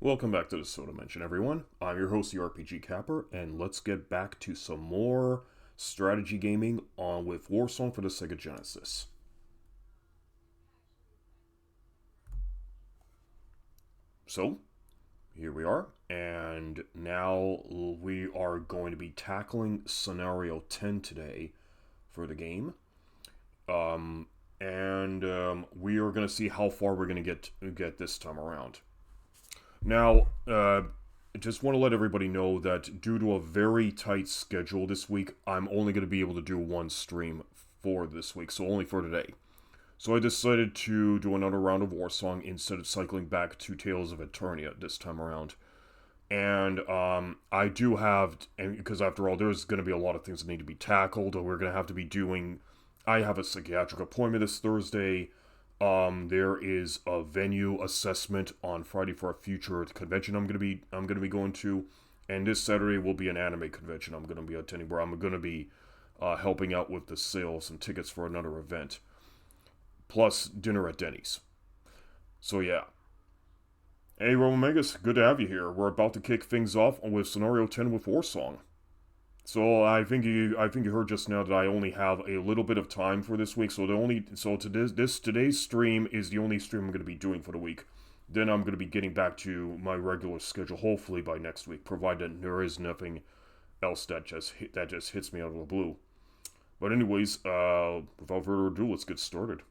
Welcome back to the Soda Dimension, everyone. I'm your host, the RPG Capper, and let's get back to some more strategy gaming on with Warsong for the Sega Genesis. So, here we are, and now we are going to be tackling Scenario 10 today for the game. We are going to see how far we're going to get this time around. Now, I just want to let everybody know that due to a very tight schedule this week, I'm only going to be able to do one stream for this week, so only for today. So I decided to do another round of Warsong instead of cycling back to Tales of Eternia this time around. And I do have, and because after all, there's going to be a lot of things that need to be tackled, or we're going to have to be doing. I have a psychiatric appointment this Thursday. There is a venue assessment on Friday for a future convention I'm gonna be going to, and this Saturday will be an anime convention I'm gonna be attending where I'm gonna be helping out with the sale of some tickets for another event, plus dinner at Denny's. So yeah. Hey Roman Megas, good to have you here. We're about to kick things off with Scenario 10 with Warsong. So I think you heard just now that I only have a little bit of time for this week. So today's stream is the only stream I'm going to be doing for the week. Then I'm going to be getting back to my regular schedule, hopefully by next week, provided there is nothing else that just hits me out of the blue. But anyways, without further ado, let's get started.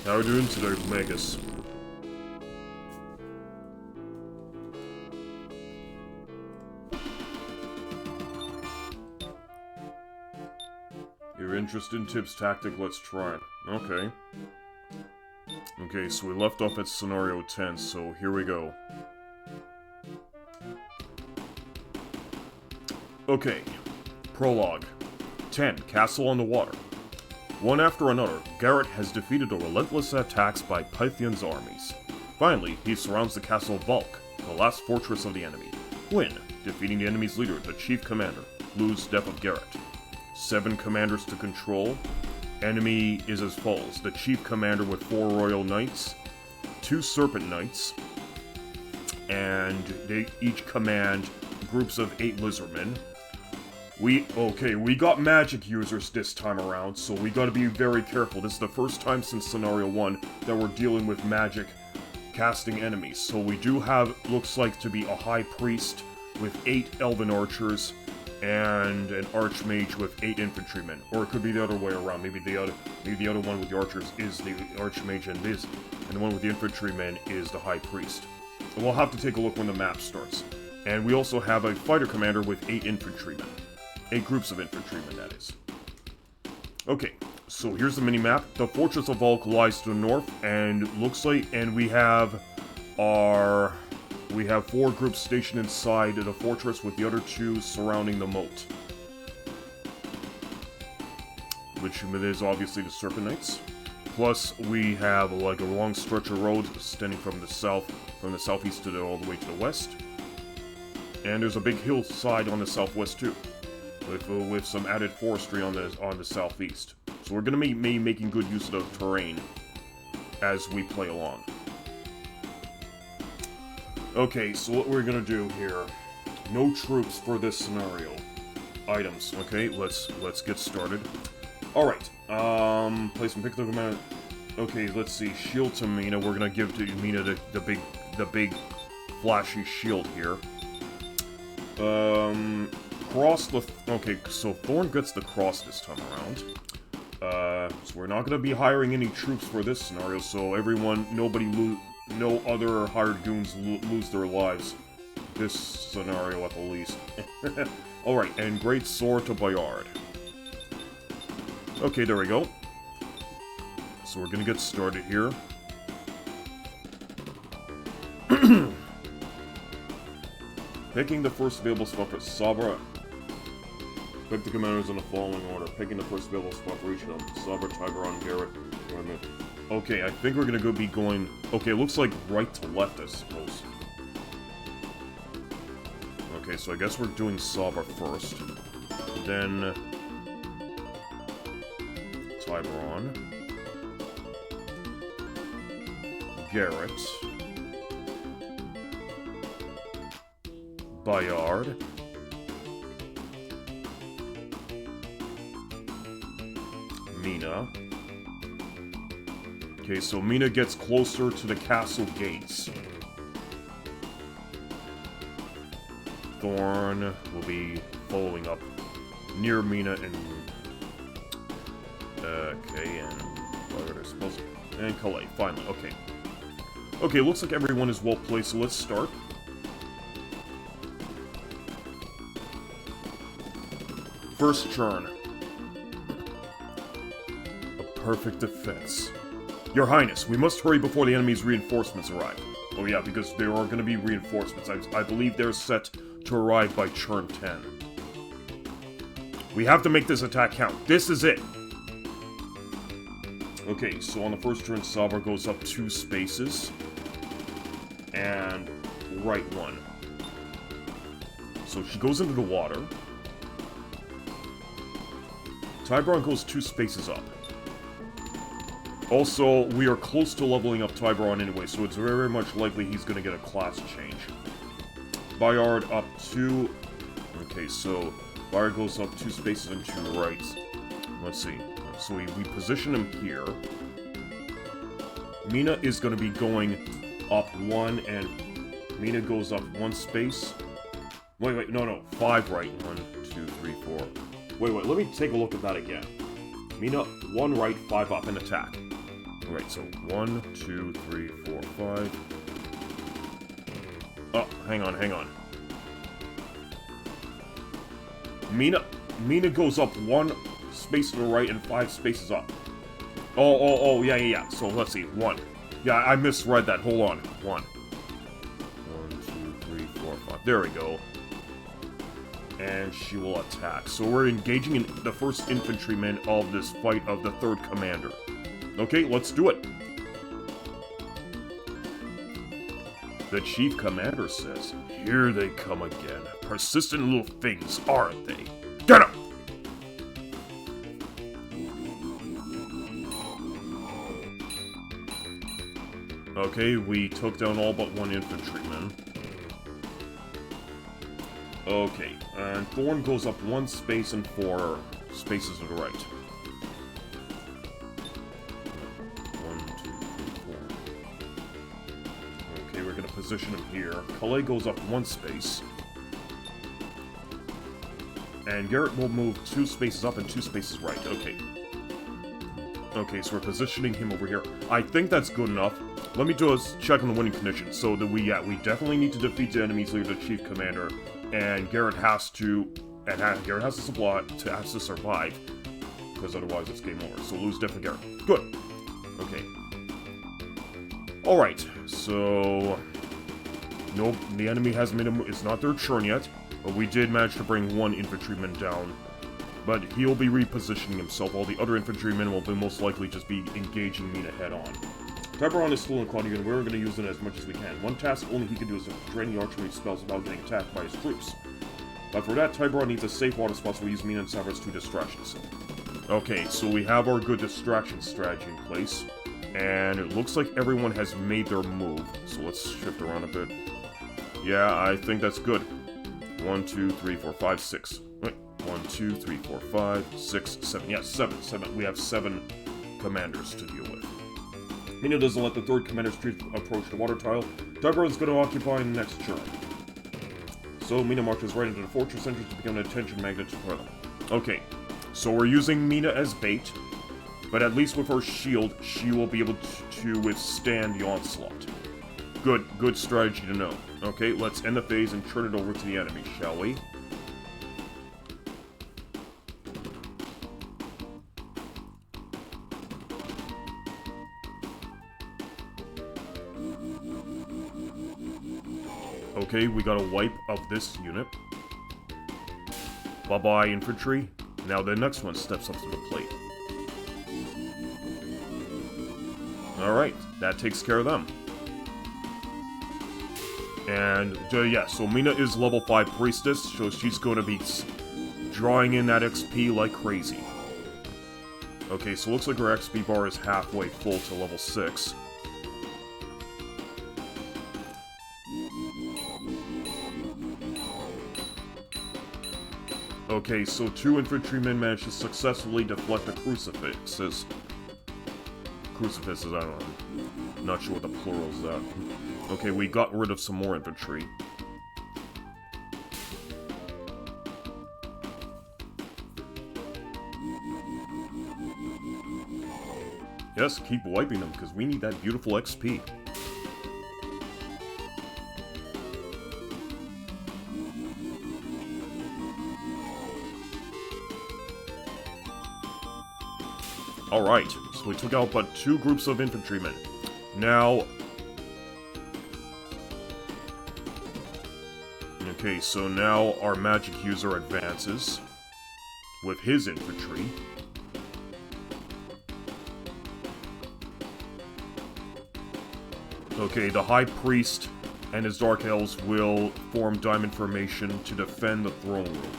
How are you doing today, Megas? You're interested in Tip's tactic? Let's try it. Okay. Okay, so we left off at Scenario 10, so here we go. Okay. Prologue. 10. Castle on the Water. One after another, Garrett has defeated the relentless attacks by Pythion's armies. Finally, he surrounds the castle of Bulk, the last fortress of the enemy. Win, defeating the enemy's leader, the chief commander. Lose death of Garrett. 7 commanders to control. Enemy is as follows: the chief commander with 4 royal knights, 2 serpent knights, and they each command groups of 8 lizardmen. We got magic users this time around, so we gotta be very careful. This is the first time since Scenario 1 that we're dealing with magic casting enemies. So we do have, looks like to be a high priest with 8 elven archers and an archmage with 8 infantrymen. Or it could be the other way around. Maybe the other one with the archers is the archmage and the one with the infantrymen is the high priest. And we'll have to take a look when the map starts. And we also have a fighter commander with 8 infantrymen. 8 groups of infantrymen, that is. Okay, so here's the mini-map. The Fortress of Volk lies to the north, and looks like, and we have 4 groups stationed inside the fortress, with the other 2 surrounding the moat. Which is obviously the Serpent Knights. Plus, we have like a long stretch of road extending from the southeast to all the way to the west. And there's a big hillside on the southwest too, with some added forestry on the southeast. So we're going to be making good use of the terrain as we play along. Okay, so what we're going to do here, no troops for this scenario. Items, okay, let's get started. Alright, play some picture command. Okay, let's see, shield to Mina. We're going to give to Mina the big flashy shield here. Okay, so Thorn gets the cross this time around. So we're not gonna be hiring any troops for this scenario, so no other hired goons lose their lives. This scenario at the least. Alright, and Great Sword to Bayard. Okay, there we go. So we're gonna get started here. Picking the first available spot for Sabra. Pick the commanders in the following order, picking the first available spot for each of them. Sabra, Tiberon, Garrett, Norman. Okay, I think we're gonna be going... Okay, it looks like right to left, I suppose. Okay, so I guess we're doing Sabra first. Then... Tiberon. Garrett. Bayard. Mina. Okay, so Mina gets closer to the castle gates. Thorn will be following up near Mina and... Okay, and... What are they supposed to... And Calais, finally, okay. Okay, looks like everyone is well placed, so let's start. First turn. A perfect defense. Your Highness, we must hurry before the enemy's reinforcements arrive. Oh yeah, because there are going to be reinforcements. I believe they're set to arrive by turn 10. We have to make this attack count. This is it! Okay, so on the first turn, Sabra goes up 2 spaces. And right 1. So she goes into the water. Tiberon goes 2 spaces up. Also, we are close to leveling up Tiberon anyway, so it's very much likely he's going to get a class change. Bayard up 2. Okay, so Bayard goes up 2 spaces and 2 rights. Let's see. So we position him here. Mina is going to be going up 1, and Mina goes up 1 space. Wait, no. 5 right. 1, 2, 3, 4. Wait, let me take a look at that again. Mina, 1 right, 5 up, and attack. Alright, so 1, 2, 3, 4, 5. Oh, hang on. Mina goes up 1 space to the right and 5 spaces up. Oh, yeah. So let's see, 1. Yeah, I misread that. Hold on. 1, 2, 3, 4, 5. There we go. And she will attack. So we're engaging in the first infantryman of this fight of the 3rd commander. Okay, let's do it. The chief commander says, "Here they come again. Persistent little things, aren't they? Get 'em!" Okay, we took down all but 1 infantryman. Okay, and Thorn goes up 1 space and 4 spaces to the right. 1, 2, 3, 4. Okay, we're gonna position him here. Calais goes up 1 space. And Garrett will move 2 spaces up and 2 spaces right. Okay. Okay, so we're positioning him over here. I think that's good enough. Let me do a check on the winning conditions. So that we definitely need to defeat the enemy's leader, the chief commander. And Garrett has to... Garrett has to survive. Because otherwise it's game over. So lose definitely Garrett. Good. Okay. Alright, so... Nope, the enemy hasn't made a move. It's not their turn yet. But we did manage to bring 1 infantryman down. But he'll be repositioning himself. All the other infantrymen will most likely just be engaging Mina head-on. Tiberon is still in quad unit, we're going to use it as much as we can. One task only he can do is drain the archery spells without getting attacked by his troops. But for that, Tiberon needs a safe water spot, so we use Mina and Sabra as 2 distractions. Okay, so we have our good distraction strategy in place. And it looks like everyone has made their move. So let's shift around a bit. Yeah, I think that's good. 1, 2, 3, 4, 5, 6. Wait, 1, 2, 3, 4, 5, 6, 7. Yeah, 7. We have 7 commanders to deal with. Mina doesn't let the 3rd commander's troops approach the water tile. Tiberon is going to occupy the next turn. So Mina marches right into the fortress entrance to become an attention magnet for them. Okay, so we're using Mina as bait, but at least with her shield, she will be able to withstand the onslaught. Good strategy to know. Okay, let's end the phase and turn it over to the enemy, shall we? Okay, we got a wipe of this unit. Bye-bye, infantry. Now the next one steps up to the plate. Alright, that takes care of them. And, yeah, so Mina is level 5 priestess, so she's going to be drawing in that XP like crazy. Okay, so looks like her XP bar is halfway full to level 6. Okay, so 2 infantrymen managed to successfully deflect the crucifixes. Crucifixes, I don't know. Not sure what the plural is that. Okay, we got rid of some more infantry. Yes, keep wiping them, because we need that beautiful XP. Alright, so we took out but 2 groups of infantrymen. Now... Okay, so now our magic user advances with his infantry. Okay, the High Priest and his Dark Elves will form diamond formation to defend the throne room.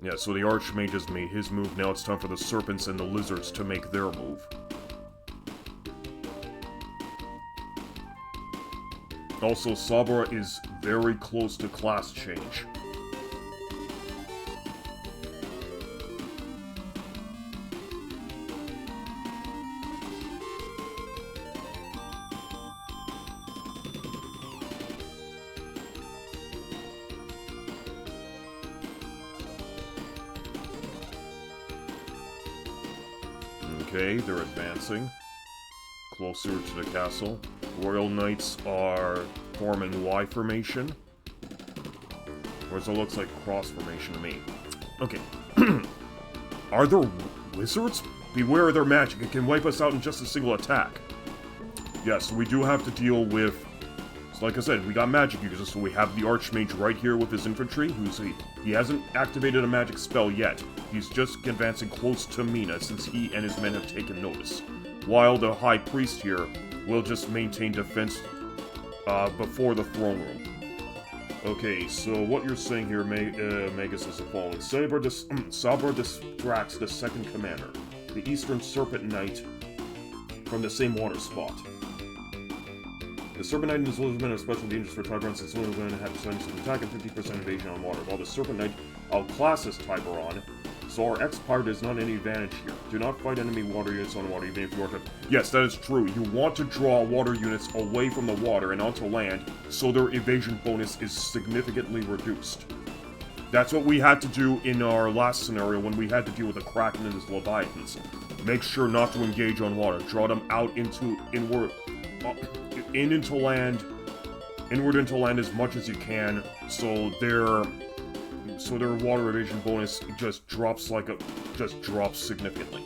Yeah, so the Archmage has made his move, now it's time for the Serpents and the Lizards to make their move. Also, Sabra is very close to class change. Okay, they're advancing closer to the castle. Royal Knights are forming Y formation. Whereas it looks like cross formation to me. Okay. Are there wizards? Beware of their magic. It can wipe us out in just a single attack. Yes, we do have to deal with... So like I said, we got magic users, so we have the Archmage right here with his infantry, he hasn't activated a magic spell yet. He's just advancing close to Mina, since he and his men have taken notice. While the High Priest here will just maintain defense before the throne room. Okay, so what you're saying here, Magus, is the following. Sabra distracts the second commander, the Eastern Serpent Knight, from the same water spot. The Serpent Knight and his Lizardmen are special dangers for Tiburon, since one of them have percentage of attack and 50% evasion on water, while the Serpent Knight outclasses Tiburon, so our X-Pirate is not any advantage here. Do not fight enemy water units on water, even if you are to... Yes, that is true. You want to draw water units away from the water and onto land, so their evasion bonus is significantly reduced. That's what we had to do in our last scenario when we had to deal with the Kraken and his Leviathans. Make sure not to engage on water. Draw them out into inward into land as much as you can, so their water evasion bonus just drops significantly.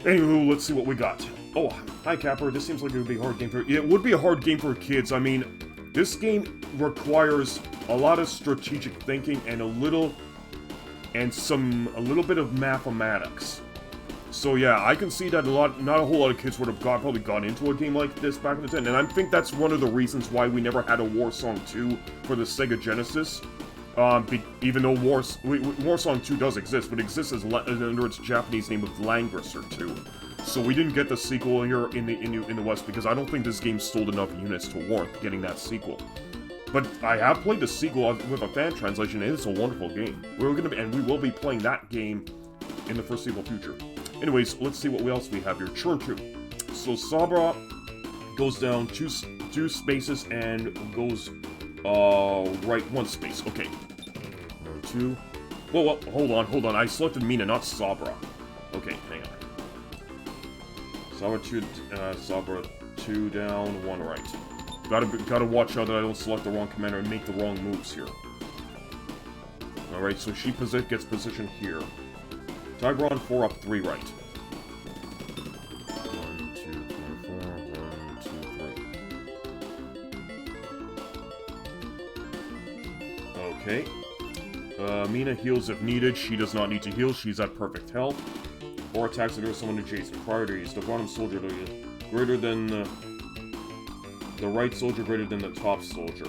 Anywho, let's see what we got. Oh, hi Capper. This seems like it would be a hard game for... It would be a hard game for kids. I mean, this game requires a lot of strategic thinking and a little bit of mathematics. So yeah, I can see that not a whole lot of kids would have probably gone into a game like this back in the day, and I think that's one of the reasons why we never had a Warsong 2 for the Sega Genesis. Even though Warsong 2 does exist, but it exists under its Japanese name of Langrisser 2. So we didn't get the sequel here in the West because I don't think this game sold enough units to warrant getting that sequel. But I have played the sequel with a fan translation, and it's a wonderful game. We will be playing that game in the foreseeable future. Anyways, let's see what else we have here. Churn 2. So Sabra goes down two spaces and goes right 1 space. Okay. 2. Whoa, hold on. I selected Mina, not Sabra. Okay, hang on. Sabra 2 down, 1 right. Gotta watch out that I don't select the wrong commander and make the wrong moves here. Alright, so she gets positioned here. Tiburon 4 up, 3 right. 1, 2, 3, 4, 1, 2, 3. Okay. Mina heals if needed. She does not need to heal. She's at perfect health. Or attacks if there's someone adjacent. Priorities. The bottom soldier greater than the right soldier greater than the top soldier.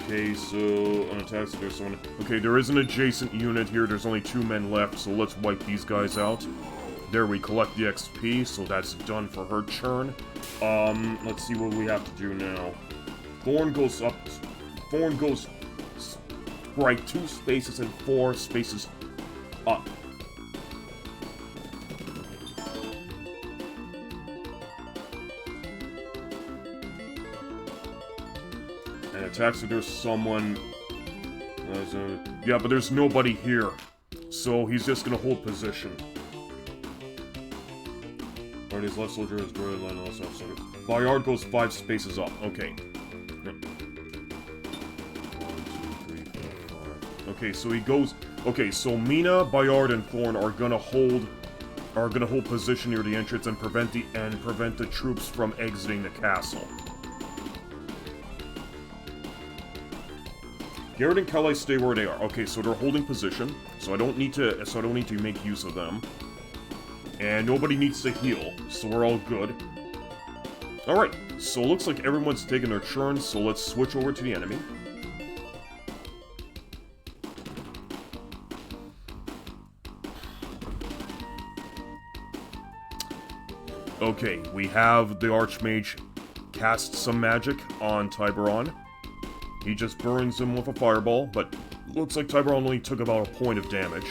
Okay, so on attacks if there's someone... Okay, there is an adjacent unit here. There's only 2 men left, so let's wipe these guys out. There, we collect the XP, so that's done for her turn. Let's see what we have to do now. Thorn goes up... Thorn goes... right 2 spaces and 4 spaces up. And attacks if there's someone... yeah, but there's nobody here. So he's just gonna hold position. Alright, his left soldier is greater than the left soldier. Bayard goes 5 spaces up. Okay. 1, 2, 3, 4, 5. Okay, so he goes... Okay, so Mina, Bayard, and Thorn are gonna hold position near the entrance and prevent the troops from exiting the castle. Garrett and Calais stay where they are. Okay, so they're holding position, so I don't need to make use of them. And nobody needs to heal, so we're all good. Alright, so it looks like everyone's taking their turn, so let's switch over to the enemy. Okay, we have the Archmage cast some magic on Tiburon. He just burns him with a fireball, but looks like Tiburon only took about a point of damage.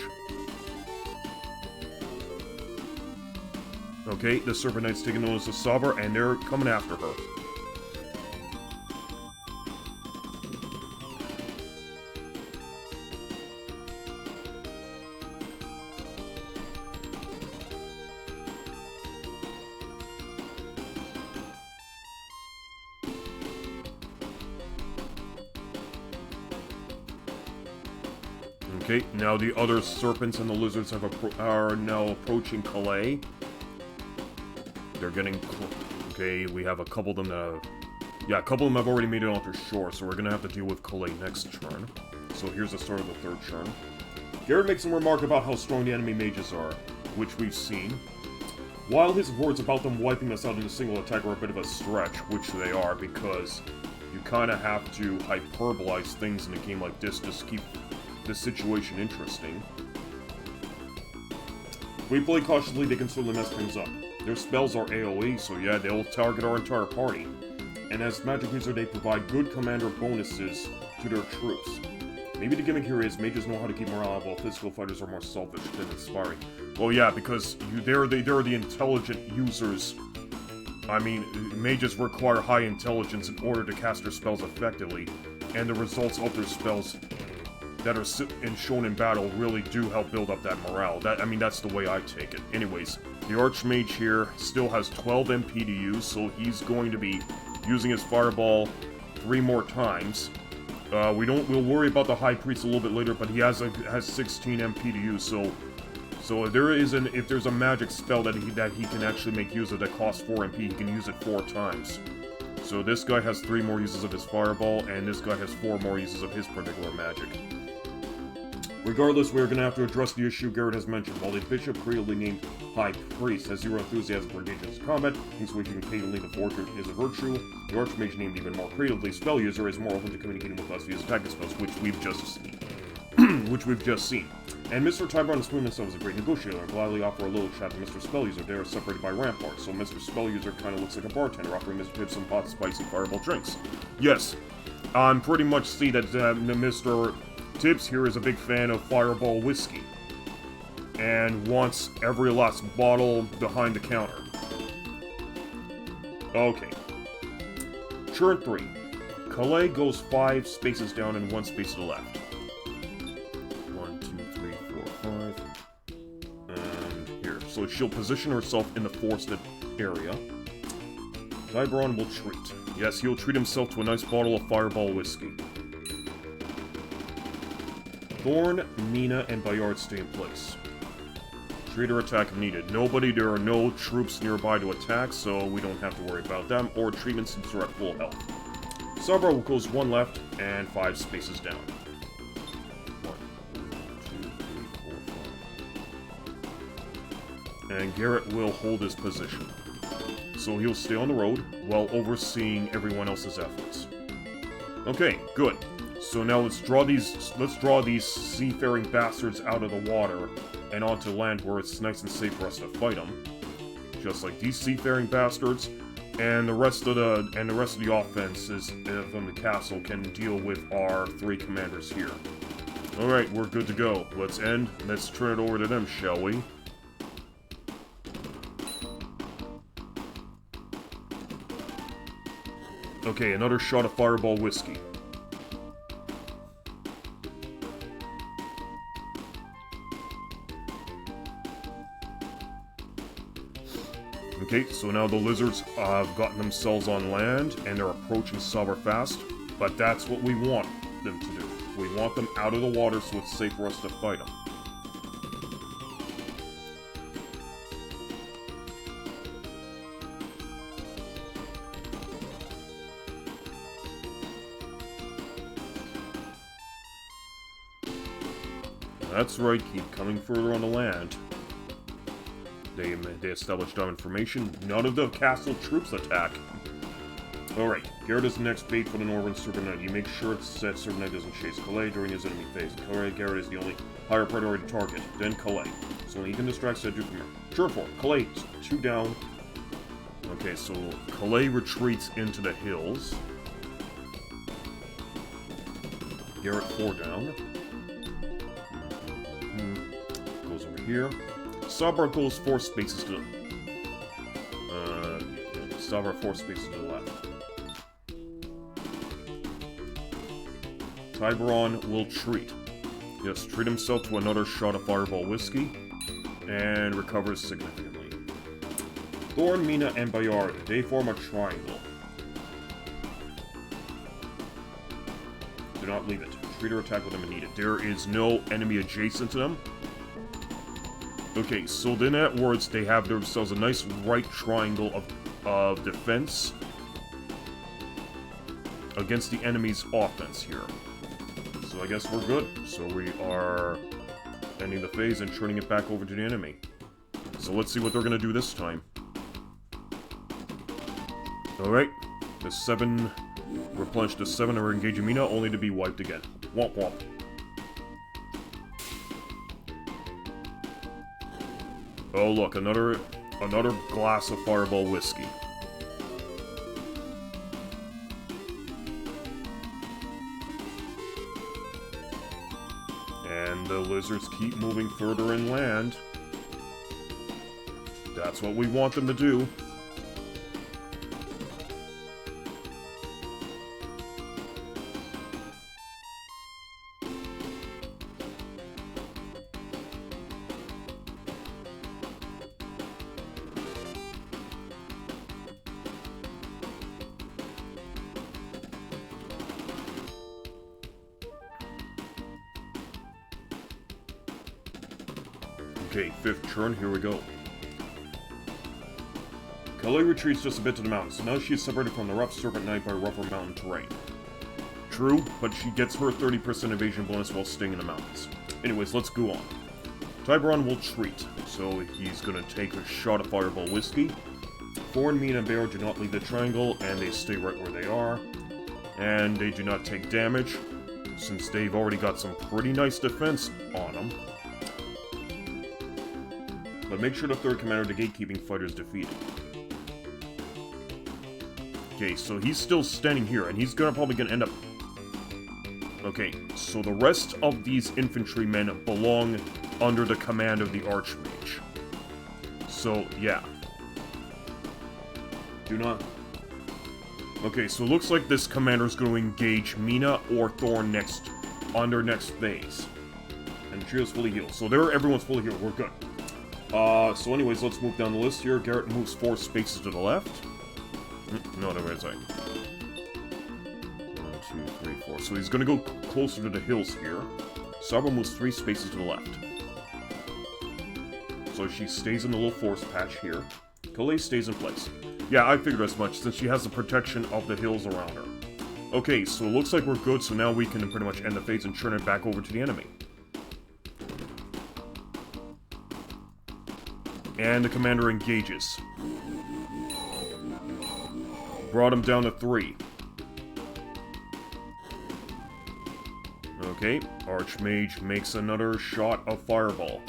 Okay, the Serpent Knight's taking notice of Sabra, and they're coming after her. Okay, now the other serpents and the lizards are now approaching Calais. They're getting... Okay, we have a couple of them that... Yeah, a couple of them have already made it onto shore, so we're gonna have to deal with Calais next turn. So here's the start of the 3rd turn. Garrett makes some remark about how strong the enemy mages are, which we've seen. While his words about them wiping us out in a single attack are a bit of a stretch, which they are, because you kind of have to hyperbolize things in a game like this to keep the situation interesting. If we play cautiously, they can certainly mess things up. Their spells are AoE, so yeah, they'll target our entire party. And as magic user, they provide good commander bonuses to their troops. Maybe the gimmick here is mages know how to keep morale up, while physical fighters are more selfish than inspiring. Well, yeah, because they're the intelligent users. I mean, mages require high intelligence in order to cast their spells effectively, and the results of their spells that are shown in battle really do help build up that morale. That's the way I take it. Anyways, the Archmage here still has 12 MP to use, so he's going to be using his Fireball 3 more times. We'll worry about the High Priest a little bit later, but he has 16 MP to use, so if there's a magic spell that he can actually make use of that costs 4 MP, he can use it 4 times. So this guy has 3 more uses of his Fireball, and this guy has 4 more uses of his particular magic. Regardless, we're going to have to address the issue Garrett has mentioned. While the Bishop creatively named High Priest has 0 enthusiasm for engaging in combat, thinks waging occasionally the fortune is a virtue, the Archmage named even more creatively Spell User is more open to communicating with us via attacking spells, which we've just seen. And Mr. Tiburon has proven himself as a great negotiator and gladly offer a little chat to Mr. Spell User. They are separated by ramparts, so Mr. Spell User kind of looks like a bartender offering Mr. Tibbs some hot, spicy fireball drinks. Yes, I'm pretty much see that Mr. Tibbs here is a big fan of Fireball whiskey and wants every last bottle behind the counter. Okay. Turn 3. Calais goes 5 spaces down and 1 space to the left. 1, 2, 3, 4, 5. And here. So she'll position herself in the forested area. Tiburon will treat. Yes, he'll treat himself to a nice bottle of Fireball whiskey. Thorn, Mina, and Bayard stay in place. Treat or attack if needed. There are no troops nearby to attack, so we don't have to worry about them, or treatment since they're at full health. Sabra goes 1 left and 5 spaces down. and Garrett will hold his position. So he'll stay on the road while overseeing everyone else's efforts. Okay, good. So now let's draw these seafaring bastards out of the water and onto land where it's nice and safe for us to fight them. Just like these seafaring bastards, and the rest of the offense from the castle can deal with our 3 commanders here. Alright, we're good to go. Let's turn it over to them, shall we? Okay, another shot of Fireball Whiskey. Okay, so now the lizards have gotten themselves on land, and they're approaching Saber fast, but that's what we want them to do. We want them out of the water so it's safe for us to fight them. That's right, keep coming further on the land. They established our information. None of the castle troops attack. Alright, Garrett is the next bait for the Northern Serpent Knight. You make sure that Serpent Knight doesn't chase Calais during his enemy phase. Garrett is the only higher priority target, then Calais. So he can distract Cedric from here. Sure for Calais, 2 down. Okay, so Calais retreats into the hills. Garrett 4 down. Goes over here. Sabra goes 4 spaces to Sabra 4 spaces to the left. Tiburon will treat. Yes, treat himself to another shot of Fireball Whiskey, and recovers significantly. Thorn, Mina, and Bayard, they form a triangle. Do not leave it. Treat or attack with them when needed. There is no enemy adjacent to them. Okay, so then afterwards they have themselves a nice right triangle of defense against the enemy's offense here. So I guess we're good. So we are ending the phase and turning it back over to the enemy. So let's see what they're going to do this time. Alright, the 7 replenished to 7 are engaging Mina, only to be wiped again. Womp womp. Oh look, another glass of Fireball Whiskey. And the lizards keep moving further inland. That's what we want them to do. Okay, 5th turn, here we go. Calais retreats just a bit to the mountains, so now she is separated from the rough Serpent Knight by rougher mountain terrain. True, but she gets her 30% evasion bonus while staying in the mountains. Anyways, let's go on. Tiburon will treat, so he's gonna take a shot of Fireball Whiskey. Thorn, Mina, and Bear do not leave the triangle, and they stay right where they are. And they do not take damage, since they've already got some pretty nice defense on them. But make sure the 3rd commander, the gatekeeping fighter, is defeated. Okay, so he's still standing here, and he's probably gonna end up... Okay, so the rest of these infantrymen belong under the command of the Archmage. So, yeah. Do not... Okay, so it looks like this commander is going to engage Mina or Thorn on their next phase. And the trio's fully healed. So everyone's fully healed, we're good. So anyways, let's move down the list here. Garrett moves 4 spaces to the left. No, wait a second. 1, 2, 3, 4. So he's gonna go closer to the hills here. Sabra moves 3 spaces to the left. So she stays in the little forest patch here. Calais stays in place. Yeah, I figured as much, since she has the protection of the hills around her. Okay, so it looks like we're good, so now we can pretty much end the phase and turn it back over to the enemy. And the commander engages. Brought him down to 3. Okay, Archmage makes another shot of Fireball.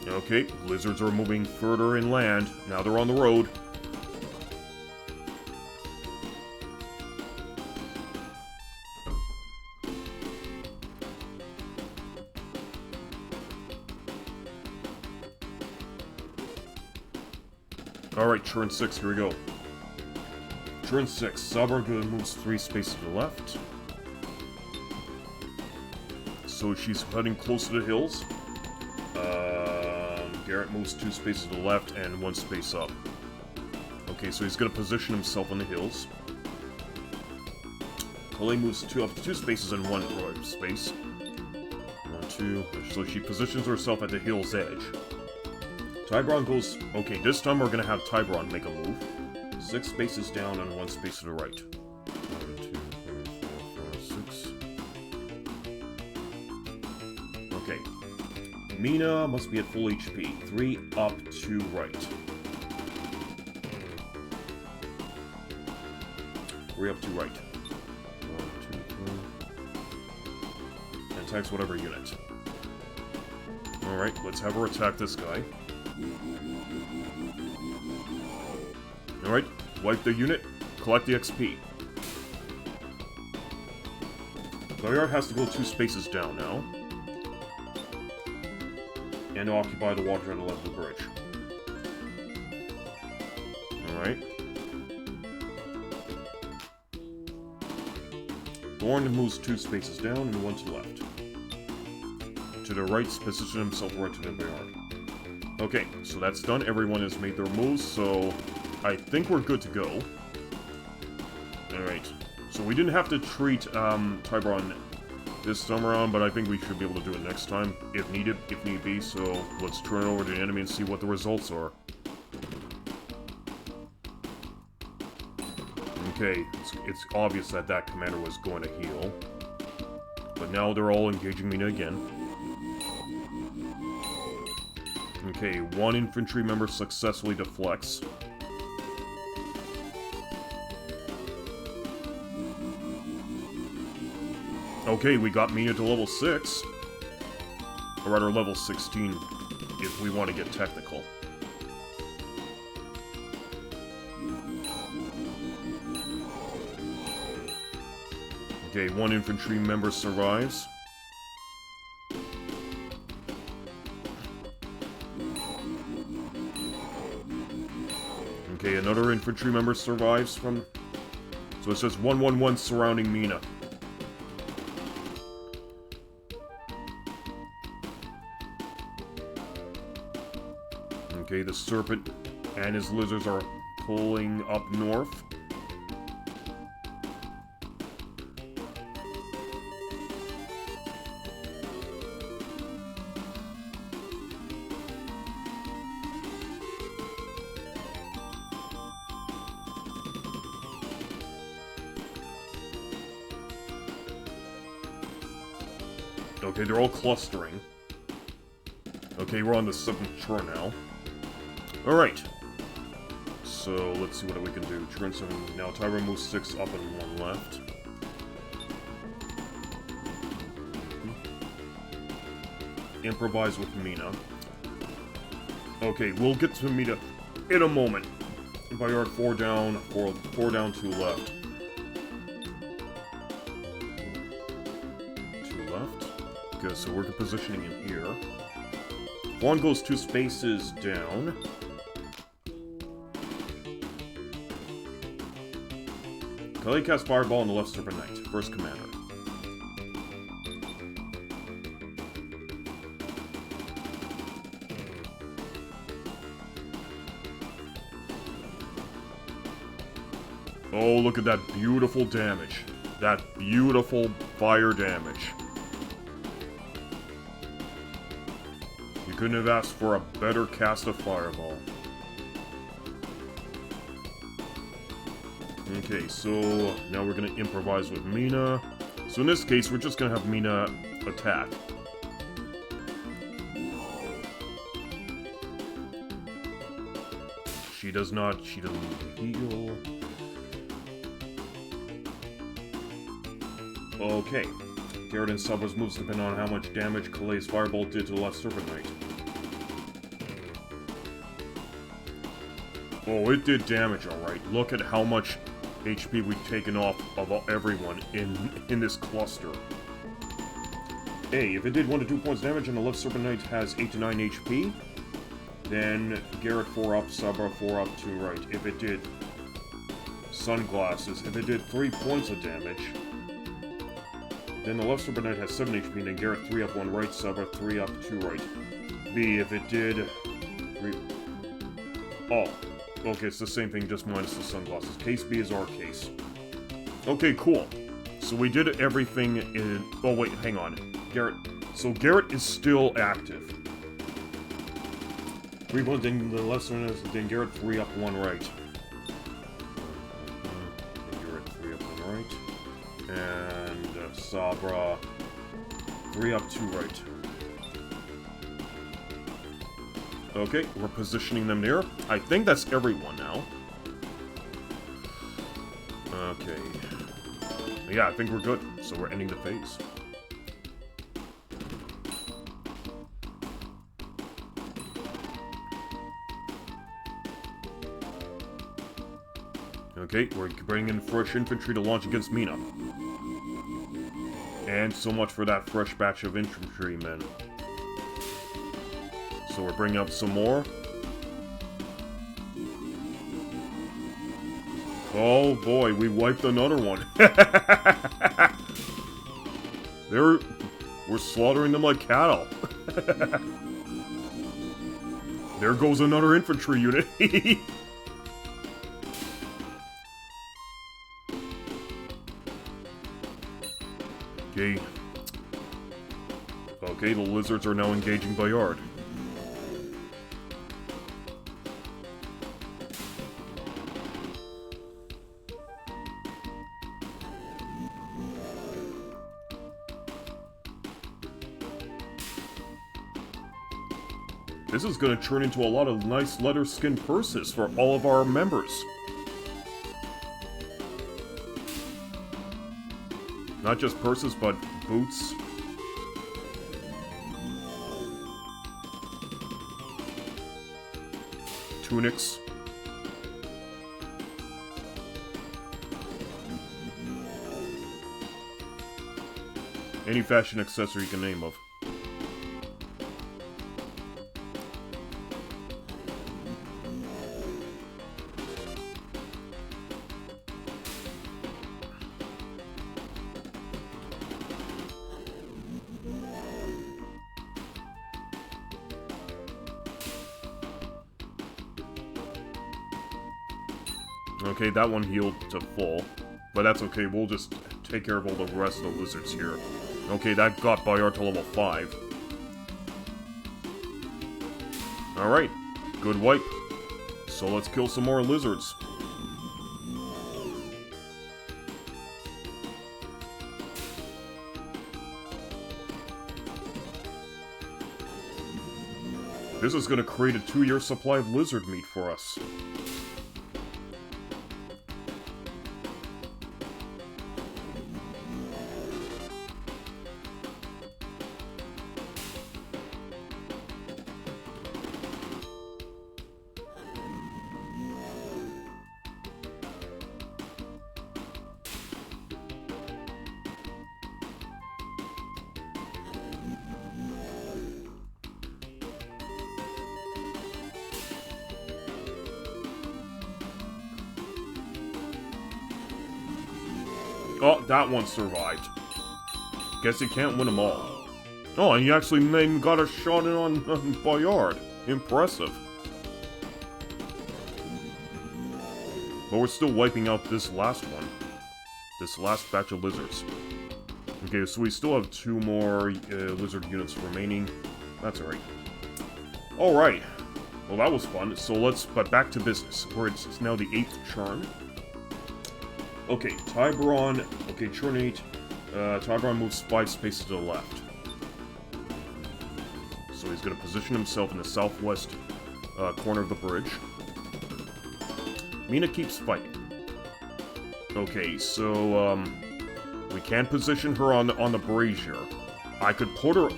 Okay, lizards are moving further inland. Now they're on the road. Alright, turn 6, here we go. Turn 6, Sabarga moves 3 spaces to the left. So she's heading close to the hills. Garrett moves 2 spaces to the left and 1 space up. Okay, so he's gonna position himself on the hills. Colleen moves 2 spaces and 1 right space. 1, 2, so she positions herself at the hill's edge. Tybron goes... Okay, this time we're gonna have Tybron make a move. 6 spaces down and 1 space to the right. 1, 2, 3, 4, 5, 6. Okay. Mina must be at full HP. 3 up, 2 right. 3 up, 2 right. 1, 2, 3. And attacks whatever unit. Alright, let's have her attack this guy. Alright, wipe the unit, collect the XP. Bayard has to go 2 spaces down now. And occupy the water on the left of the bridge. Alright. Thorn moves 2 spaces down and 1 to the left. To the right, position himself right to the Bayard. Okay, so that's done. Everyone has made their moves, so I think we're good to go. Alright. So we didn't have to treat Tybron this time around, but I think we should be able to do it next time, if needed, if need be, so let's turn it over to the enemy and see what the results are. Okay, it's obvious that that commander was going to heal. But now they're all engaging Mina again. Okay, 1 infantry member successfully deflects. Okay, we got Mina to level 6. Or rather, level 16, if we want to get technical. Okay, 1 infantry member survives. Okay, another infantry member survives from... So it says 111 surrounding Mina. Okay, the Serpent and his lizards are pulling up north. Okay, they're all clustering. Okay, we're on the 7th turn now. Alright. So, let's see what we can do. Turn 7. Now, Tyra moves 6 up and 1 left. Improvise with Mina. Okay, we'll get to Mina in a moment. Bayard 4 down, 4 down, 2 left. 2 left. Good, so we're positioning him here. Vaughn goes 2 spaces down. Kelly casts Fireball on the left Serpent Knight. First commander. Oh, look at that beautiful damage. That beautiful fire damage. You couldn't have asked for a better cast of Fireball. Okay, so now we're gonna improvise with Mina. So in this case, we're just gonna have Mina attack. She doesn't need to heal. Okay. Garrett and Sabra's moves depend on how much damage Kalei's Fireball did to the left Serpent Knight. Oh, it did damage, alright. Look at how much HP we've taken off of everyone in this cluster. Hey, if it did 1 to 2 points damage and the left Serpent Knight has 8 to 9 HP, then Garrett 4 up, Sabra 4 up, 2 right. If it did Sunglasses, if it did 3 points of damage, then the left Serpent Knight has 7 HP, and then Garrett 3 up, 1 right, Sabra 3 up, 2 right. B, if it did 3... Oh. Okay, it's the same thing, just minus the sunglasses. Case B is our case. Okay, cool. So we did everything in... Oh, wait, hang on. Garrett... So Garrett is still active. 3 points, then the left one is... Then Garrett 3 up, 1 right. Then Garrett 3 up, 1 right. And Sabra 3 up, 2 right. Okay, we're positioning them there. I think that's everyone now. Okay. Yeah, I think we're good. So we're ending the phase. Okay, we're bringing in fresh infantry to launch against Mina. And so much for that fresh batch of infantrymen. So we're bringing up some more. Oh boy, we wiped another one. We're slaughtering them like cattle. There goes another infantry unit. Okay. Okay, the lizards are now engaging Bayard. This is going to turn into a lot of nice leather skin purses for all of our members. Not just purses, but boots. Tunics. Any fashion accessory you can name of. Okay, that one healed to full. But that's okay, we'll just take care of all the rest of the lizards here. Okay, that got Bayard to level 5. Alright, good wipe. So let's kill some more lizards. This is gonna create a 2-year supply of lizard meat for us. Oh, that one survived. Guess you can't win them all. Oh, and you actually even got a shot in on Bayard. Impressive. But we're still wiping out this last one. This last batch of lizards. Okay, so we still have 2 more lizard units remaining. That's alright. Alright. Well, that was fun. So but back to business. It's now the 8th turn. Okay, Tiburon. Okay, turn 8. Tiburon moves 5 spaces to the left. So he's going to position himself in the southwest corner of the bridge. Mina keeps fighting. Okay, so we can position her on the brazier. I could put her.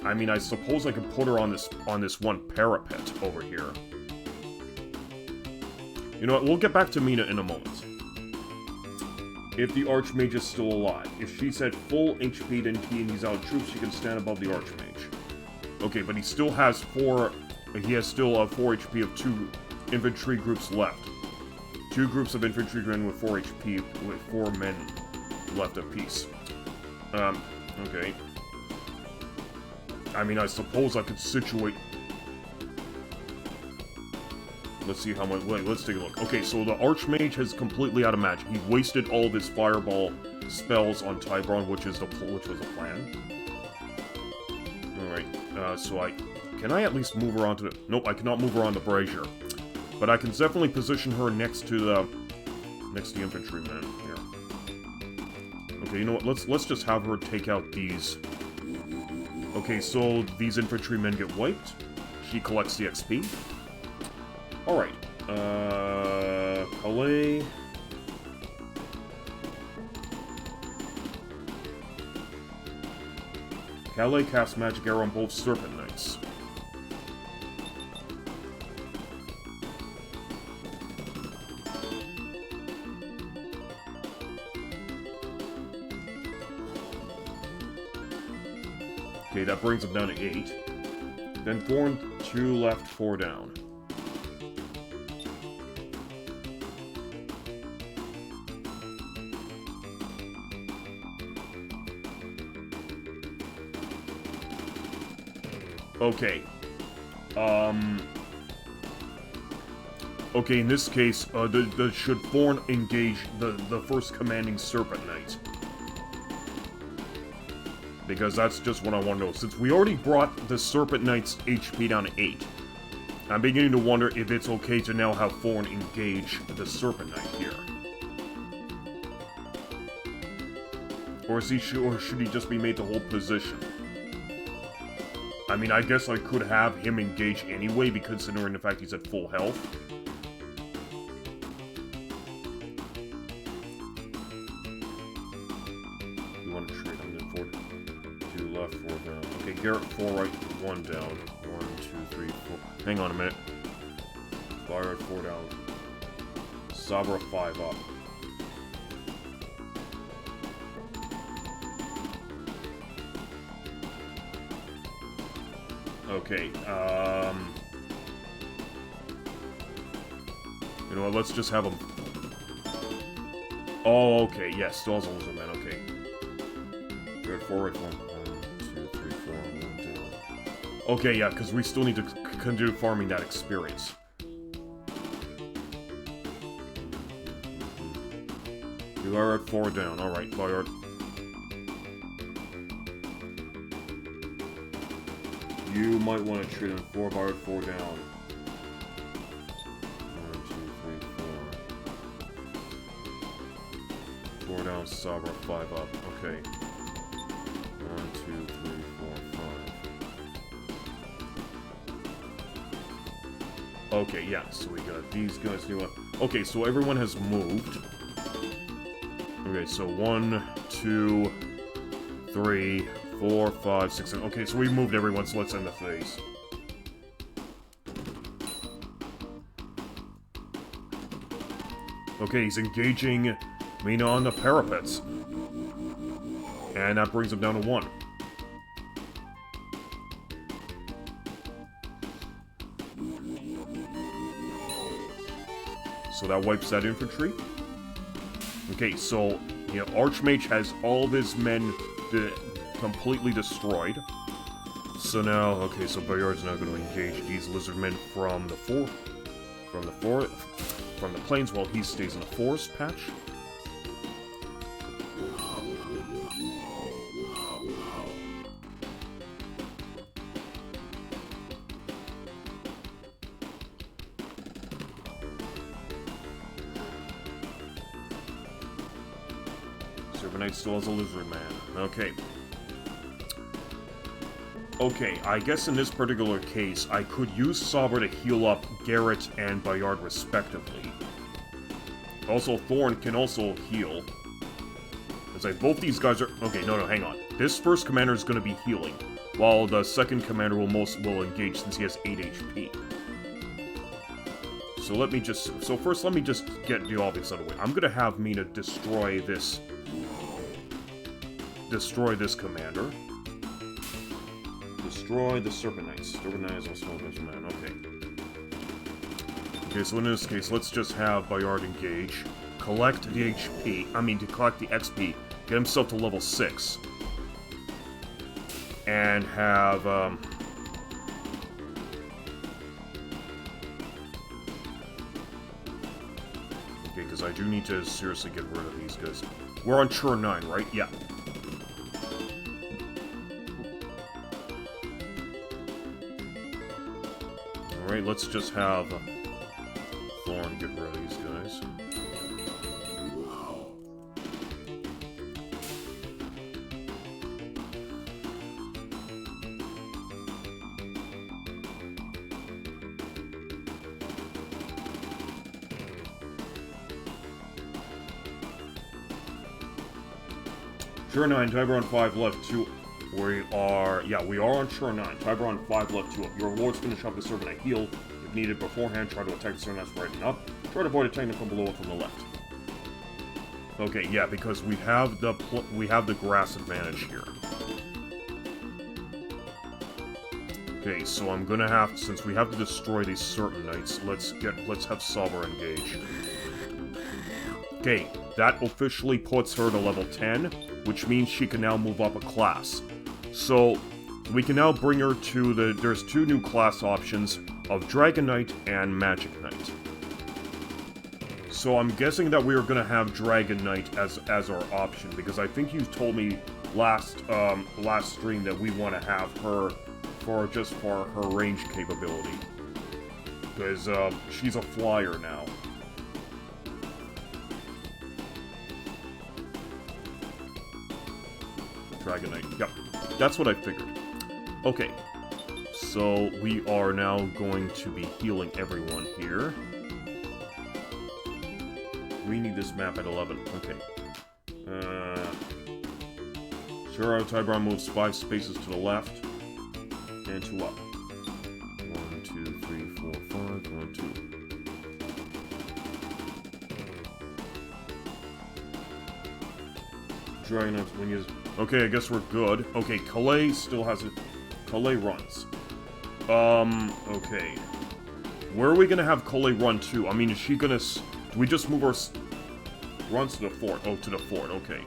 I mean, I suppose I could put her on this one parapet over here. You know what? We'll get back to Mina in a moment. If the Archmage is still alive. If she's at full HP and he's out of troops, she can stand above the Archmage. Okay, but he still has 4... He has still 4 HP of 2 infantry groups left. 2 groups of infantry men with 4 HP, with 4 men left apiece. Okay. I mean, I suppose I could situate... Let's see how much... Wait, let's take a look. Okay, so the Archmage has completely out of magic. He wasted all of his fireball spells on Tiburon, which was the plan. Alright, so can I at least move her onto the... Nope, I cannot move her on the brazier. But I can definitely position her next to the infantrymen here. Okay, you know what? Let's just have her take out these. Okay, so these infantrymen get wiped. She collects the XP. Alright. Calais. Calais casts Magic Arrow on both Serpent Knights. Okay, that brings him down to 8. Then Thorn, 2 left, 4 down. Okay. Okay, in this case, should Thorn engage the first commanding Serpent Knight? Because that's just what I want to know. Since we already brought the Serpent Knight's HP down to 8, I'm beginning to wonder if it's okay to now have Thorn engage the Serpent Knight here. Or should he just be made to hold position? I mean, I guess I could have him engage anyway, considering the fact he's at full health. We want to trade him then 4, 2 left, 4 down. Okay, Garrett 4 right, 1 down. 1, 2, 3, 4. Hang on a minute. Bayard 4 down. Sabra 5 up. Okay, you know what, let's just have him... Oh, okay, yes, still has a lizard man, okay. Good, forward, 1, 2, 3, 4, 1 down. Okay, yeah, because we still need to continue farming that experience. Bayard 4 down, alright, Bayard. You might want to treat him 4 Bayard 4 down. 1, 2, 3, 4. 4 down, Sabra 5 up. Okay. 1, 2, 3, 4, 5. Okay, yeah, so we got these guys doing... Okay, so everyone has moved. Okay, so 1, 2, 3, 4, 5, 6, 7. Okay, so we moved everyone, so let's end the phase. Okay, he's engaging Mina on the parapets. And that brings him down to 1. So that wipes that infantry. Okay, so, you know, Archmage has all of his men completely destroyed. So now, okay, so Bayard's now going to engage these lizard men from the plains while he stays in the forest patch. Serpent Knight still has a Lizard Man. Okay. Okay, I guess in this particular case, I could use Saber to heal up Garrett and Bayard respectively. Also, Thorn can also heal. It's like, both these guys are... Okay, no, hang on. This first commander is going to be healing, while the second commander will engage since he has 8 HP. So let me just... So first, let me just get the obvious out of the way. I'm going to have Mina destroy this... Destroy this commander. Destroy the Serpent Knights. Serpent Knights also a man. Okay. Okay, so in this case, let's just have Bayard engage. Collect the HP. I mean, to collect the XP. Get himself to level 6. And have, okay, because I do need to seriously get rid of these guys. We're on Chur 9, right? Yeah. Alright, let's just have Thorn get rid of these guys. Chur 9, Tiber on 5, left 2. We are on Chur 9. Tiber on 5, left 2 up. Your rewards finish up the Serpent Knight heal. If needed beforehand, try to attack the Serpent Knight right and up. Try to avoid attacking from below and from the left. Okay, yeah, because we have the grass advantage here. Okay, so I'm gonna have, since we have to destroy these Serpent Knights, let's have Saber engage. Okay, that officially puts her to level 10, which means she can now move up a class. So, we can now bring her to there's 2 new class options of Dragon Knight and Magic Knight. So I'm guessing that we are going to have Dragon Knight as our option, because I think you told me last stream that we want to have her for her range capability. Because she's a flyer now. Dragon Knight. Yep. That's what I figured. Okay. So, we are now going to be healing everyone here. We need this map at 11. Okay. Sure, Tiber moves 5 spaces to the left. And 2 up. 1, 2, 3, 4, 5, 1, 2. Dragon Knight, when you... Okay, I guess we're good. Okay, Calais still has it. Calais runs. Okay. Where are we gonna have Calais run to? I mean, is she gonna... Do we just move our... Runs to the fort. Oh, to the fort. Okay.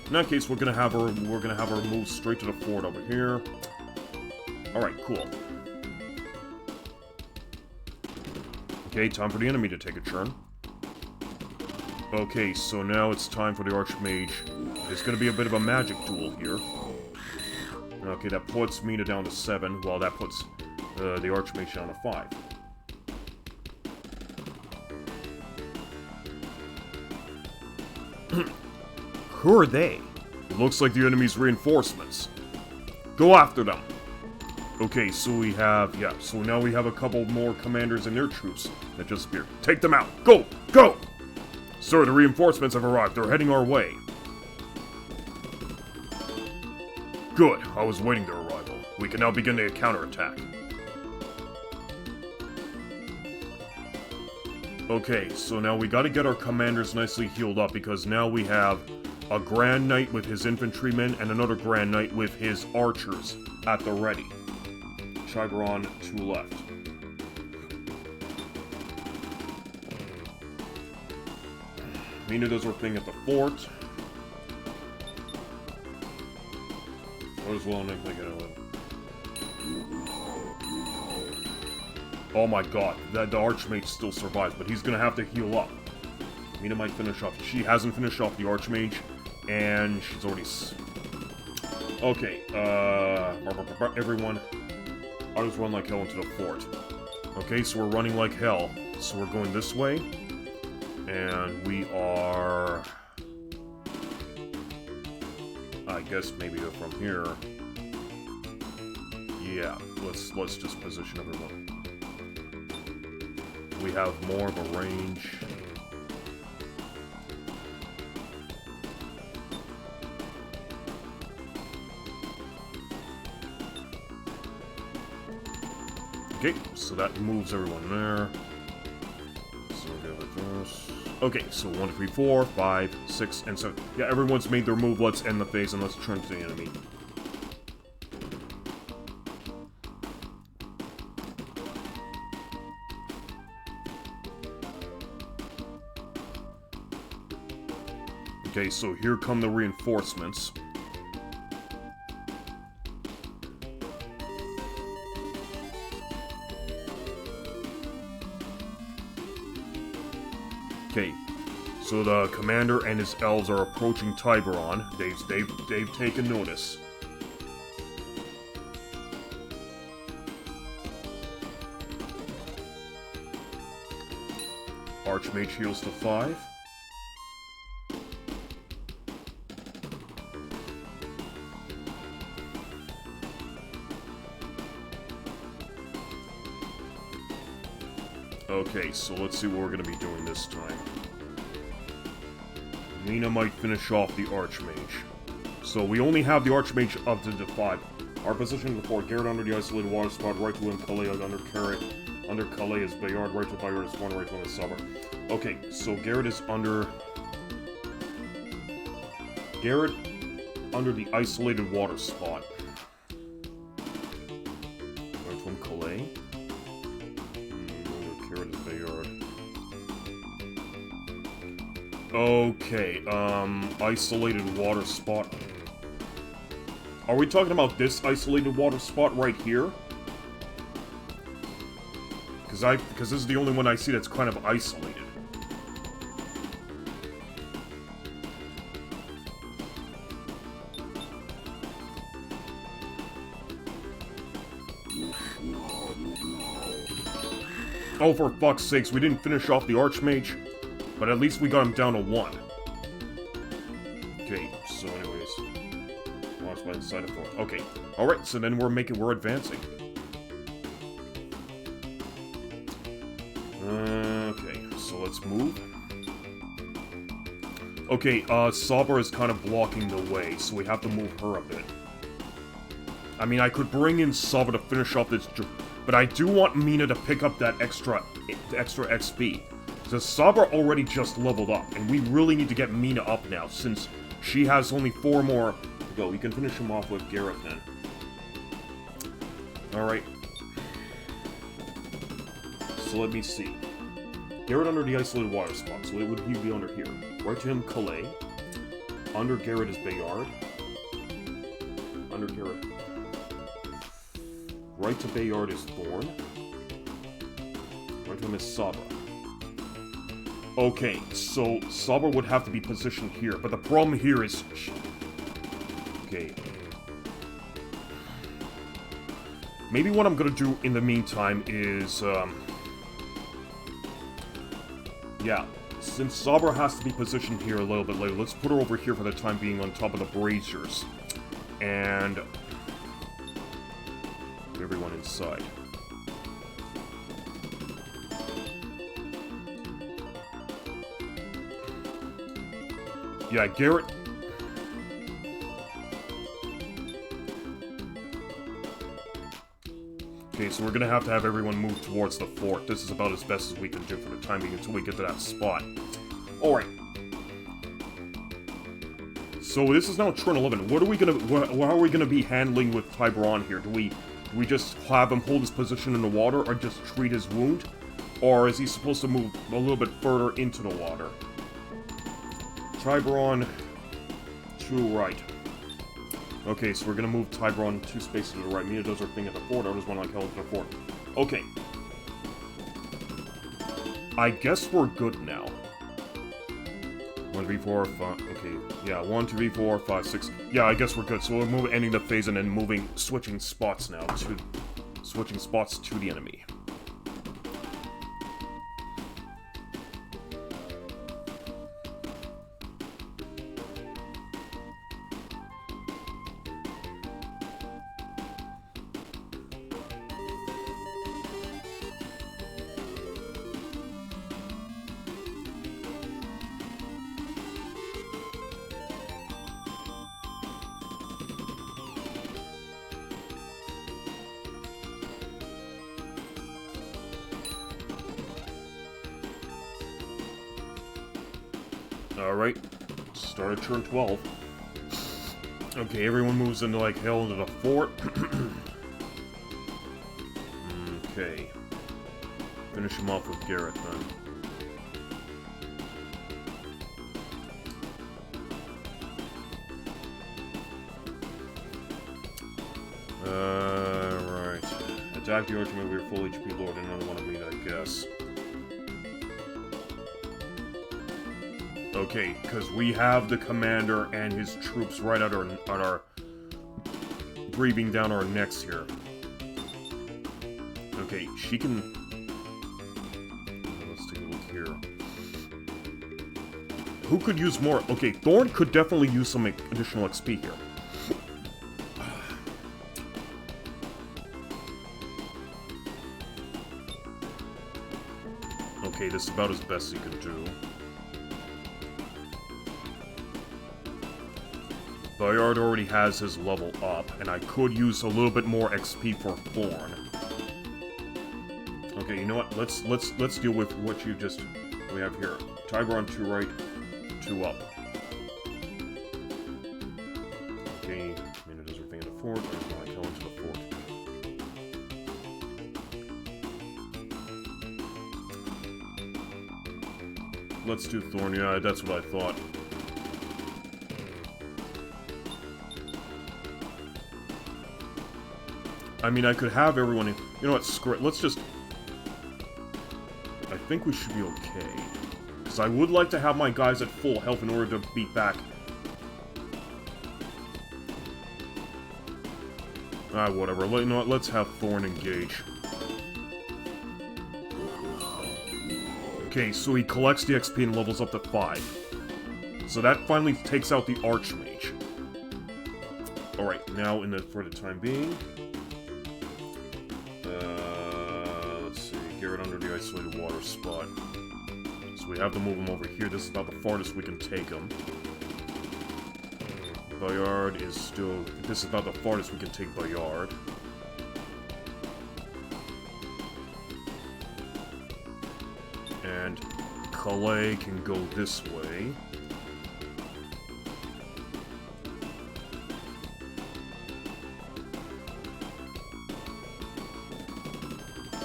In that case, we're gonna have her move straight to the fort over here. Alright, cool. Okay, time for the enemy to take a turn. Okay, so now it's time for the Archmage. It's gonna be a bit of a magic duel here. Okay, that puts Mina down to 7, while that puts the Archmage down to 5. Who are they? It looks like the enemy's reinforcements. Go after them! Okay, so we have, so now we have a couple more commanders and their troops that just appeared. Take them out! Go! Go! Sir, the reinforcements have arrived. They're heading our way. Good. I was waiting their arrival. We can now begin the counterattack. Okay, so now we gotta get our commanders nicely healed up, because now we have a Grand Knight with his infantrymen and another Grand Knight with his archers at the ready. Chagron, 2 left. Mina does her thing at the fort. Might as well make it a little. Oh my god, the Archmage still survives, but he's gonna have to heal up. Mina might finish off. She hasn't finished off the Archmage, and she's already... Okay, everyone, I'll just run like hell into the fort. Okay, so we're running like hell. So we're going this way. And we are... I guess maybe from here. Yeah, let's just position everyone. We have more of a range. Okay, so that moves everyone there. So we'll go with this. Okay, so 1, 2, 3, 4, 5, 6, and 7. Yeah, everyone's made their move. Let's end the phase and let's turn to the enemy. Okay, so here come the reinforcements. Okay, so the commander and his elves are approaching Tiburon. They've taken notice. Archmage heals to 5. Okay, so let's see what we're going to be doing this time. Mina might finish off the Archmage. So we only have the Archmage up to the 5. Our position in the fort, Garrett under the isolated water spot, right to him, Calais under Carrot. Under Calais is Bayard, right to Bayard is Swan, right to him is Sabr. Okay, so Garrett is under... Garrett under the isolated water spot. Right to him, Calais. Okay, isolated water spot. Are we talking about this isolated water spot right here? Because this is the only one I see that's kind of isolated. Oh, for fuck's sakes, we didn't finish off the Archmage. But at least we got him down to 1. Okay, so anyways. Watch by the side of 4. Okay. Alright, so then we're advancing. Okay, so let's move. Okay, Sabr is kind of blocking the way, so we have to move her a bit. I mean, I could bring in Sabr to finish off this, but I do want Mina to pick up that extra XP. So Sabr already just leveled up, and we really need to get Mina up now, since she has only 4 more to go. We can finish him off with Garrett then. Alright. So let me see. Garrett under the isolated water spot, so it would he be under here. Right to him, Calais. Under Garrett is Bayard. Under Garrett. Right to Bayard is Thorn. Right to him is Sabr. Okay, so Sabr would have to be positioned here, but the problem here is... Okay. Maybe what I'm gonna do in the meantime is, yeah, since Sabr has to be positioned here a little bit later, let's put her over here for the time being on top of the braziers. And... put everyone inside. Yeah, Garrett... Okay, so we're gonna have to have everyone move towards the fort. This is about as best as we can do for the time being until we get to that spot. Alright. So this is now turn 11. What are we gonna... how are we gonna be handling with Tiburon here? Do we just have him hold his position in the water, or just treat his wound? Or is he supposed to move a little bit further into the water? Tiburon to right. Okay, so we're gonna move Tiburon 2 spaces to the right. Mina does her thing at the fort, I just want to like hell to the fort. Okay. I guess we're good now. 1, 3, 4, 5, okay. Yeah, 1, 2, 3, 4, 5, 6. Yeah, I guess we're good. So we're ending the phase and then switching spots now to the enemy. Alright. Start at turn 12. Okay, everyone moves into like hell into the fort. Okay. Finish him off with Garrett then. Right. Attack the Archmage with your full HP Lord and another one of me, I guess. Okay, because we have the commander and his troops right at our breathing down our necks here. Okay, she can... Let's take a look here. Who could use more? Okay, Thorn could definitely use some additional XP here. Okay, this is about as best he could do. Bayard already has his level up, and I could use a little bit more XP for Thorn. Okay, you know what? Let's deal with what we have here. Tiber on 2 right, 2 up. Okay, Mina does everything in the fort. There's no like hell into the fort. Let's do Thorn. Yeah, that's what I thought. I mean, I could have everyone in... You know what, screw it. Let's just... I think we should be okay. Because I would like to have my guys at full health in order to beat back... whatever. You know what, let's have Thorn engage. Okay, so he collects the XP and levels up to 5. So that finally takes out the Archmage. Alright, now for the time being... let's see, Garrett under the isolated water spot. So we have to move him over here. This is about the farthest we can take him. Bayard is still... This is about the farthest we can take Bayard. And Calais can go this way.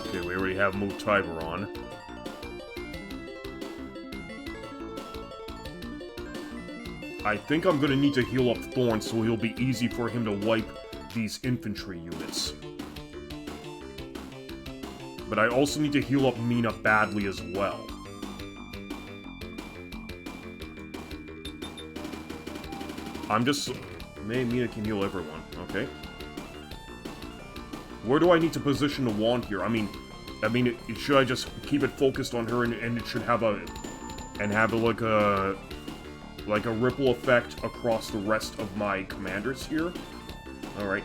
Okay, we already have moved Tiber on. I think I'm gonna need to heal up Thorn so it'll be easy for him to wipe these infantry units. But I also need to heal up Mina badly as well. Maybe Mina can heal everyone, okay. Where do I need to position the wand here? I mean, should I just keep it focused on her and it should have like a ripple effect across the rest of my commanders here? Alright,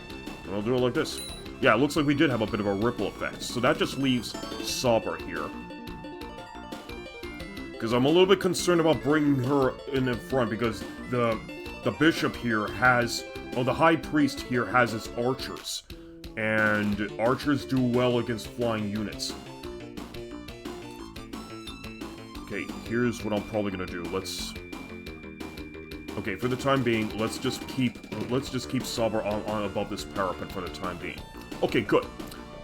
I'll do it like this. Yeah, it looks like we did have a bit of a ripple effect. So that just leaves Saber here. Because I'm a little bit concerned about bringing her in the front because the bishop here has... Well, the high priest here has his archers. And archers do well against flying units. Okay, here's what I'm probably gonna do. Okay, for the time being, let's just keep Saber on above this parapet for the time being. Okay, good.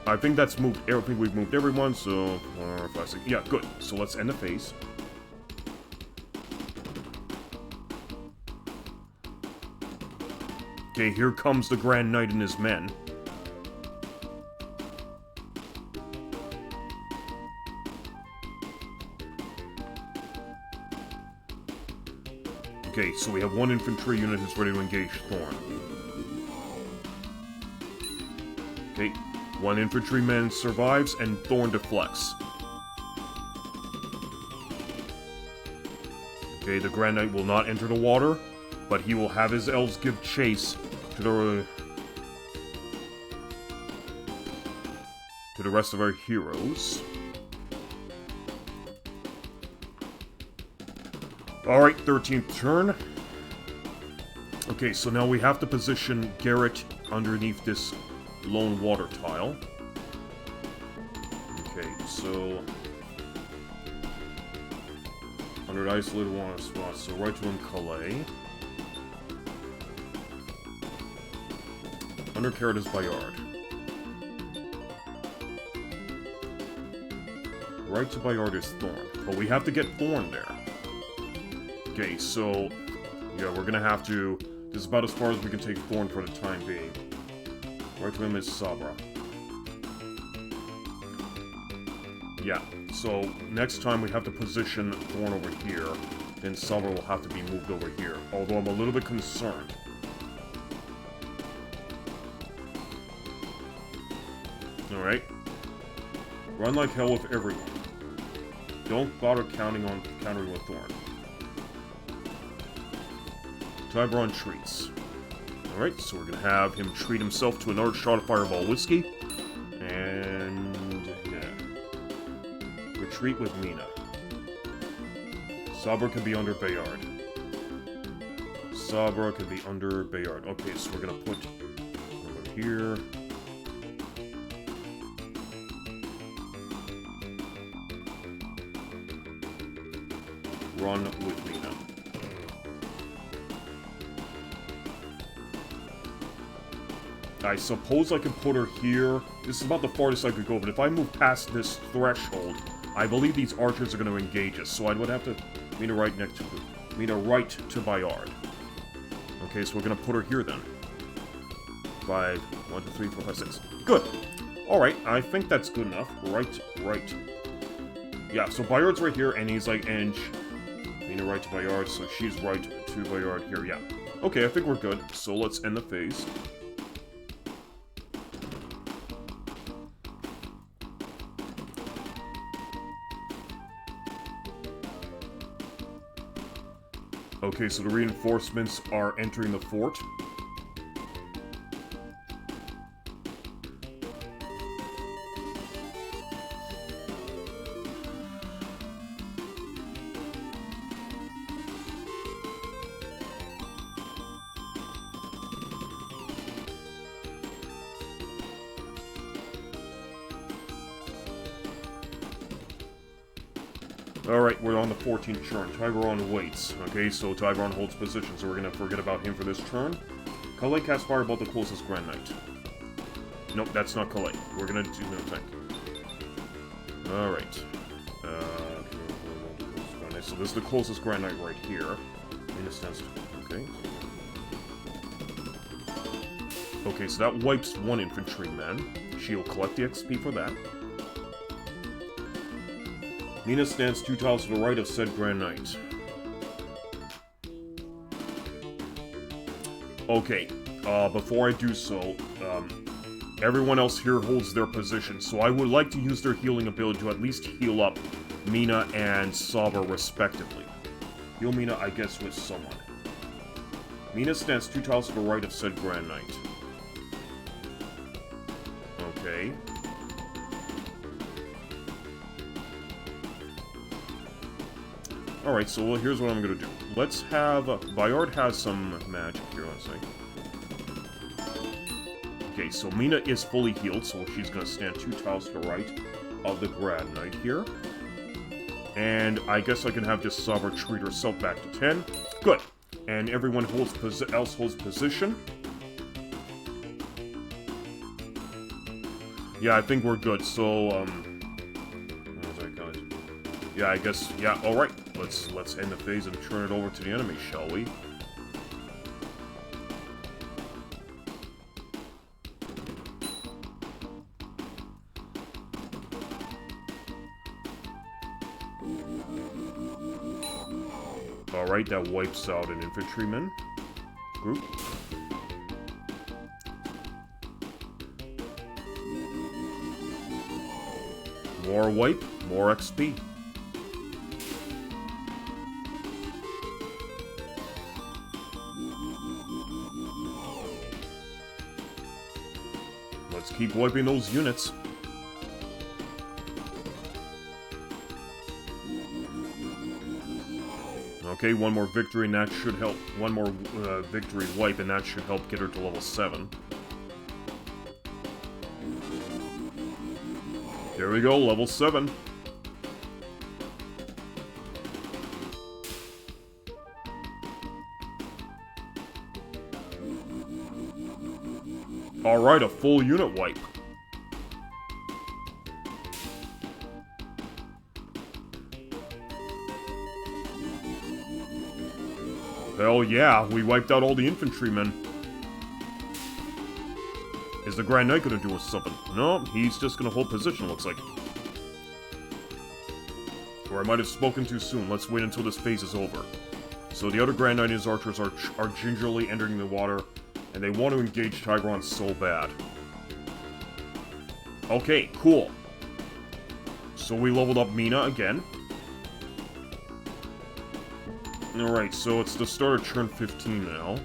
I think that's moved. I think we've moved everyone. So 4, 5, 6. Yeah, good. So let's end the phase. Okay, here comes the Grand Knight and his men. Okay, so we have one infantry unit who's ready to engage Thorn. Okay, one infantryman survives and Thorn deflects. Okay, the Grand Knight will not enter the water, but he will have his elves give chase to the rest of our heroes. Alright, 13th turn. Okay, so now we have to position Garrett underneath this lone water tile. Okay, so... Under the isolated water spot, so right to him, Calais. Under Carrot is Bayard. Right to Bayard is Thorn. But we have to get Thorn there. Okay, so... yeah, we're gonna have to... this is about as far as we can take Thorn for the time being. Right to him is Sabra. Yeah, so next time we have to position Thorn over here, then Sabra will have to be moved over here. Although I'm a little bit concerned. Alright. Run like hell with everyone. Don't bother countering with Thorn. Tiburon treats. Alright, so we're gonna have him treat himself to another shot of Fireball Whiskey. And... yeah. Retreat with Mina. Sabra can be under Bayard. Sabra can be under Bayard. Okay, so we're gonna put over here. Run with Mina. I suppose I could put her here. This is about the farthest I could go, but if I move past this threshold, I believe these archers are going to engage us, so I would have to Mina right next to Mina right to Bayard. Okay, so we're going to put her here then. 5, 1, 2, 3, 4, 5, 6. Good. Alright, I think that's good enough. Right. Yeah, so Bayard's right here, and he's like, and Mina right to Bayard, so she's right to Bayard here, yeah. Okay, I think we're good, so let's end the phase. Okay, so the reinforcements are entering the fort. Alright, we're on the 14th turn. Tiburon waits. Okay, so Tiburon holds position, so we're gonna forget about him for this turn. Calais casts Fireball the closest Grand Knight. Nope, that's not Calais. We're gonna do no thing. Alright. Okay, so this is the closest Grand Knight right here. In a sense. Okay. Okay, so that wipes one infantryman. She'll collect the XP for that. Mina stands 2 tiles to the right of said Grand Knight. Okay, before I do so, everyone else here holds their position, so I would like to use their healing ability to at least heal up Mina and Sabra respectively. Heal Mina, I guess, with someone. Mina stands 2 tiles to the right of said Grand Knight. Okay. Alright, so here's what I'm gonna do. Let's have... Bayard has some magic here, let's see. Okay, so Mina is fully healed, so she's gonna stand 2 tiles to the right of the Grand Knight here. And I guess I can have this Sabra treat herself back to 10. Good. And everyone else holds position. Yeah, I think we're good, so, what was I gonna... yeah, I guess... yeah, alright. Let's end the phase and turn it over to the enemy, shall we? Alright, that wipes out an infantryman group. More wipe, more XP. Let's keep wiping those units. Okay, one more victory and that should help. One more victory wipe and that should help get her to level 7. There we go, level 7. Alright, a full unit wipe. Hell yeah, we wiped out all the infantrymen. Is the Grand Knight gonna do us something? No, he's just gonna hold position, looks like. Or I might have spoken too soon. Let's wait until this phase is over. So the other Grand Knight and his archers are gingerly entering the water, and they want to engage Tiburon so bad. Okay, cool. So we leveled up Mina again. Alright, so it's the start of turn 15 now.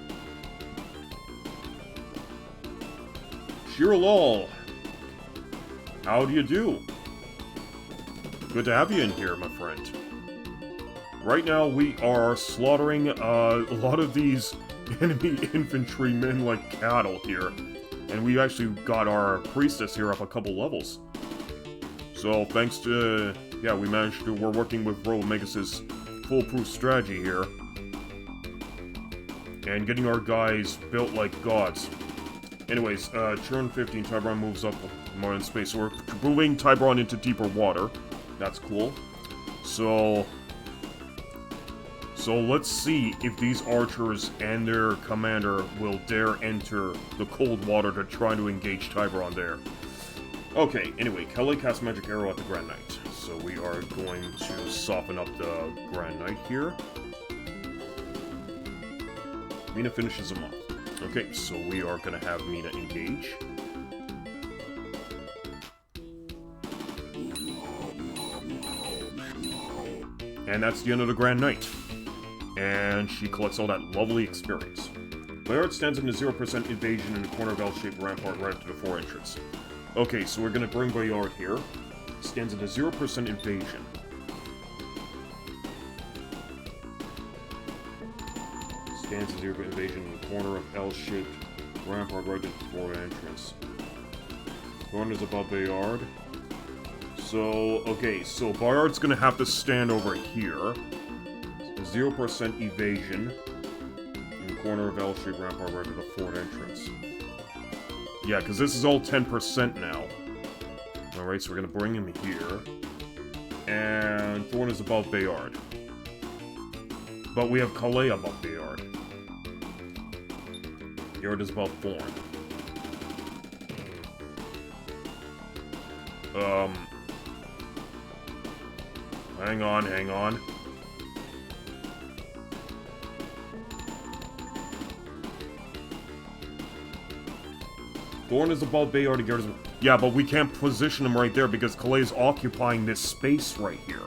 Shiralol! How do you do? Good to have you in here, my friend. Right now, we are slaughtering a lot of these enemy infantrymen like cattle here. And we actually got our priestess here up a couple levels. So, thanks to... yeah, we managed to... we're working with Robomegus' foolproof strategy here. And getting our guys built like gods. Anyways, turn 15, Tiburon moves up more in space. So we're moving Tiburon into deeper water. That's cool. So let's see if these archers and their commander will dare enter the cold water to try to engage Tiburon there. Okay, anyway, Kelly casts Magic Arrow at the Grand Knight. So we are going to soften up the Grand Knight here. Mina finishes him off. Okay, so we are going to have Mina engage. And that's the end of the Grand Knight. And she collects all that lovely experience. Bayard stands in a 0% evasion in the corner of L-shaped rampart right up to the fore entrance. Okay, so we're going to bring Bayard here. Stands in a 0% evasion. Stands in 0% evasion in the corner of L-shaped rampart right at the fore entrance. Thorn is above Bayard. So, okay, so Bayard's gonna have to stand over here. 0% evasion in the corner of L-shaped rampart right at the fort entrance. Yeah, because this is all 10% now. Alright, so we're gonna bring him here. And Thorn is above Bayard. But we have Calais above Bayard. Bayard is above Thorn. Hang on. Thorn is above Bayard and Garrett is... yeah, but we can't position him right there because Calais is occupying this space right here.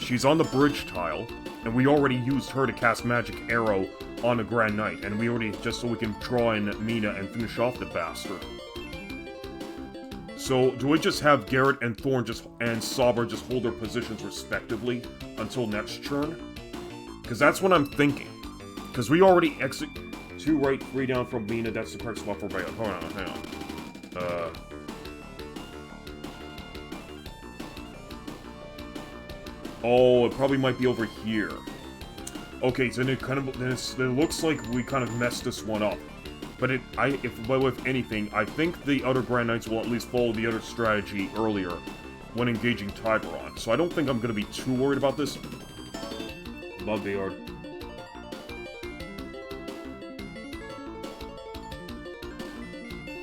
She's on the bridge tile, and we already used her to cast Magic Arrow on the Grand Knight, and we already... just so we can draw in Mina and finish off the bastard. So, do we just have Garrett and Thorn and Saber just hold their positions respectively until next turn? Because that's what I'm thinking. Because we already exit 2 right, 3 down from Mina, that's the correct spot for Bayard. Hold on, hang on. Oh, it probably might be over here. Okay, so then it looks like we kind of messed this one up. But if anything, I think the other Grand Knights will at least follow the other strategy earlier when engaging Tiburon. So I don't think I'm going to be too worried about this. Above Bayard.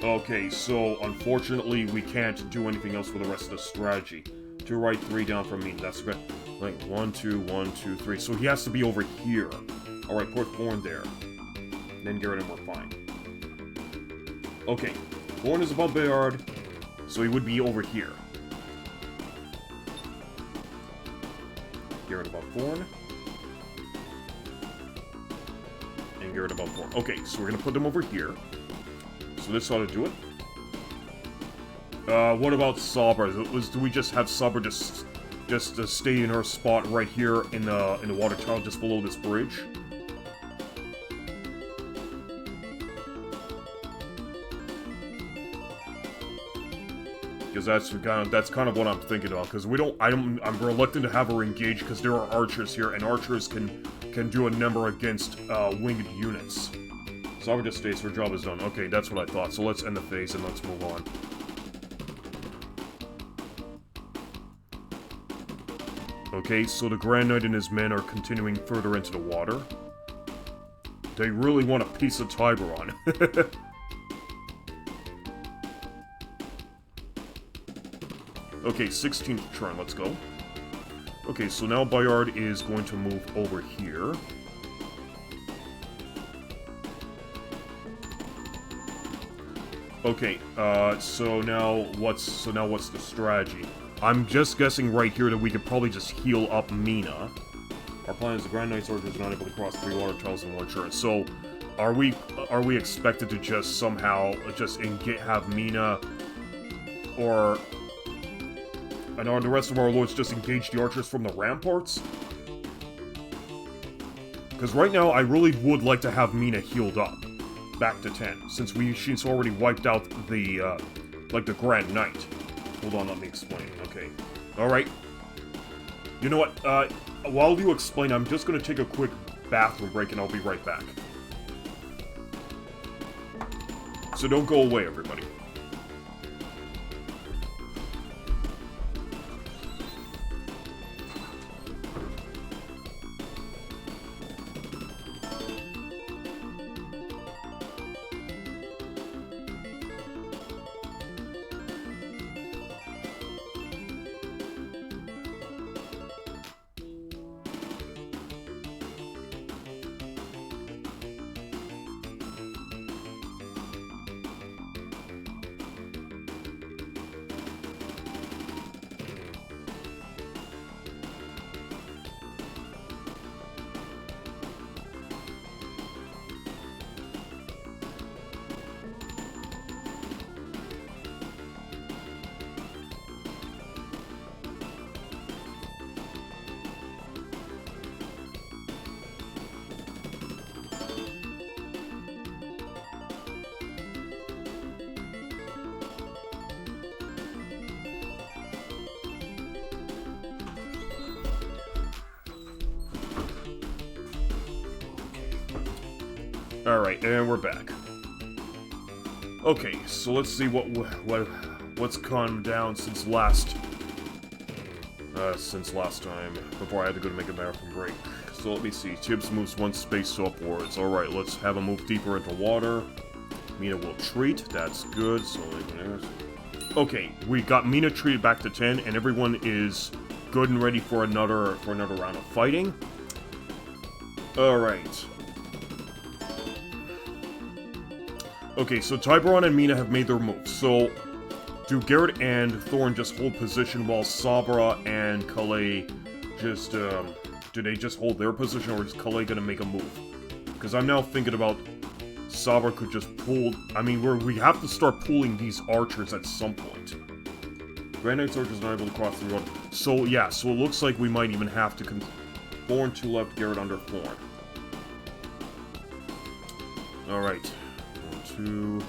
Okay, so unfortunately we can't do anything else for the rest of the strategy. 2 right, 3 down from me. That's good. Like 1, 2, 1, 2, 3. So he has to be over here. Alright, put Thorn there. Then Garrett and we're fine. Okay, Thorn is above Bayard, so he would be over here. Garrett above Thorn. And Garrett above Thorn. Okay, so we're gonna put them over here. So this ought to do it. What about Saber? Do we just have Saber just stay in her spot right here in the water tower just below this bridge? Because that's kind of what I'm thinking about. Because I'm reluctant to have her engage because there are archers here, and archers can do a number against winged units. Sabra just states her job is done. Okay, that's what I thought. So let's end the phase and let's move on. Okay, so the Grand Knight and his men are continuing further into the water. They really want a piece of Tiburon. Okay, 16th turn, let's go. Okay, so now Bayard is going to move over here. Okay, so now what's the strategy? I'm just guessing right here that we could probably just heal up Mina. Our plan is the Grand Knight Soldier is not able to cross 3 water tiles in one turn. So, are we expected to just somehow just have Mina, or and are the rest of our lords just engage the archers from the ramparts? Because right now, I really would like to have Mina healed up back to 10, since she's already wiped out the like the Grand Knight. Hold on, let me explain. Okay. Alright. You know what, while you explain, I'm just gonna take a quick bathroom break and I'll be right back. So don't go away, everybody. Alright, and we're back. Okay, so let's see what's gone down since last time, before I had to go to make a marathon break. So let me see, Tibbs moves 1 space upwards. Alright, let's have him move deeper into water. Mina will treat, that's good, so okay, we got Mina treated back to 10, and everyone is good and ready for another round of fighting. Alright. Okay, so Tiburon and Mina have made their moves. So, do Garrett and Thorn just hold position while Sabra and Calais just, do they just hold their position, or is Calais gonna make a move? Because I'm now thinking about Sabra could just pull... I mean, we have to start pulling these archers at some point. Grand Knight's archers not able to cross the road. So, yeah, so it looks like we might even have to... Thorn to left, Garrett under Thorn. Alright. 2...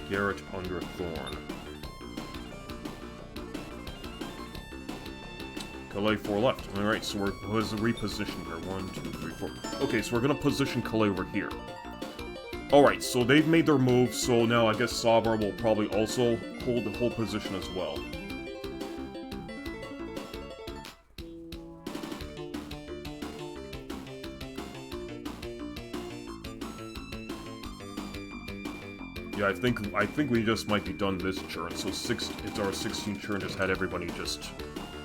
Garrett under Thorn. Calais 4 left. Alright, so we're repositioned here. 1, 2, 3, 4. Okay, so we're gonna position Calais over here. Alright, so they've made their move, so now I guess Sabra will probably also hold the whole position as well. Yeah, I think we just might be done this turn. So it's our 16th turn. Just had everybody just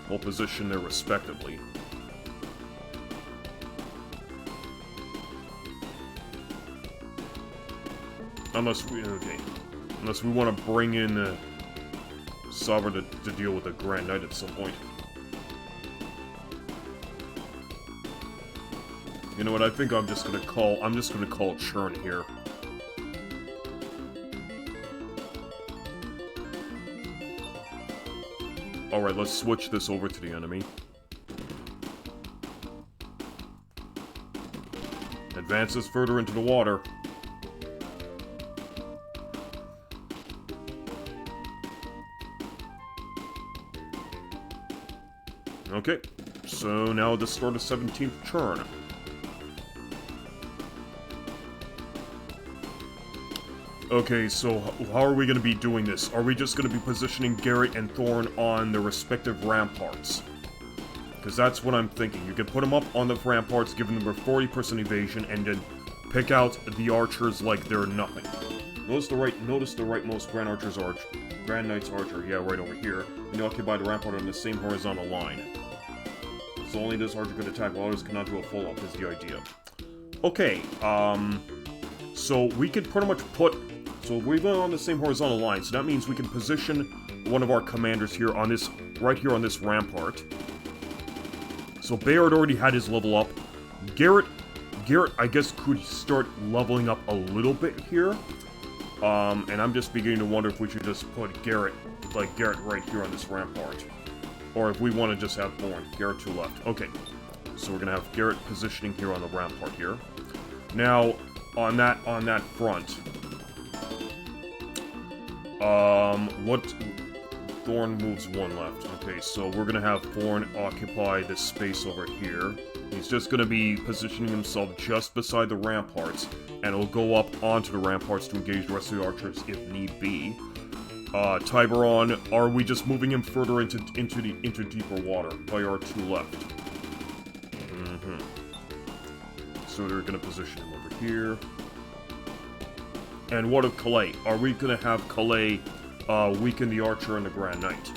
hold position there respectively. Unless we want to bring in Sabra to deal with the Grand Knight at some point. You know what? I think I'm just gonna call churn here. Alright, let's switch this over to the enemy. Advances further into the water. Okay, so now the start of 17th turn. Okay, so how are we going to be doing this? Are we just going to be positioning Garrett and Thorn on the respective ramparts? Because that's what I'm thinking. You can put them up on the ramparts, giving them a 40% evasion, and then pick out the archers like they're nothing. Notice the rightmost Grand Knight's archer, yeah, right over here, and you occupy the rampart on the same horizontal line. So only this archer could attack, while others cannot do a full-up, is the idea. Okay, so we could pretty much put... So we've been on the same horizontal line, so that means we can position one of our commanders here on this... right here on this rampart. So Bayard already had his level up. Garrett, I guess, could start leveling up a little bit here. And I'm just beginning to wonder if we should just put Garrett right here on this rampart. Or if we want to just have Thorn. Garrett to left. Okay. So we're going to have Garrett positioning here on the rampart here. Now, on that front... Thorn moves one left. Okay, so we're gonna have Thorn occupy this space over here. He's just gonna be positioning himself just beside the ramparts, and he'll go up onto the ramparts to engage the rest of the archers if need be. Tiberon, are we just moving him further into deeper water by our two left? So they're gonna position him over here. And what of Calais? Are we gonna have Calais weaken the archer and the Grand Knight?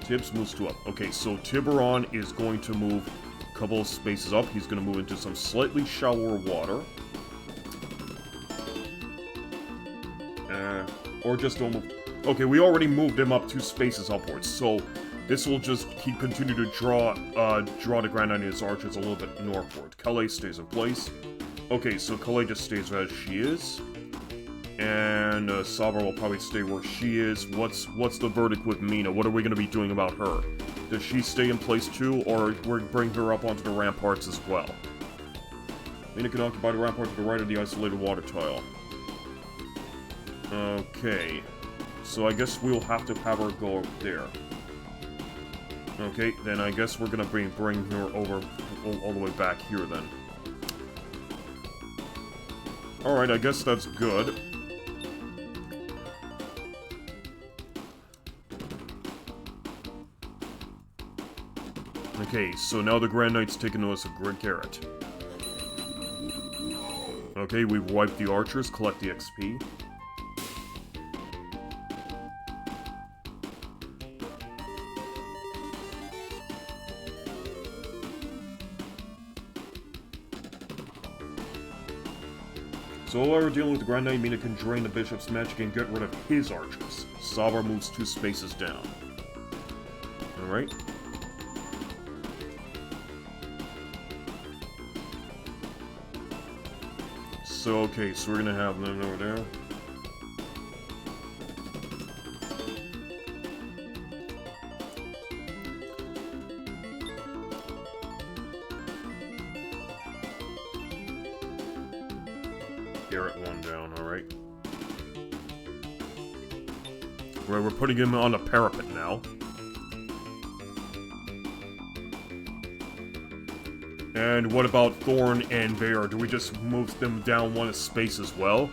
Tibbs moves to up. Okay, so Tiberon is going to move a couple of spaces up. He's going to move into some slightly shallower water. Or just don't move. Okay, we already moved him up 2 spaces upwards, so this will just continue to draw the Grand Knight and his archers a little bit northward. Calais stays in place. Okay, so Calais just stays as she is. And Sabra will probably stay where she is. What's the verdict with Mina? What are we going to be doing about her? Does she stay in place too, or we bring her up onto the ramparts as well? Mina can occupy the rampart to the right of the isolated water tile. Okay. So I guess we'll have to have her go up there. Okay, then I guess we're going to bring her over all the way back here then. Alright, I guess that's good. Okay, so now the Grand Knight's taken to us a Grid Carrot. Okay, we've wiped the archers, collect the XP. So while we're dealing with the Grand Knight, Mina can drain the Bishop's magic and get rid of his archers. Sabra moves 2 spaces down. Alright. So, okay, so we're gonna have them over there. Garrett 1 down, alright. We're putting him on a parapet now. And what about Thorn and Bayard? Do we just move them down 1 space as well?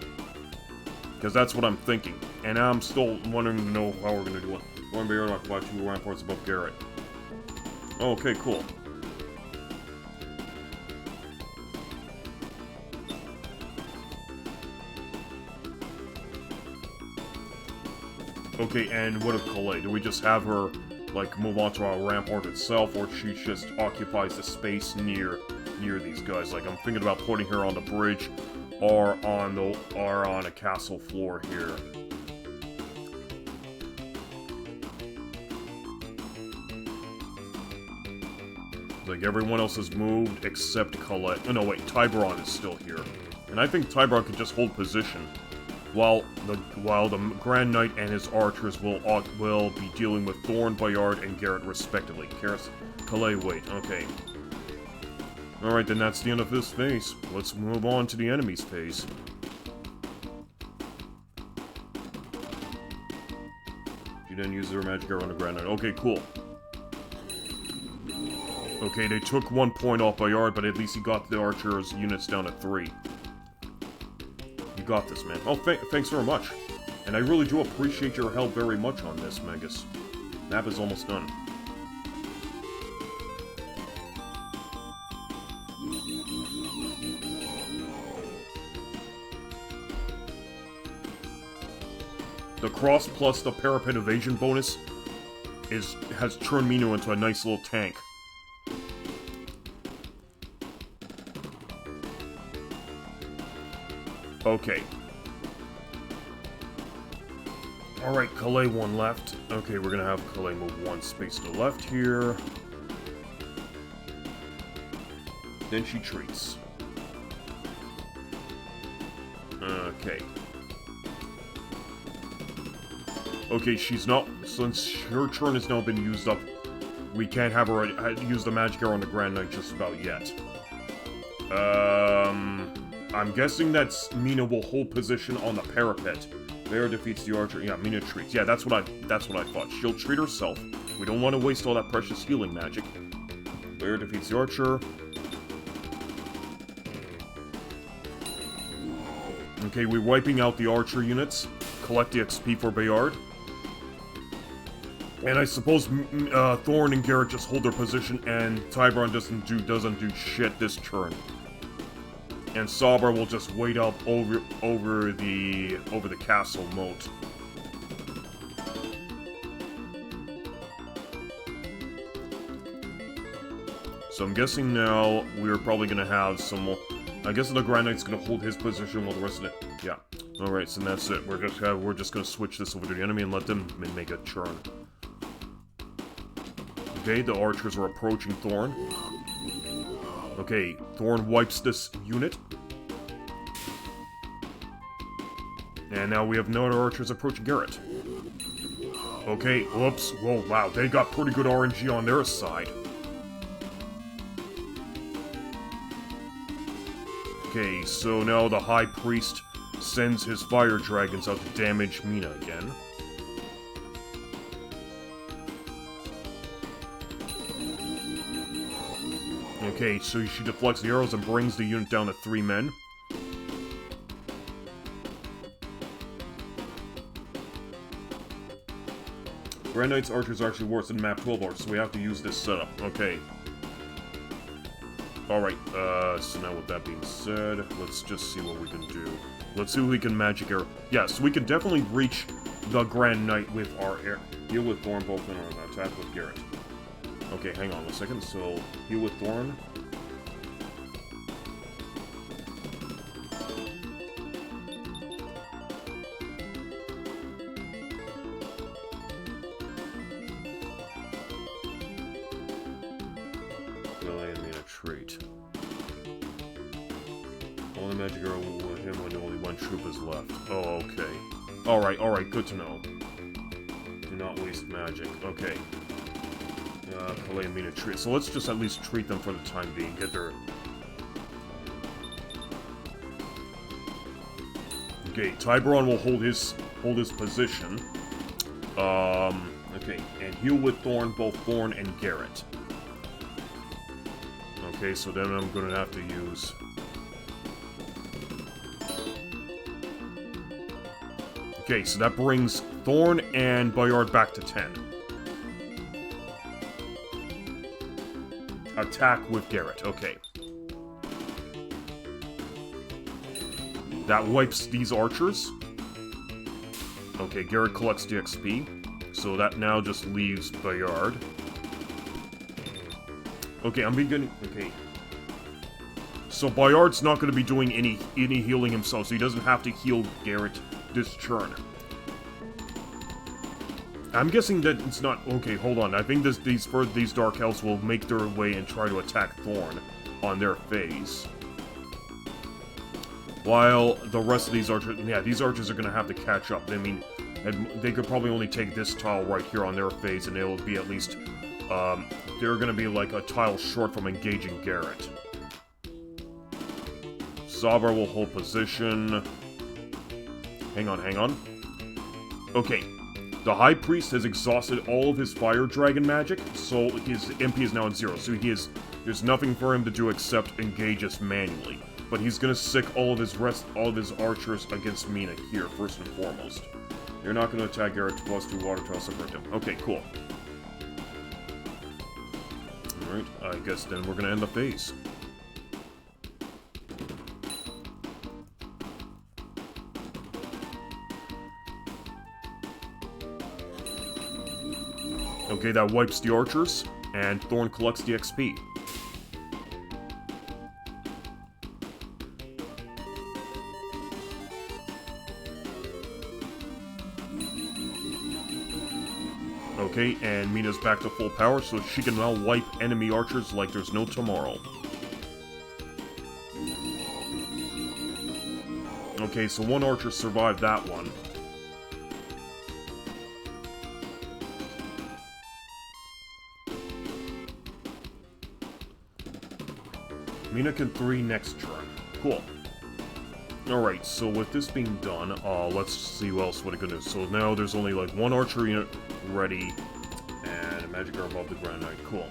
Because that's what I'm thinking. And I'm still wondering to know how we're going to do it. Thorn and Bayard occupy 2 ramparts above Garrett. Okay, cool. Okay, and what of Calais? Do we just have her, like, move on to our rampart itself, or she just occupies the space near these guys? Like, I'm thinking about putting her on the bridge, or on a castle floor here. Like, everyone else has moved except Calais. Oh, no, wait, Tiberon is still here. And I think Tiberon can just hold position, while the Grand Knight and his archers will be dealing with Thorn, Bayard, and Garrett respectively. Calais, wait, okay. Alright, then that's the end of this phase. Let's move on to the enemy's phase. You didn't use their magic arrow on the Grand Knight. Okay, cool. Okay, they took 1 point off Bayard, but at least he got the archers' units down to 3. got this, man. Oh, thanks very much. And I really do appreciate your help very much on this, Magus. Map is almost done. The cross plus the parapet evasion bonus has turned Mino into a nice little tank. Okay. Alright, Calais one left. Okay, we're gonna have Calais move one space to the left here. Then she treats. Okay. Okay, she's not... Since her turn has now been used up, we can't have her use the magic arrow on the Grand Knight just about yet. I'm guessing that Mina will hold position on the parapet. Bear defeats the archer. Yeah, Mina treats. Yeah, that's what I thought. She'll treat herself. We don't want to waste all that precious healing magic. Bear defeats the archer. Okay, we're wiping out the archer units. Collect the XP for Bayard. And I suppose Thorn and Garrett just hold their position, and Tybron doesn't do shit this turn. And Sabar will just wait up over the castle moat. So I'm guessing now we're probably gonna have some more. I guess the Grand Knight's gonna hold his position while the rest of it. Yeah. All right. So that's it. We're just gonna switch this over to the enemy and let them make a turn. Okay. The archers are approaching Thorn. Okay, Thorn wipes this unit. And now we have no other archers approaching Garrett. Okay, whoops. Whoa, wow, they got pretty good RNG on their side. Okay, so now the High Priest sends his fire dragons out to damage Mina again. Okay, so she deflects the arrows and brings the unit down to 3 men. Grand Knight's archers are actually worse than map 12 archers, so we have to use this setup. Okay. Alright, so now with that being said, let's just see what we can do. Let's see if we can magic arrow. Yes, we can definitely reach the Grand Knight with our air. Heal with Thorn, both in on attack with Garrett. Okay, hang on 1 second. So, heal with Thorn. Delay and mean a trait. Only magic arrow will hit him when only 1 troop is left. Oh, okay. Alright, good to know. Do not waste magic. Okay. Calais and Mina treat. So let's just at least treat them for the time being. Get their... Okay, Tiburon will hold his position. Okay, and heal with Thorn, both Thorn and Garrett. Okay, so then I'm gonna have to use... Okay, so that brings Thorn and Bayard back to 10. Attack with Garrett, okay. That wipes these archers. Okay, Garrett collects the XP. So that now just leaves Bayard. Okay, I'm beginning... Okay. So Bayard's not going to be doing any healing himself, so he doesn't have to heal Garrett this turn. I'm guessing that it's not... Okay, hold on. I think these Dark Elves will make their way and try to attack Thorn on their phase. While the rest of these archers... Yeah, these archers are going to have to catch up. I mean, they could probably only take this tile right here on their phase, and it'll be at least... they're going to be like a tile short from engaging Garrett. Sabar will hold position. Hang on. Okay. The High Priest has exhausted all of his Fire Dragon magic, so his MP is now at 0. So there's nothing for him to do except engage us manually. but he's gonna sick all of his archers against Mina here, first and foremost. You're not gonna attack Garrett plus 2 water to subvert him. Okay, cool. Alright, I guess then we're gonna end the phase. Okay, that wipes the archers, and Thorn collects the XP. Okay, and Mina's back to full power, so she can now wipe enemy archers like there's no tomorrow. Okay, so one archer survived that one. Mina can 3 next turn. Cool. Alright, so with this being done, let's see what else it can do. So now there's only like 1 archer unit ready, and a magic arrow above the ground knight. Cool.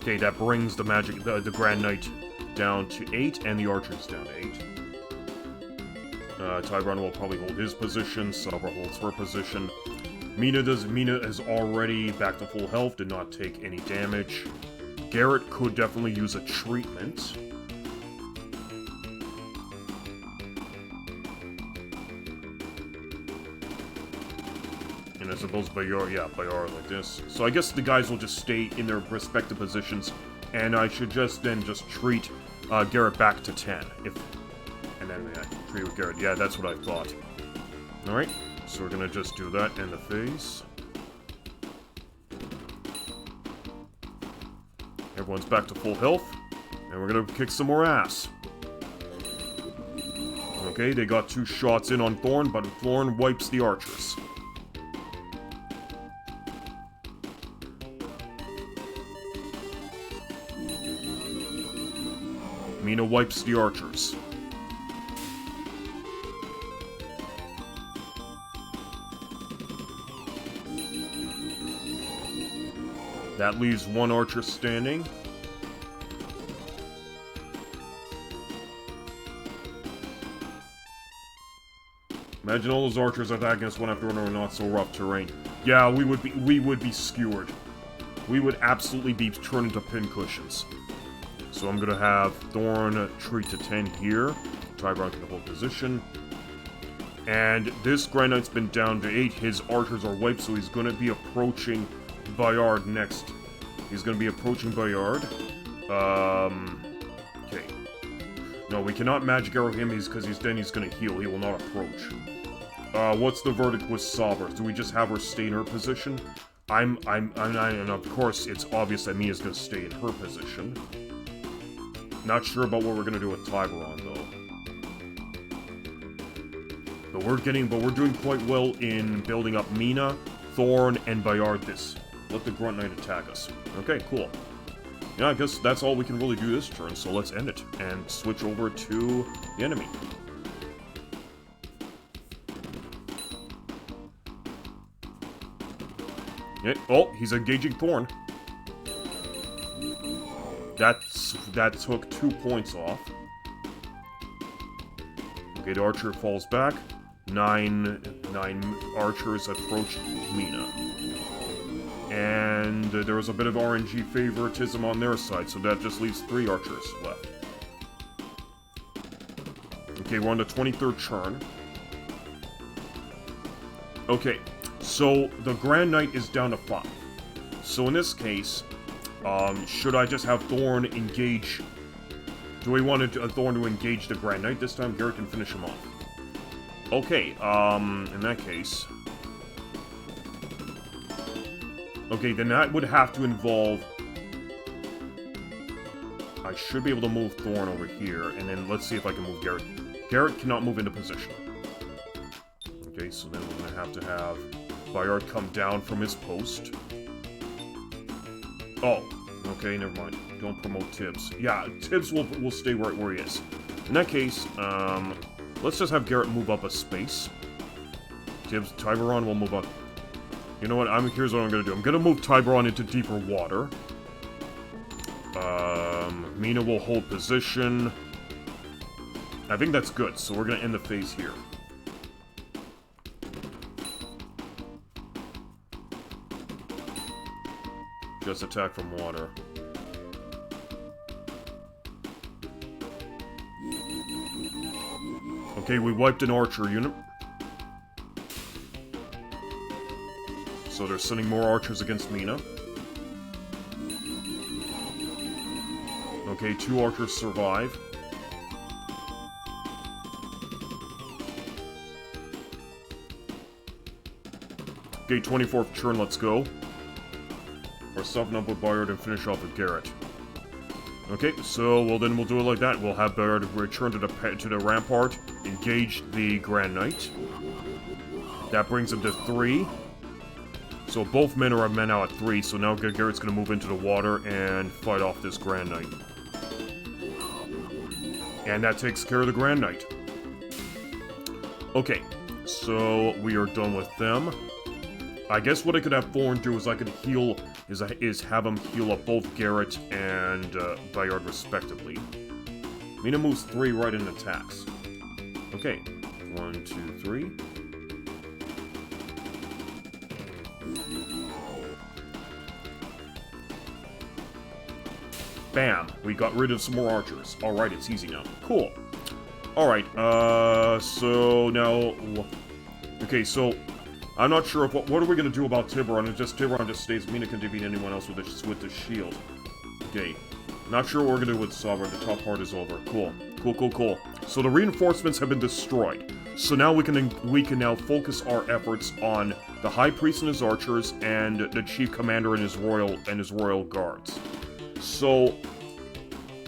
Okay, that brings the Grand Knight down to 8, and the archers down to 8. Tyron will probably hold his position, Sabra holds her position. Mina is already back to full health, did not take any damage. Garrett could definitely use a treatment. And I suppose Bayard like this. So I guess the guys will just stay in their respective positions, and I should just treat Garrett back to 10. And then treat with Garrett. Yeah, that's what I thought. Alright. So we're gonna just do that in the phase. Everyone's back to full health, and we're gonna kick some more ass. Okay, they got 2 shots in on Thorn, but Thorn wipes the archers. Mina wipes the archers. That leaves 1 archer standing. Imagine all those archers attacking us one after another, not so rough terrain. Yeah, we would be skewered. We would absolutely be turned into pincushions. So I'm gonna have Thorn treat to 10 here. Tyron can hold position. And this Grand Knight's been down to 8. His archers are wiped, so he's gonna be approaching Bayard next. He's gonna be approaching Bayard. Okay. No, we cannot magic arrow him because he's gonna heal. He will not approach. What's the verdict with Sabra? Do we just have her stay in her position? And of course, it's obvious that Mia's gonna stay in her position. Not sure about what we're gonna do with Tiberon, though. But we're doing quite well in building up Mina, Thorn, and Bayard this. Let the Grunt Knight attack us. Okay, cool. Yeah, I guess that's all we can really do this turn, so let's end it and switch over to the enemy. Yeah, oh, he's engaging Thorn. That took 2 points off. Okay, the archer falls back. 9 archers approach Mina. And there was a bit of RNG favoritism on their side, so that just leaves 3 archers left. Okay, we're on the 23rd turn. Okay, so the Grand Knight is down to 5. So in this case, should I just have Thorn engage? Do we want Thorn to engage the Grand Knight this time? Garrett can finish him off. Okay, in that case... Okay, then that would have to involve... I should be able to move Thorn over here, and then let's see if I can move Garrett. Garrett cannot move into position. Okay, so then we're gonna have to have Bayard come down from his post. Oh, okay, never mind. Don't promote Tibbs. Yeah, Tibbs will stay right where he is. In that case, let's just have Garrett move up a space. Tibbs, Tiberon will move up. You know what? Here's what I'm gonna do. I'm gonna move Tiburon into deeper water. Mina will hold position. I think that's good, so we're gonna end the phase here. Just attack from water. Okay, we wiped an archer unit. So they're sending more archers against Mina. Okay, 2 archers survive. Okay, 24th turn, let's go. Or self-number Bayard and finish off with Garrett. Okay, so, well then we'll do it like that. We'll have Bayard return to the rampart, engage the Grand Knight. That brings him to 3. So both men are men out at 3, so now Garrett's gonna move into the water and fight off this Grand Knight. And that takes care of the Grand Knight. Okay, so we are done with them. I guess what I could have Thorn do is I could heal, is have him heal up both Garrett and Bayard respectively. Mina moves 3 right in attacks. Okay, 1, 2, 3. Bam! We got rid of some more archers. Alright, it's easy now. Cool. Alright, so now... Okay, so... I'm not sure if... What are we gonna do about Tiburon? Tiburon just stays. Mina can defeat anyone else with the shield. Okay. Not sure what we're gonna do with Sovereign. The top part is over. Cool. Cool. So the reinforcements have been destroyed. So now we can now focus our efforts on the High Priest and his archers and the Chief Commander and his royal guards. So,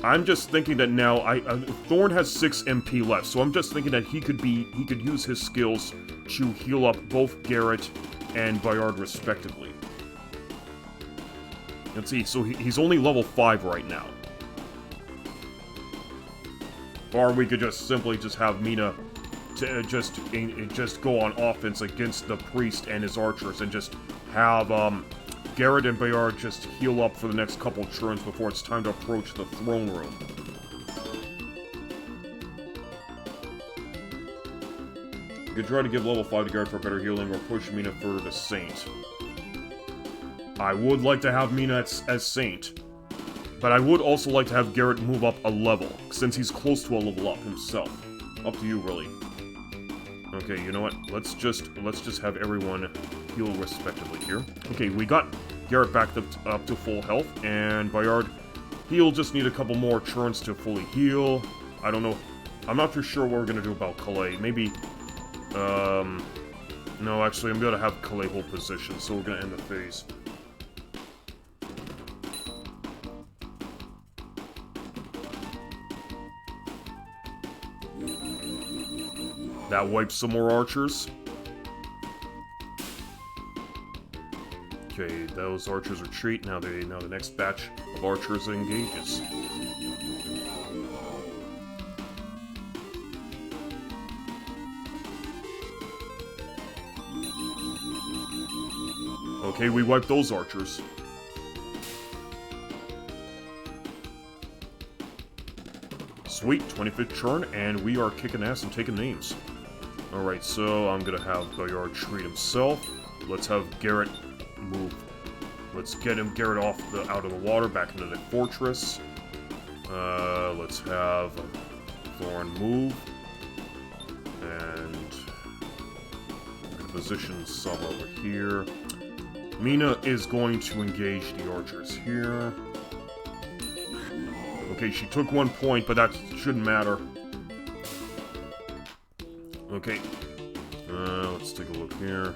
I'm just thinking that now, Thorn has 6 MP left, so I'm just thinking that he could use his skills to heal up both Garrett and Bayard respectively. Let's see, so he's only level 5 right now. Or we could just simply have Mina to just go on offense against the priest and his archers and just have, Garrett and Bayard just heal up for the next couple turns before it's time to approach the throne room. You could try to give level 5 to Garrett for better healing, or push Mina further to Saint. I would like to have Mina as Saint, but I would also like to have Garrett move up a level, since he's close to a level up himself. Up to you, really. Okay, you know what? Let's just have everyone heal respectively here. Okay, we got Garrett back up to full health, and Bayard, he'll just need a couple more turns to fully heal. I don't know. I'm not too sure what we're gonna do about Calais. Maybe, no, actually, I'm gonna have Calais hold position, so we're gonna end the phase. That wipes some more archers. Okay, those archers retreat. Now the next batch of archers engages. Okay, we wiped those archers. Sweet, 25th turn, and we are kicking ass and taking names. Alright, so I'm gonna have Bayard treat himself. Let's have Garrett move. Let's get Garrett out of the water, back into the fortress. Let's have Thorn move. And position Sub over here. Mina is going to engage the archers here. Okay, she took 1 point, but that shouldn't matter. Okay. Let's take a look here.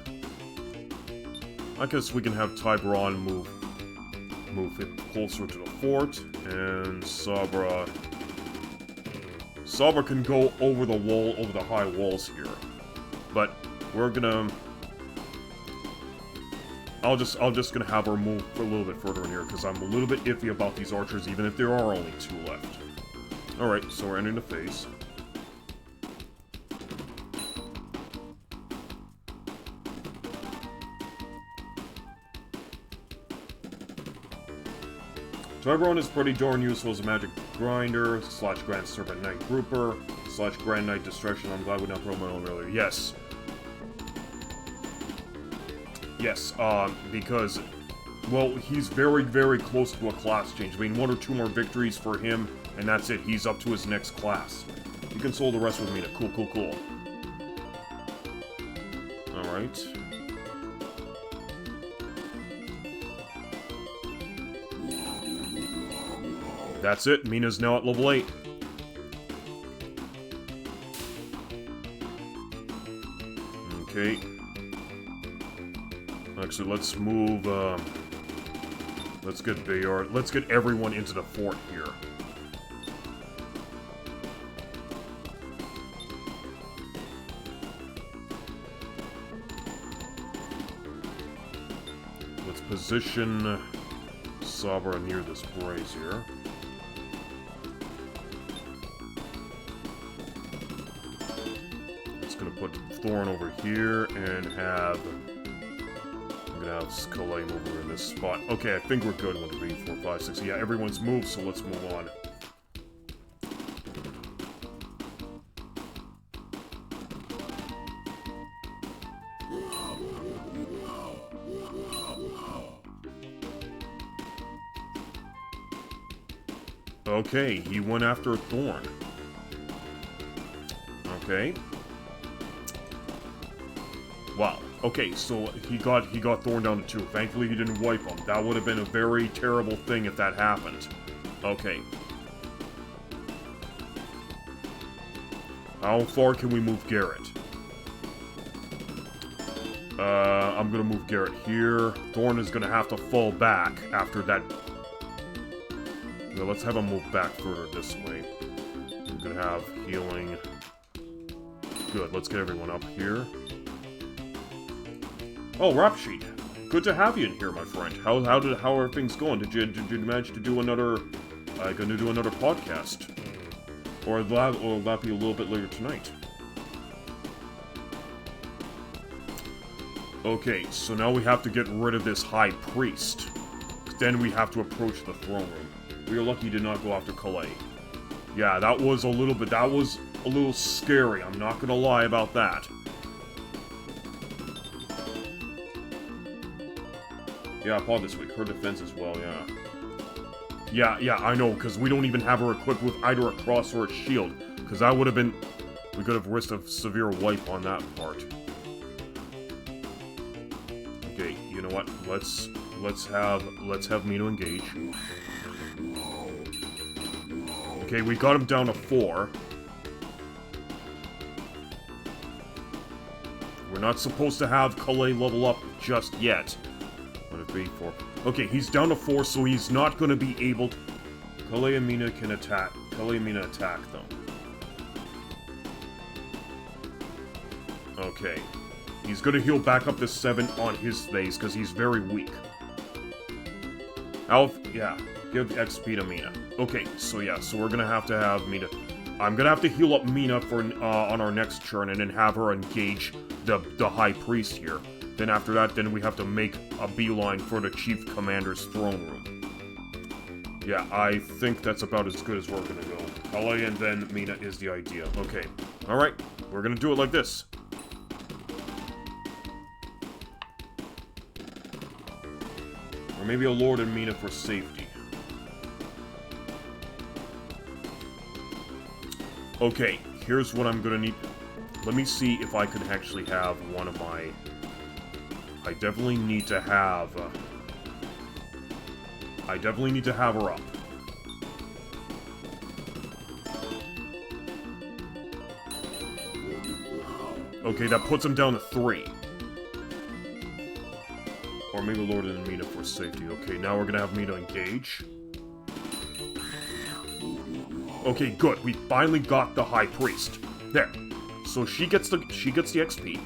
I guess we can have Tiburon move it closer to the fort, and Sabra can go over the wall, over the high walls here. But we're gonna... I'm just gonna have her move a little bit further in here, because I'm a little bit iffy about these archers, even if there are only 2 left. Alright, so we're ending the phase. So everyone is pretty darn useful as a magic grinder, / Grand Serpent Knight grouper, / Grand Knight Destruction. I'm glad we not throw my own earlier. Yes. Yes, because, well, he's very, very close to a class change. I mean, 1 or 2 more victories for him, and that's it. He's up to his next class. You can soul the rest with Mina. Cool, cool, cool. Alright. That's it. Mina's now at level 8. Okay. Actually, let's move, let's get Bayard. Let's get everyone into the fort here. Let's position Sabra near this brazier. It's gonna put Thorn over here and have... I'm gonna have Skalame over in this spot. Okay, I think we're good. 1, 2, 3, 4, 5, 6. Yeah, everyone's moved, so let's move on. Okay, he went after Thorn. Okay. Wow. Okay, so he got Thorn down to 2. Thankfully, he didn't wipe him. That would have been a very terrible thing if that happened. Okay. How far can we move Garrett? I'm gonna move Garrett here. Thorn is gonna have to fall back after that. Well, let's have him move back further this way. I'm gonna have healing. Good, let's get everyone up here. Oh, Rapsheet. Good to have you in here, my friend. How are things going? Did you manage to do another gonna do another podcast? Or will that be a little bit later tonight? Okay, so now we have to get rid of this High Priest. Then we have to approach the throne room. We are lucky he did not go after Calais. Yeah, that was a little scary. I'm not gonna lie about that. Yeah, Paul this week. Her defense as well, yeah. Yeah, I know, because we don't even have her equipped with either a cross or a shield. Because that would have been... We could have risked a severe wipe on that part. Okay, you know what? Let's have Mino engage. Okay, we got him down to 4. We're not supposed to have Calais level up just yet. 1, 2, 3, 4. Okay, he's down to 4, so he's not going to be able to... Calais and Mina can attack. Calais and Mina attack them. Okay. He's going to heal back up to 7 on his phase, because he's very weak. Yeah. Give XP to Mina. Okay, so yeah, so we're going to have Mina... I'm going to have to heal up Mina for on our next turn, and then have her engage the High Priest here. Then after that, then we have to make a beeline for the Chief Commander's throne room. Yeah, I think that's about as good as we're gonna go. Calais and then Mina is the idea. Okay. Alright, we're gonna do it like this. Or maybe a Lord and Mina for safety. Okay, here's what I'm gonna need. Let me see if I can actually have one of my... I definitely need to have her up. Okay, that puts him down to 3. Or maybe Lord and Mina for safety. Okay, now we're gonna have Mina engage. Okay, good. We finally got the High Priest. There. So she gets the XP.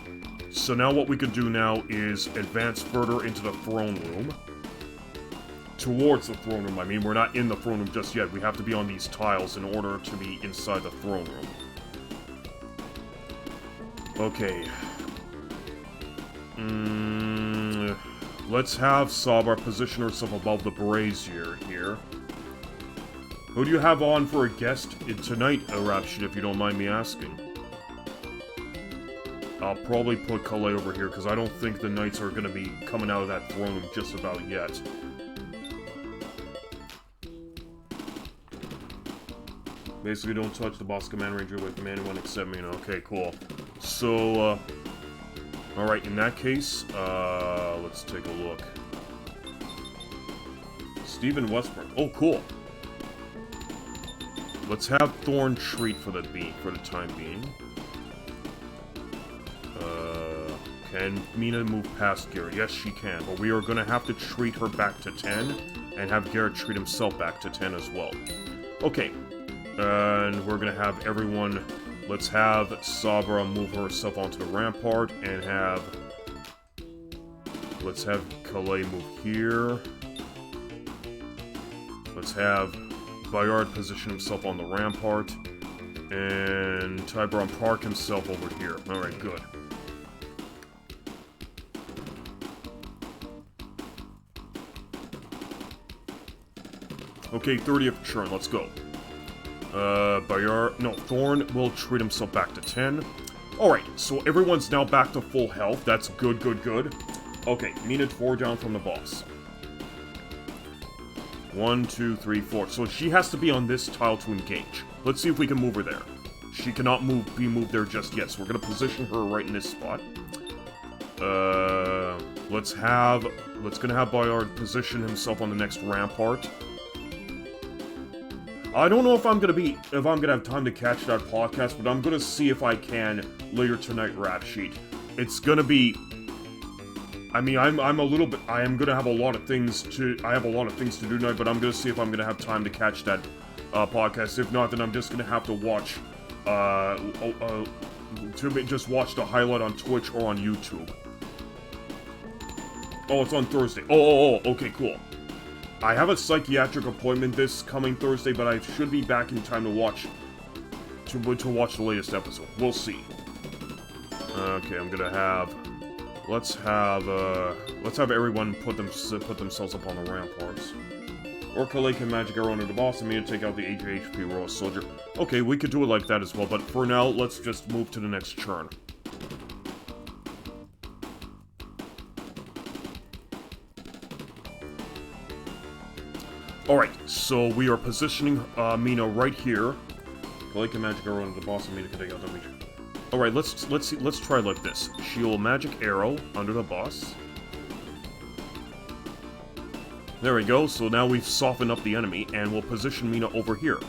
So now what we can do now is advance further into the throne room. Towards the throne room. I mean, we're not in the throne room just yet. We have to be on these tiles in order to be inside the throne room. Okay. Let's have Sabra position herself above the brazier here. Who do you have on for a guest tonight, Rapshit, if you don't mind me asking? I'll probably put Kalei over here, because I don't think the Knights are going to be coming out of that throne room just about yet. Basically, don't touch the boss command ranger with anyone except me. Okay, cool. So, alright, in that case, let's take a look. Stephen Westbrook. Oh, cool. Let's have Thorn treat for the time being. Can Mina move past Garrett? Yes, she can, but we are going to have to treat her back to 10, and have Garrett treat himself back to 10 as well. Okay, and we're going to have everyone... Let's have Sabra move herself onto the rampart, and have... Let's have Kalei move here. Let's have Bayard position himself on the rampart, and Tybron park himself over here. Alright, good. Okay, 30th turn, let's go. Thorn will treat himself back to 10. Alright, so everyone's now back to full health. That's good, good, good. Okay, Mina 4 down from the boss. 1, 2, 3, 4. So she has to be on this tile to engage. Let's see if we can move her there. She cannot be moved there just yet, so we're gonna position her right in this spot. Let's gonna have Bayard position himself on the next rampart. I don't know if I'm gonna have time to catch that podcast, but I'm gonna see if I can later tonight, Rap Sheet. It's gonna be... I mean, I am gonna have a lot of things to do tonight, but I'm gonna see if I'm gonna have time to catch that podcast. If not, then I'm just gonna have to watch, just watch the highlight on Twitch or on YouTube. Oh, it's on Thursday. Oh, okay, cool. I have a psychiatric appointment this coming Thursday, but I should be back in time to watch the latest episode. We'll see. Okay, I'm gonna have... Let's have everyone put themselves up on the ramparts. Or Kalei can magic arrow under the boss and me to take out the HP Royal Soldier. Okay, we could do it like that as well, but for now, let's just move to the next turn. Alright, so we are positioning Mina right here. Kalei can magic arrow under the boss and Mina can take out the major. Alright, let's try like this. She'll magic arrow under the boss. There we go, so now we've softened up the enemy, and we'll position Mina over here.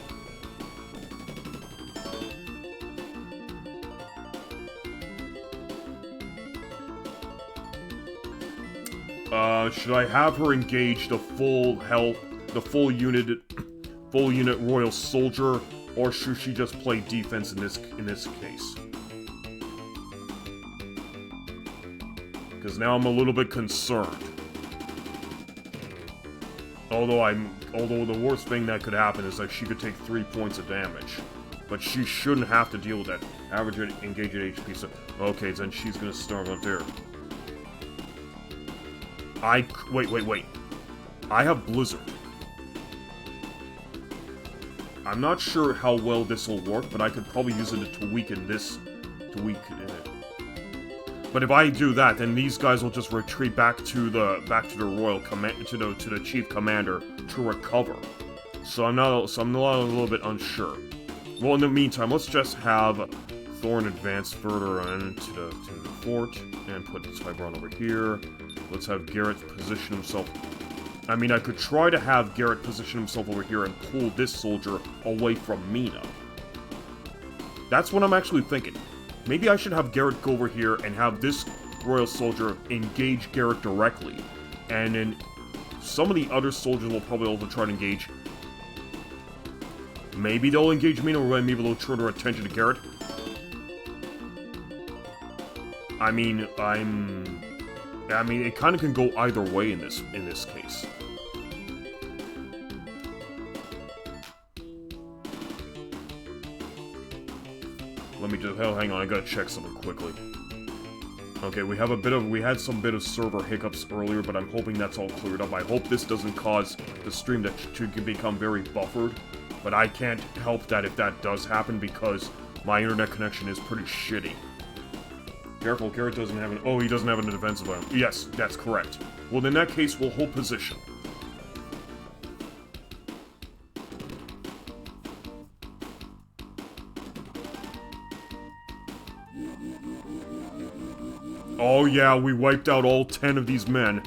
Should I have her engage the full unit Royal Soldier, or should she just play defense in this case? Because now I'm a little bit concerned. Although the worst thing that could happen is that she could take 3 points of damage. But she shouldn't have to deal with that. Average engage at HP, so... Okay, then she's gonna start right there. Wait. I have Blizzard. I'm not sure how well this will work, but I could probably use it to weaken this... But if I do that, then these guys will just retreat back to the royal command to the chief commander to recover. So I'm a little bit unsure. Well, in the meantime, let's just have Thorn advance further into the fort and put Tybron over here. Let's have Garrett position himself. I mean, I could try to have Garrett position himself over here and pull this soldier away from Mina. That's what I'm actually thinking. Maybe I should have Garrett go over here and have this Royal Soldier engage Garrett directly. And then some of the other soldiers will probably also try to engage. Maybe they'll engage Mina, or maybe they'll turn their attention to Garrett. I mean, it kind of can go either way in this case. Let me just... hang on, I gotta check something quickly. Okay, we had some bit of server hiccups earlier, but I'm hoping that's all cleared up. I hope this doesn't cause the stream to become very buffered. But I can't help that if that does happen because my internet connection is pretty shitty. Careful, Garrett doesn't have an... Oh, he doesn't have an defensive item. Yes, that's correct. Well, in that case, we'll hold position. Oh yeah, we wiped out all 10 of these men.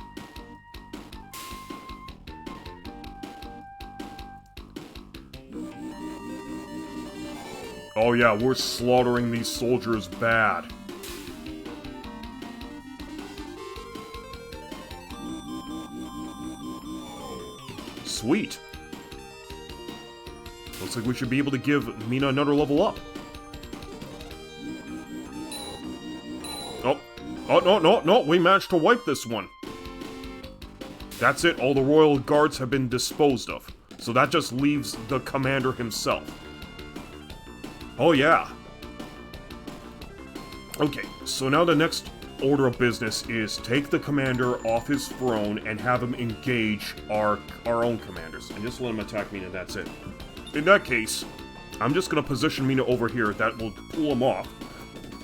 Oh yeah, we're slaughtering these soldiers bad. Sweet. Looks like we should be able to give Mina another level up. Oh, no, we managed to wipe this one. That's it, all the royal guards have been disposed of. So that just leaves the commander himself. Oh yeah. Okay, so now the next order of business is take the commander off his throne and have him engage our own commanders. And just let him attack Mina, that's it. In that case, I'm just gonna position Mina over here, that will pull him off.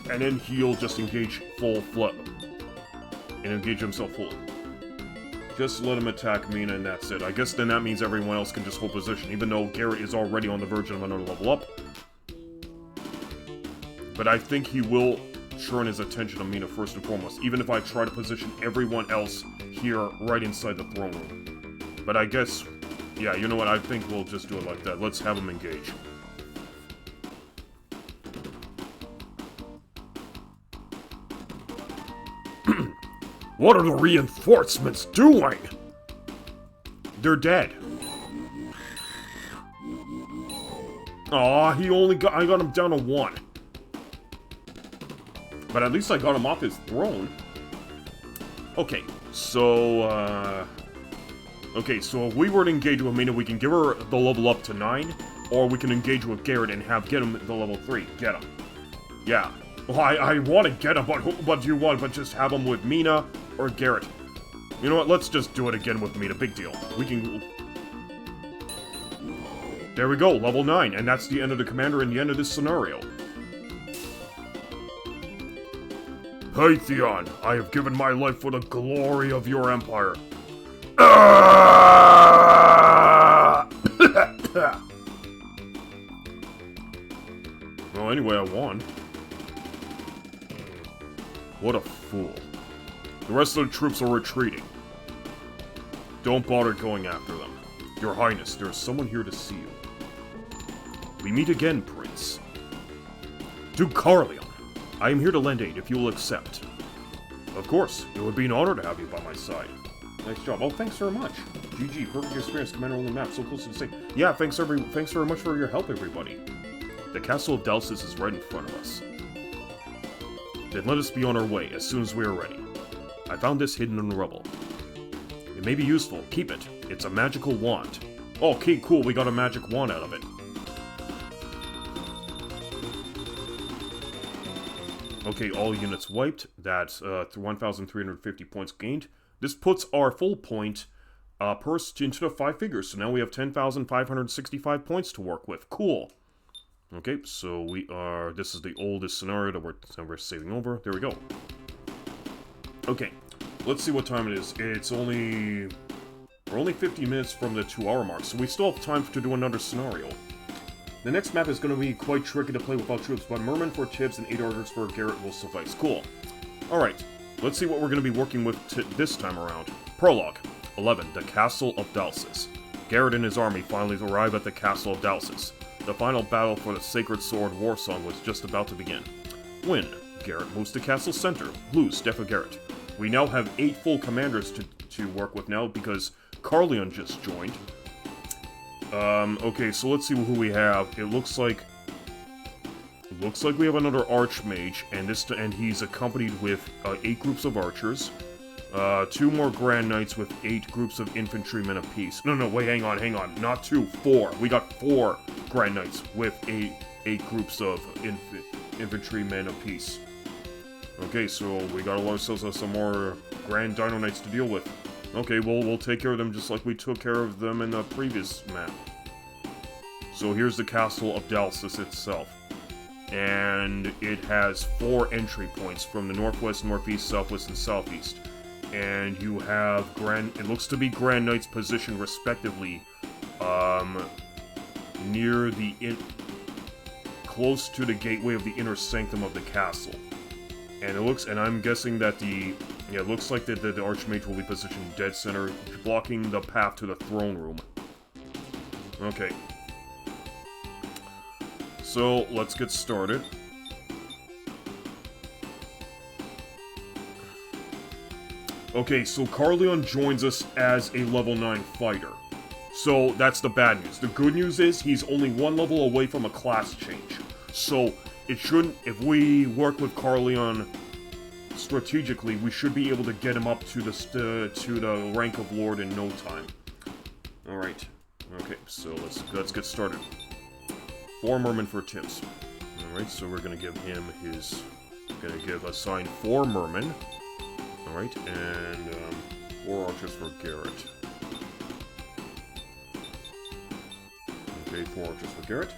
And then he'll just engage full flow. And engage himself fully. Just let him attack Mina and that's it. I guess then that means everyone else can just hold position, even though Garrett is already on the verge of another level up. But I think he will turn his attention to Mina first and foremost, even if I try to position everyone else here right inside the throne room. But I guess, yeah, you know what, I think we'll just do it like that. Let's have him engage. What are the reinforcements doing? They're dead. Aw, I got him down to 1. But at least I got him off his throne. Okay, so, if we were to engage with Mina, we can give her the level up to 9, or we can engage with Garrett and get him the level 3. Get him. Yeah. Well, I want to get him, but what do you want? But just have him with Mina or Garrett. You know what? Let's just do it again with Mina. Big deal. We can... There we go, level 9, and that's the end of the commander and the end of this scenario. Pythion, I have given my life for the glory of your empire. Well, anyway, I won. What a fool. The rest of the troops are retreating. Don't bother going after them. Your Highness, there is someone here to see you. We meet again, Prince. Duke Carleon, I am here to lend aid if you will accept. Of course, it would be an honor to have you by my side. Nice job. Oh, thanks very much. GG, perfect experience, Commander on the map, so close to the state. Yeah, thanks very much for your help, everybody. The Castle of Dalsis is right in front of us. Then let us be on our way as soon as we are ready. I found this hidden in the rubble. It may be useful. Keep it. It's a magical wand. Okay, cool. We got a magic wand out of it. Okay, all units wiped. That's 1,350 points gained. This puts our full point purse into the 5 figures. So now we have 10,565 points to work with. Cool. Okay, so this is the oldest scenario that we're saving over. There we go. Okay, let's see what time it is. We're only 50 minutes from the 2-hour mark, so we still have time to do another scenario. The next map is going to be quite tricky to play without troops, but Merman for Tibbs and 8 orders for Garrett will suffice. Cool. Alright, let's see what we're going to be working with this time around. Prologue. 11. The Castle of Dalsis. Garrett and his army finally arrive at the Castle of Dalsis. The final battle for the Sacred Sword Warsong was just about to begin. Win. Garrett moves to Castle Center. Lose. Death of Garrett. We now have 8 full commanders to work with now because Carleon just joined. Okay, so let's see who we have. It looks like we have another Archmage, and he's accompanied with 8 groups of archers, 2 more Grand Knights with 8 groups of infantrymen apiece. No, wait, hang on. Not 2, 4. We got 4 Grand Knights with 8 groups of infantrymen apiece. Okay, so we got ourselves some more Grand Dino Knights to deal with. Okay, we'll take care of them just like we took care of them in the previous map. So here's the castle of Dalsis itself. And it has 4 entry points from the northwest, northeast, southwest, and southeast. And you have it looks to be Grand Knights positioned respectively, near the close to the gateway of the inner sanctum of the castle. And I'm guessing that it looks like the Archmage will be positioned dead center, blocking the path to the throne room. Okay. So, let's get started. Okay, so Carleon joins us as a level 9 fighter. So, that's the bad news. The good news is, he's only 1 level away from a class change. So, it shouldn't, if we work with Carleon strategically, we should be able to get him up to the rank of Lord in no time. Alright. Okay, so let's get started. 4 mermen for tips. Alright, so we're gonna give him assign 4 mermen. Alright, and 4 archers for Garrett. Okay, 4 archers for Garrett.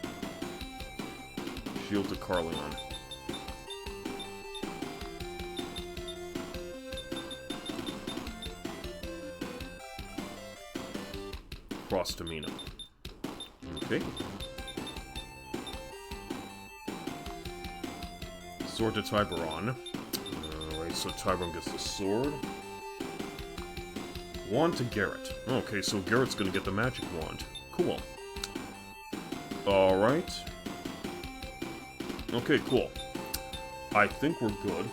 Shield to Carleon. Cross to Mina. Okay. Sword to Tiberon. Alright, so Tiberon gets the sword. Wand to Garrett. Okay, so Garrett's gonna get the magic wand. Cool. Alright. Okay, cool. I think we're good.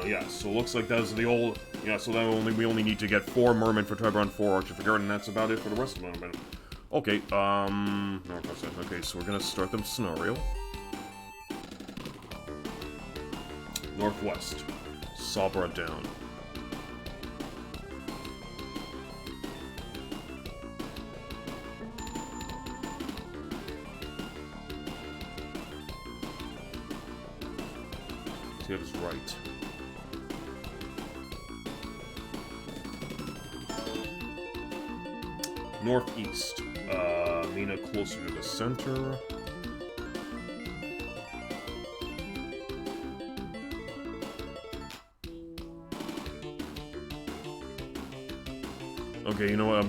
Yeah, so looks like that's the old... Yeah, so we only need to get 4 mermen for Tiberon, 4 archer for Garrett, and that's about it for the rest of them. Okay, okay, so we're gonna start them scenario. Northwest. Sabra down. Tibbs right. Northeast. Mina closer to the center. Okay, you know what?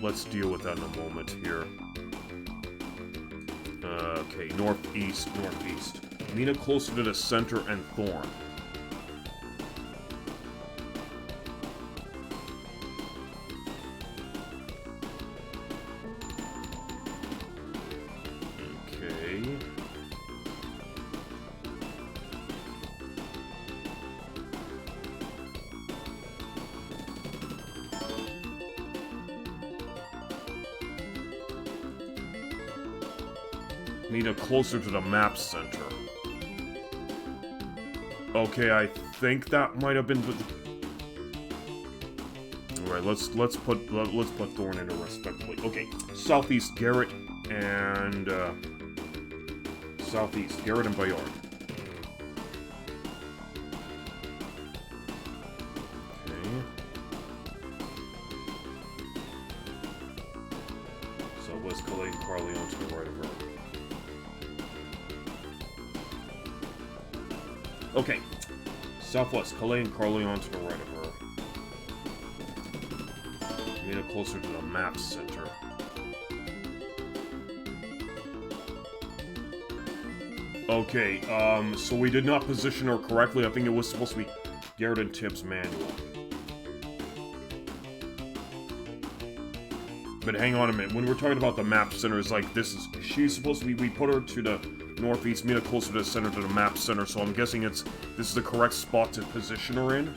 Let's deal with that in a moment here. Okay, northeast. Mina closer to the center and Thorn. Okay. Mina closer to the map center. Okay, I think that might have been the... Alright, let's put Thorn in it respectively. Okay, southeast Garrett and Bayard. Okay. Southwest Calais and Carleon to the right of her. Okay, southwest, Calais and Carleon to the right of her. Mina closer to the map center. Okay, so we did not position her correctly. I think it was supposed to be Garrett and Tibbs manual. But hang on a minute, when we're talking about the map center, it's like, she's supposed to be, we put her to the northeast, Mina closer to the center to the map center, so I'm guessing this is the correct spot to position her in.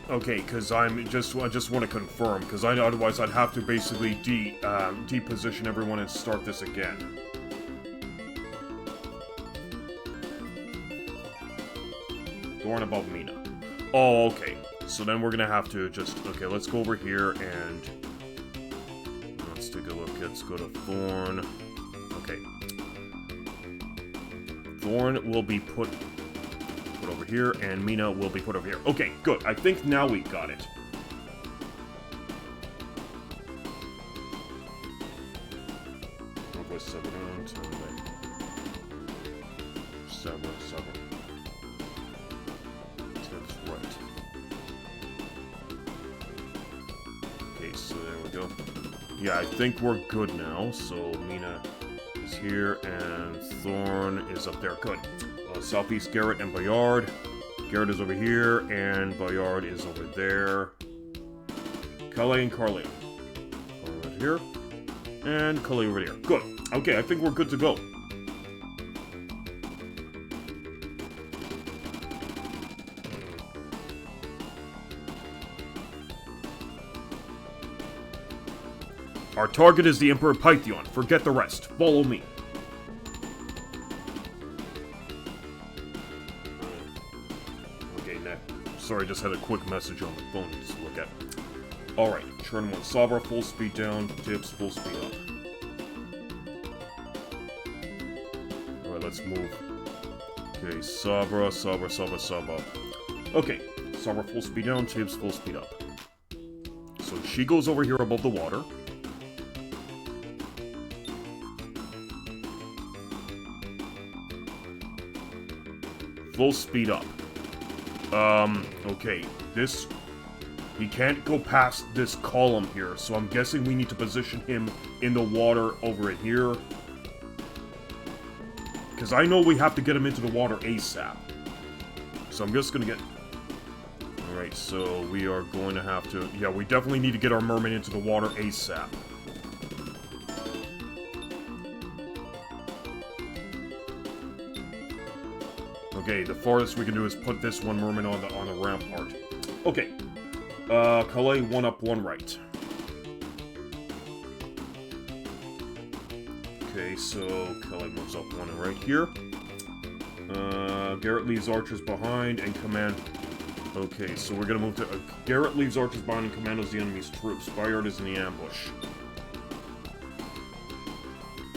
Okay, because I just want to confirm, because otherwise I'd have to basically deposition everyone and start this again. Thorn above Mina. Oh, okay. So then we're gonna have to just... Okay, let's go over here and... Let's take a look. Let's go to Thorn. Thorn will be put over here, and Mina will be put over here. Okay, good. I think now we got it. Seven. That's right. Okay, so there we go. Yeah, I think we're good now. So Mina is here, and Thorn is up there. Good. Southeast Garrett and Bayard. Garrett is over here, and Bayard is over there. Calais and Carly. Over here. And Calais over here. Good. Okay, I think we're good to go. Our target is the Emperor Pythion. Forget the rest. Follow me. Okay, now. Sorry, just had a quick message on the phone to look at. Alright, turn 1 Sabra, full speed down. Tips, full speed up. Alright, let's move. Okay, Sabra. Okay, Sabra, full speed down. Tips, full speed up. So she goes over here above the water. Full speed up. Okay, this... He can't go past this column here, so I'm guessing we need to position him in the water over here. Because I know we have to get him into the water ASAP. So I'm just gonna get... Alright, so we are going to have to... Yeah, we definitely need to get our mermaid into the water ASAP. Okay, the farthest we can do is put this one merman on the rampart. Okay. Calais, 1 up, 1 right. Okay, so Calais moves up 1 right here. Garrett leaves archers behind and command... Okay, so we're gonna move to... Garrett leaves archers behind and commandos the enemy's troops. Bayard is in the ambush.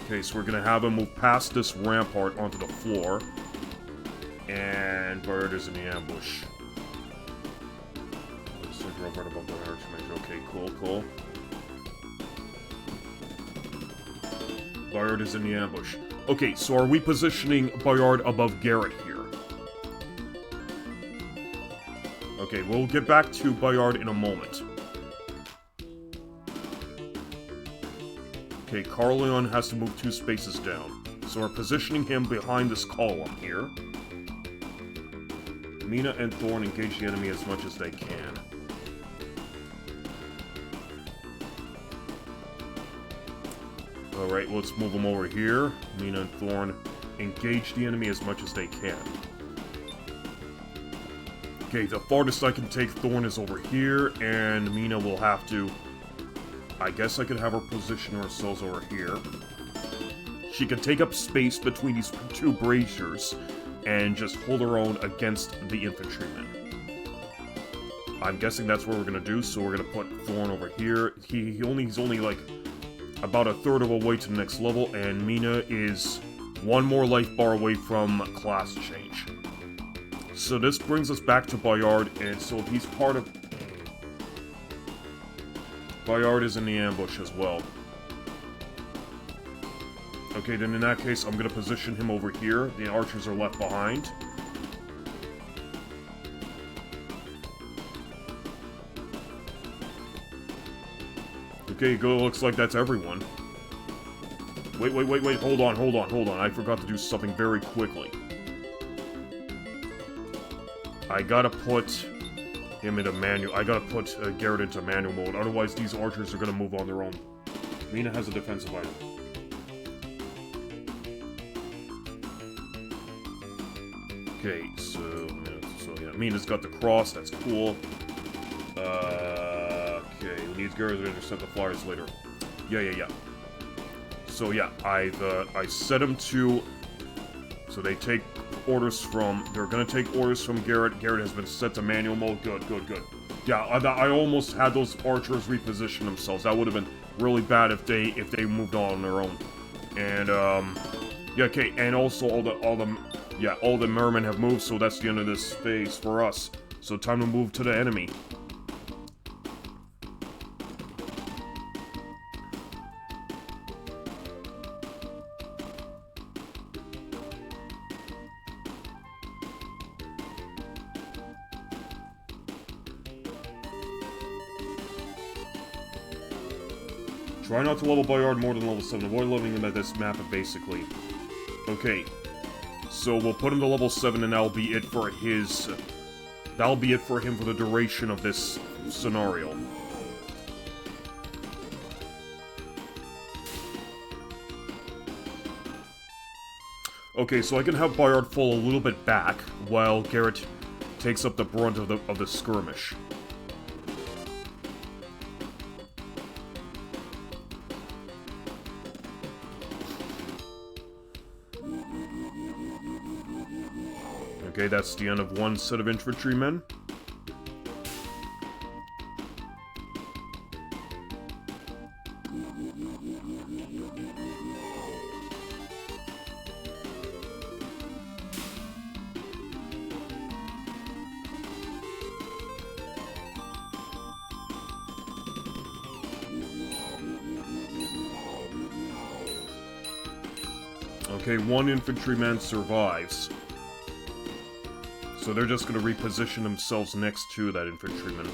Okay, so we're gonna have him move past this rampart onto the floor. And Bayard is in the ambush. Right above the archmage. Okay, cool. Bayard is in the ambush. Okay, so are we positioning Bayard above Garrett here? Okay, we'll get back to Bayard in a moment. Okay, Carleon has to move 2 spaces down. So we're positioning him behind this column here. Mina and Thorn engage the enemy as much as they can. Alright, let's move them over here. Mina and Thorn engage the enemy as much as they can. Okay, the farthest I can take Thorn is over here, and Mina will have to... I guess I could have her position ourselves over here. She can take up space between these 2 braziers and just hold her own against the infantrymen. I'm guessing that's what we're gonna do, so we're gonna put Thorn over here. He's only like about a third of a way to the next level, and Mina is 1 more life bar away from class change. So this brings us back to Bayard, and so if he's part of... Bayard is in the ambush as well. Okay, then in that case, I'm gonna position him over here. The archers are left behind. Okay, looks like that's everyone. Wait, hold on. I forgot to do something very quickly. I gotta put him into manual. I gotta put Garrett into manual mode, otherwise these archers are gonna move on their own. Mina has a defensive item. Okay, so yeah, Mina's got the cross, that's cool. Okay, we need Garrett to intercept the flyers later. Yeah. So yeah, I set them to... So they take orders from... They're gonna take orders from Garrett. Garrett has been set to manual mode. Good. Yeah, I almost had those archers reposition themselves. That would have been really bad if they moved on their own. And, Yeah, okay, and also all the mermen have moved, so that's the end of this phase for us. So time to move to the enemy. Try not to level Bayard more than level 7. Avoid leveling him at this map, basically. Okay. So we'll put him to level 7, and that'll be it for his... That'll be it for him for the duration of this scenario. Okay, so I can have Bayard fall a little bit back, while Garrett takes up the brunt of the skirmish. Okay, that's the end of one set of infantrymen. Okay, one infantryman survives. So they're just going to reposition themselves next to that infantryman.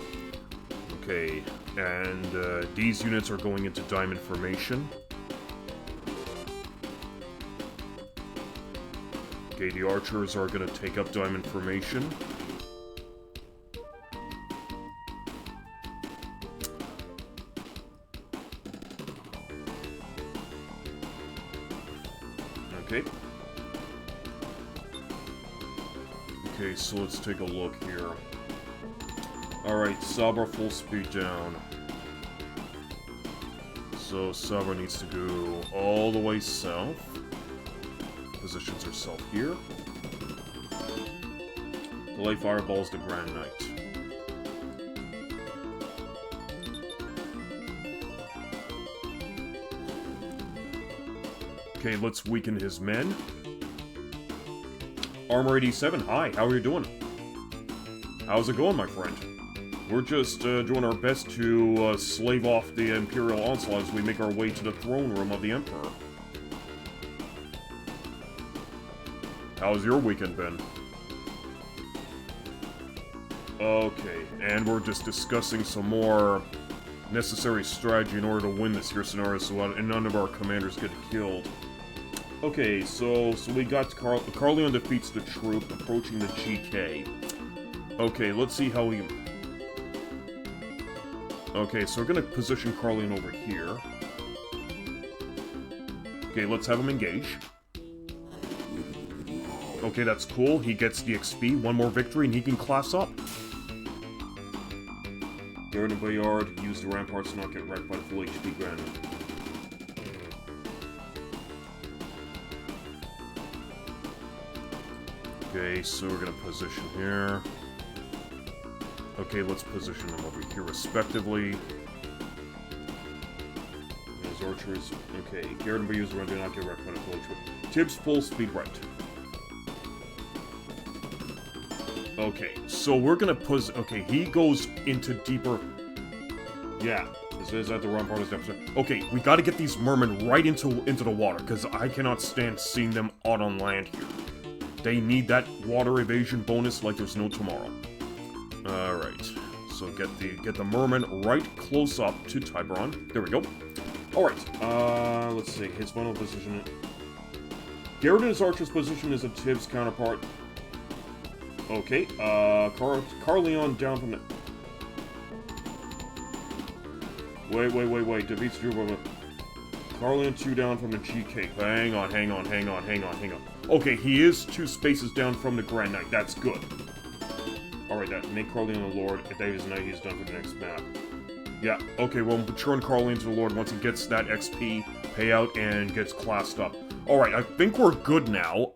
Okay, and these units are going into diamond formation. Okay, the archers are going to take up diamond formation. Okay. Okay, so let's take a look here. Alright, Sabra full speed down. So Sabra needs to go all the way south. Positions herself here. Delay fireballs to Grand Knight. Okay, let's weaken his men. Armor 87, hi, how are you doing? How's it going, my friend? We're just doing our best to slave off the Imperial Onslaught as we make our way to the throne room of the Emperor. How's your weekend been? Okay, and we're just discussing some more necessary strategy in order to win this here scenario so none of our commanders get killed. Okay, so we got Carleon defeats the troop approaching the GK. Okay, let's see how we... Okay, so we're gonna position Carleon over here. Okay, let's have him engage. Okay, that's cool. He gets the XP, one more victory, and he can class up. Garrett and Bayard use the ramparts to not get wrecked by the full HP Grand. Okay, so we're gonna position here. Okay, let's position them over here respectively. Those archers. Okay, Garrett and Bayard do not get wrecked by the full HP. Tibbs full speed right. Okay, so we're gonna okay, he goes into deeper... Yeah, is that the wrong part of this episode? Okay, we gotta get these mermen right into the water, because I cannot stand seeing them out on land here. They need that water evasion bonus like there's no tomorrow. Alright, so get the mermen right close up to Tiburon. There we go. Alright, let's see, his final position... Garrett and his archer's position is a Tibbs counterpart. Okay, Carleon down from the... Wait, defeats Drew. Carleon 2 down from the GK. Hang on. Okay, he is 2 spaces down from the Grand Knight. That's good. Alright, that make Carleon the Lord. If David's Knight, he's done for the next map. Yeah, okay, well, turn Carleon to the Lord once he gets that XP payout and gets classed up. Alright, I think we're good now.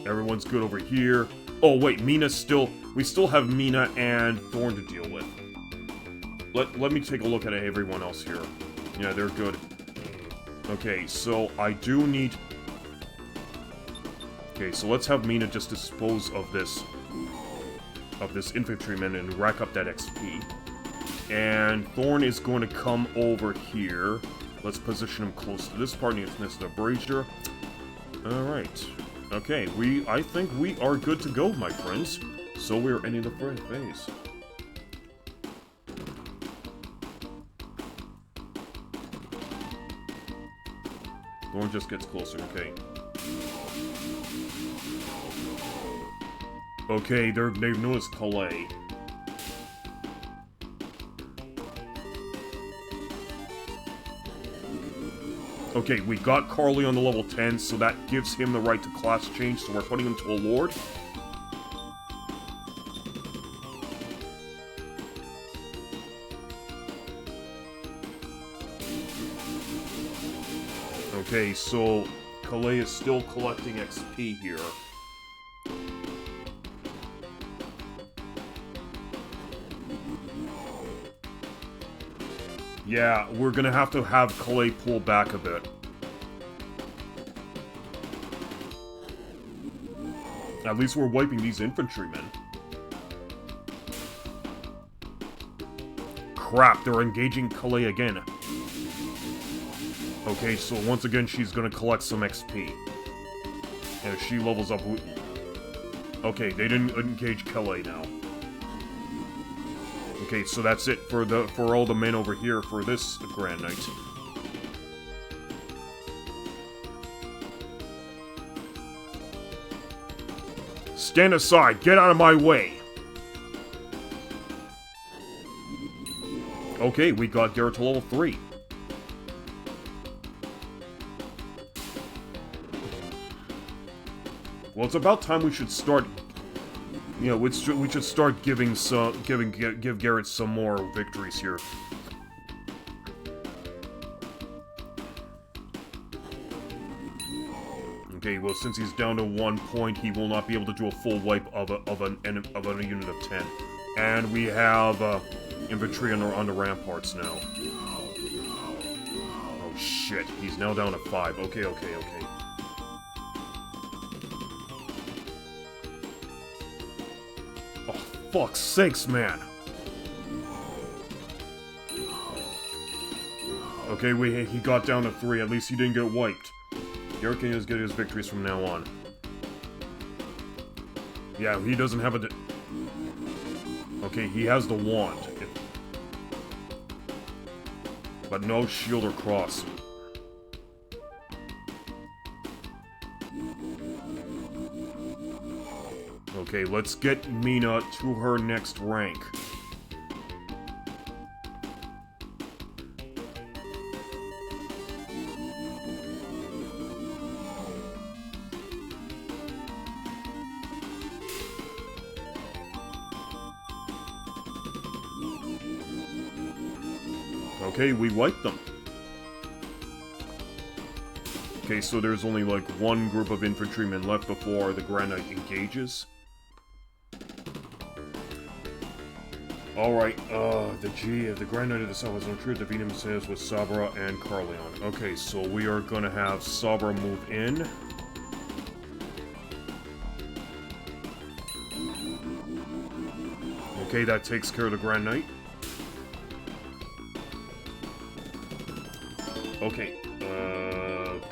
Everyone's good over here. Oh, wait, Mina's still... We still have Mina and Thorn to deal with. Let me take a look at everyone else here. Yeah, they're good. Okay, so I do need... Okay, so let's have Mina just dispose of this infantryman and rack up that XP. And Thorn is going to come over here. Let's position him close to this part. Needs the brazier. Alright. Okay, I think we are good to go, my friends. So we're ending the first phase. Thorn just gets closer, okay. Okay, they've noticed Calais. Okay, we got Carly on the level 10, so that gives him the right to class change, so we're putting him to a lord. Okay, so Calais is still collecting XP here. Yeah, we're gonna have to have Calais pull back a bit. At least we're wiping these infantrymen. Crap, they're engaging Calais again. Okay, so once again, she's gonna collect some XP. And if she levels up... Okay, they didn't engage Calais now. Okay, so that's it for all the men over here for this Grand Knight. Stand aside! Get out of my way! Okay, we got Garrett to level 3. Well, it's about time we should start... You know, we should start give Garrett some more victories here. Okay, well, since he's down to 1 point, he will not be able to do a full wipe of a unit of 10. And we have infantry on the ramparts now. Oh shit, he's now down to 5. Okay. Fuck's sakes, man! Okay, he got down to 3. At least he didn't get wiped. Garrett can just get his victories from now on. Yeah, he doesn't have a... Okay, he has the wand. But no shield or cross. Okay, let's get Mina to her next rank. Okay, we wiped them. Okay, so there's only like one group of infantrymen left before the Grand Knight engages. Alright, the Grand Knight of the South was on truth, defeat himself with Sabra and Carleon. Okay, so we are gonna have Sabra move in. Okay, that takes care of the Grand Knight. Okay,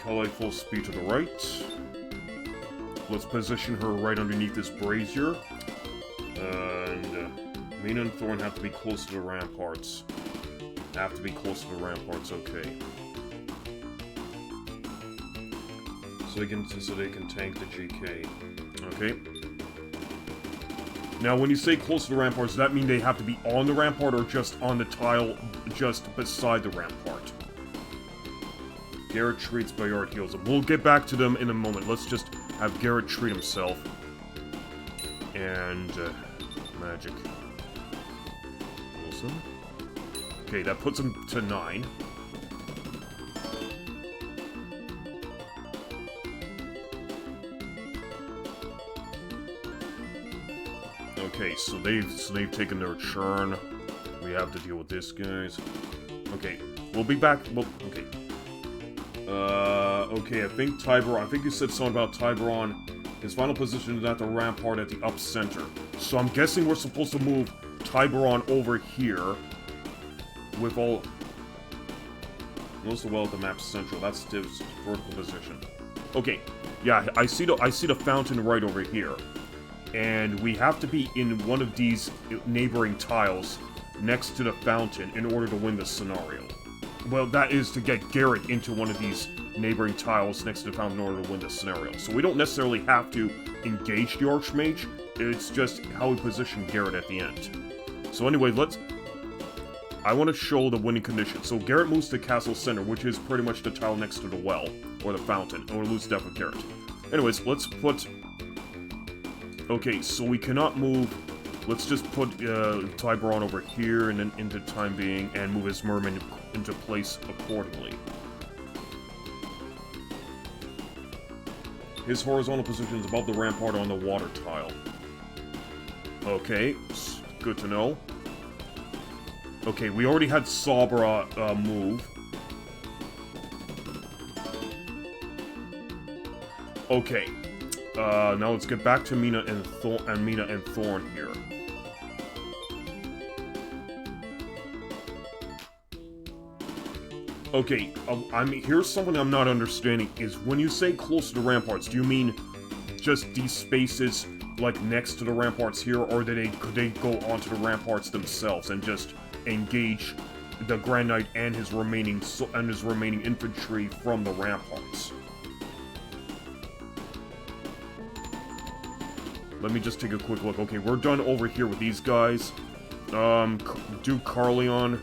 Calais full speed to the right. Let's position her right underneath this brazier. And Mina and Thorn have to be close to the ramparts. Okay. So they can tank the GK. Okay. Now, when you say close to the ramparts, does that mean they have to be on the rampart or just on the tile just beside the rampart? Garrett treats Bayard heals him. We'll get back to them in a moment. Let's just have Garrett treat himself. And, magic. Wilson. Okay, that puts him to 9. Okay, so they've taken their churn. We have to deal with this, guys. Okay, we'll be back. Well, okay. Okay, I think you said something about Tiburon. His final position is at the rampart at the up center. So I'm guessing we're supposed to move Tiburon over here. With all... Most of well at the map's central. That's Div's vertical position. Okay, yeah, I see the fountain right over here. And we have to be in one of these neighboring tiles next to the fountain in order to win the scenario. Well, that is to get Garrett into one of these neighboring tiles next to the fountain in order to win the scenario. So we don't necessarily have to engage the Archmage, it's just how we position Garrett at the end. So anyway, I want to show the winning condition. So Garrett moves to Castle Center, which is pretty much the tile next to the well, or the fountain, and we'll lose depth with Garrett. Anyways, let's put... Okay, so we cannot move... Let's just put Tiburon over here and then into time being, and move his merman into place accordingly. His horizontal position is above the rampart on the water tile. Okay, good to know. Okay, we already had Sabra move. Okay, now let's get back to Mina and Thorn here. Okay, here's something I'm not understanding, is when you say close to the ramparts, do you mean just these spaces, like, next to the ramparts here, or could they go onto the ramparts themselves and just engage the Grand Knight and his remaining infantry from the ramparts? Let me just take a quick look. Okay, we're done over here with these guys. Do Carleon.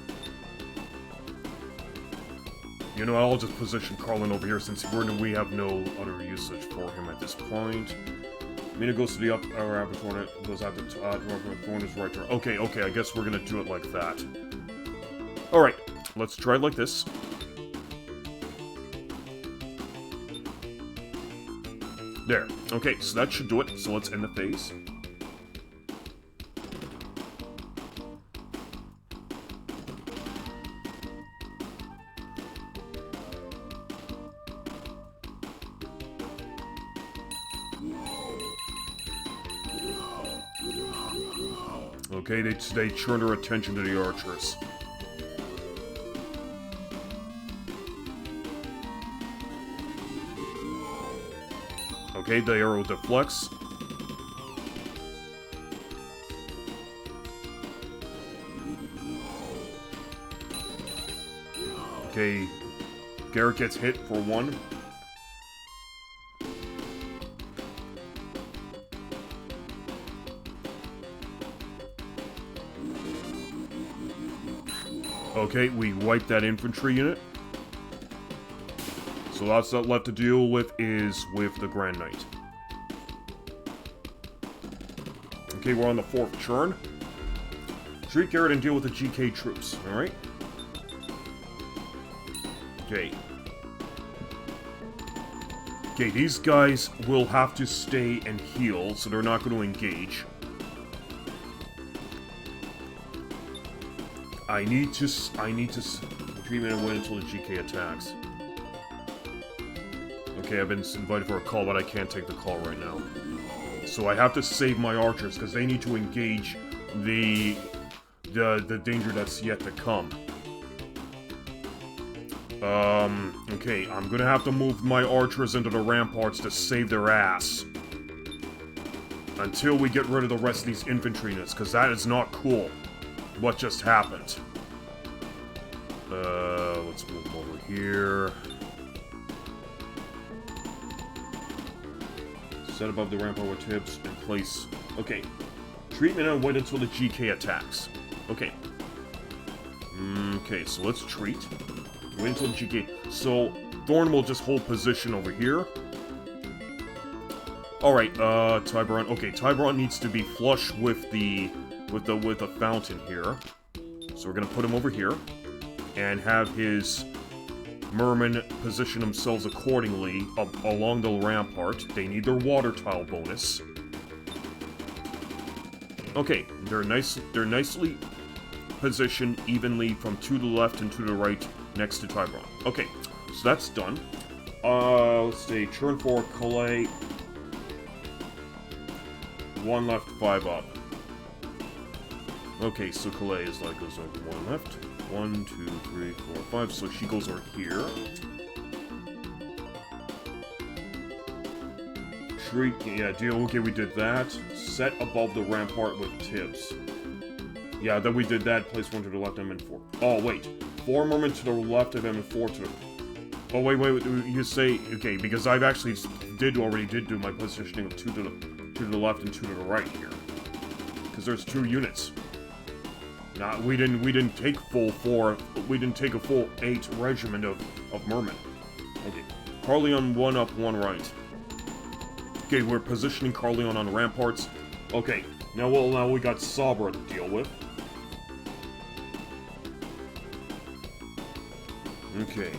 You know, I'll just position Carlin over here since we have no other usage for him at this point. Mina goes to the upper Thorn, goes out to Thorn is right turn. Okay, I guess we're gonna do it like that. Alright, let's try it like this. There. Okay, so that should do it. So let's end the phase. Okay, they turn their attention to the archers. Okay, the arrow deflects. Okay, Garrett gets hit for one. Okay, we wipe that infantry unit. So that's left to deal with is with the Grand Knight. Okay, we're on the 4th turn. Treat Garrett and deal with the GK troops, alright? Okay. Okay, these guys will have to stay and heal, so they're not going to engage. I need to treatment and wait until the GK attacks. Okay, I've been invited for a call, but I can't take the call right now. So I have to save my archers, because they need to engage the danger that's yet to come. Okay, I'm gonna have to move my archers into the ramparts to save their ass. Until we get rid of the rest of these infantry units, because that is not cool. What just happened? Let's move them over here. Set above the rampart with tips in place. Okay. Treatment and wait until the GK attacks. Okay. Okay, so let's treat. Wait until the GK. So, Thorn will just hold position over here. Alright, Tiburon. Okay, Tiburon needs to be flush with the fountain here. So we're gonna put him over here. And have his mermen position themselves accordingly along the rampart. They need their water tile bonus. Okay, they're nicely positioned evenly from to the left and to the right next to Tiburon. Okay, so that's done. let's see, turn 4, Calais. 1 left, 5 up. Okay, so Calais is like, goes over 1 left. 1, 2, 3, 4, 5, so she goes over here. Shriek, yeah, deal, okay, we did that. Set above the rampart with Tibbs. Yeah, then we did that, place 1 to the left, M4. Oh, wait. 4 mermen to the left of M4 to the... Oh, wait, you say... Okay, because I've actually already did do my positioning of 2 to the left and 2 to the right here. Because there's 2 units. We didn't take full 4... We didn't take a full 8 regiment of mermen. Okay. Carleon 1 up, 1 right. Okay, we're positioning Carleon on the ramparts. Okay, now we got Sabra to deal with. Okay.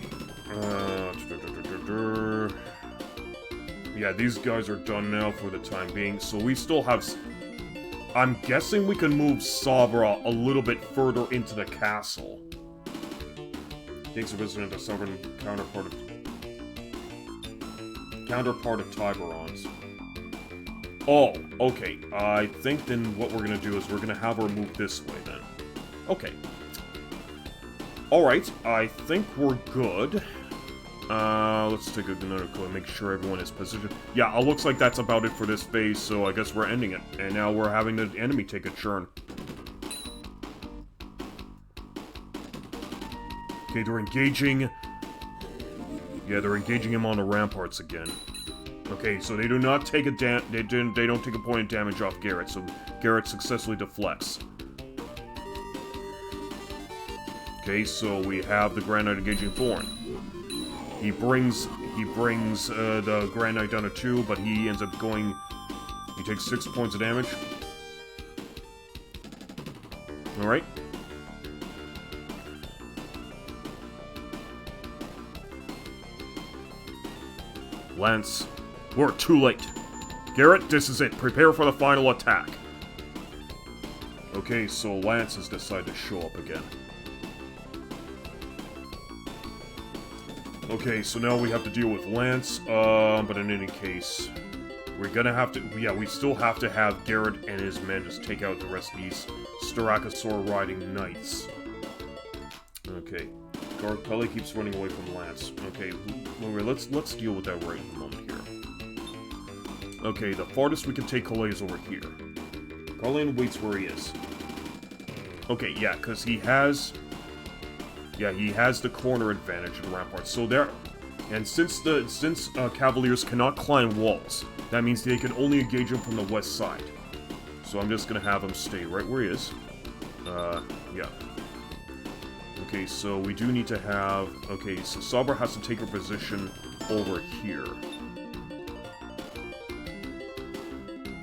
Yeah, these guys are done now for the time being, so we still have... I'm guessing we can move Sabra a little bit further into the castle. Takes a visitor to sovereign counterpart of Tiberons. Oh, okay. I think then what we're gonna do is we're gonna have her move this way then. Okay. Alright, I think we're good. Let's take another clue and make sure everyone is positioned. Yeah, it looks like that's about it for this phase, so I guess we're ending it. And now we're having the enemy take a turn. Okay, they're engaging... Yeah, they're engaging him on the ramparts again. Okay, so they do not take they don't take a point of damage off Garrett, so Garrett successfully deflects. Okay, so we have the Grand Knight engaging Thorn. He brings the Grand Knight down to 2, but he ends up going... He takes 6 points of damage. Alright. Lance, we're too late. Garrett, this is it. Prepare for the final attack. Okay, so Lance has decided to show up again. Okay, so now we have to deal with Lance, but in any case, we're gonna have to, yeah, we still have to have Garrett and his men just take out the rest of these Styracosaur-riding knights. Okay, Pelly keeps running away from Lance. Okay, let's deal with that right in a moment here. Okay, the farthest we can take Calais is over here. Carleon waits where he is. Okay, yeah, because he has... Yeah, he has the corner advantage of the ramparts. So there, and since Cavaliers cannot climb walls, that means they can only engage him from the west side. So I'm just gonna have him stay right where he is. Yeah. Okay, so we do need to have... Okay, so Sabra has to take her position over here.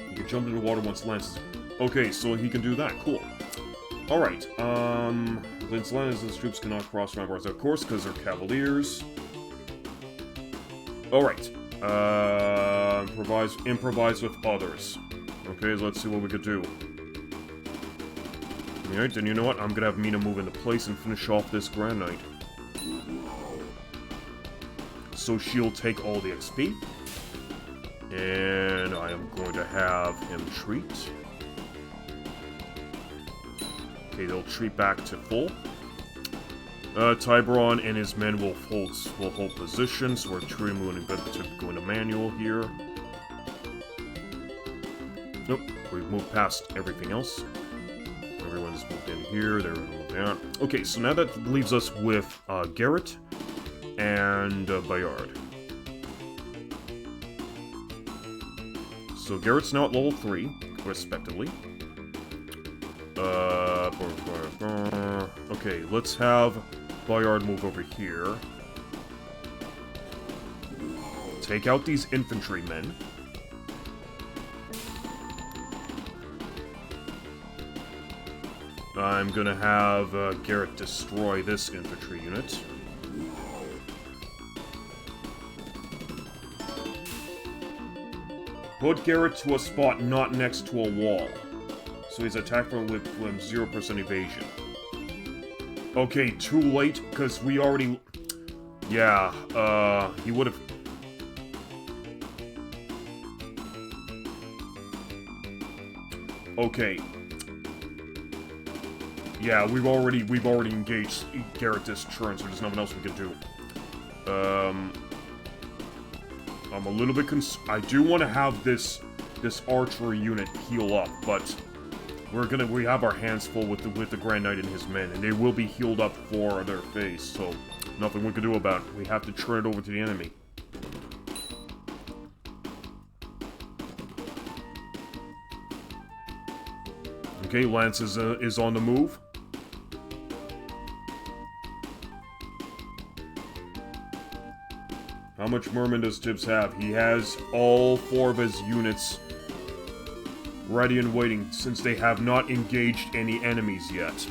He can jump into the water once Lance is... Okay, so he can do that. Cool. Alright, Lance and his troops cannot cross ramparts, of course, because they're Cavaliers. Alright. Improvise with others. Okay, let's see what we could do. Alright, then you know what? I'm gonna have Mina move into place and finish off this Grand Knight. So she'll take all the XP. And I am going to have him treat. Okay, they'll treat back to full. Tiberon and his men will hold position, so we're moving to go into manual here. Nope, we've moved past everything else. Everyone's moved in here, they're moved down. Okay, so now that leaves us with Garrett and Bayard. So Garrett's now at level 3, respectively. Okay, let's have Bayard move over here. Take out these infantrymen. I'm gonna have Garrett destroy this infantry unit. Put Garrett to a spot not next to a wall. So he's attacked with 0% evasion. Okay, too late, because we already... Yeah, he would have... Okay. Yeah, we've already engaged Garrett this turn, so there's nothing else we can do. I'm a little bit I do want to have this archery unit heal up, but we have our hands full with the Grand Knight and his men, and they will be healed up for their phase, so nothing we can do about it. We have to turn it over to the enemy. Okay, Lance is on the move. How much Merman does Tibbs have? He has all 4 of his units ready and waiting, since they have not engaged any enemies yet.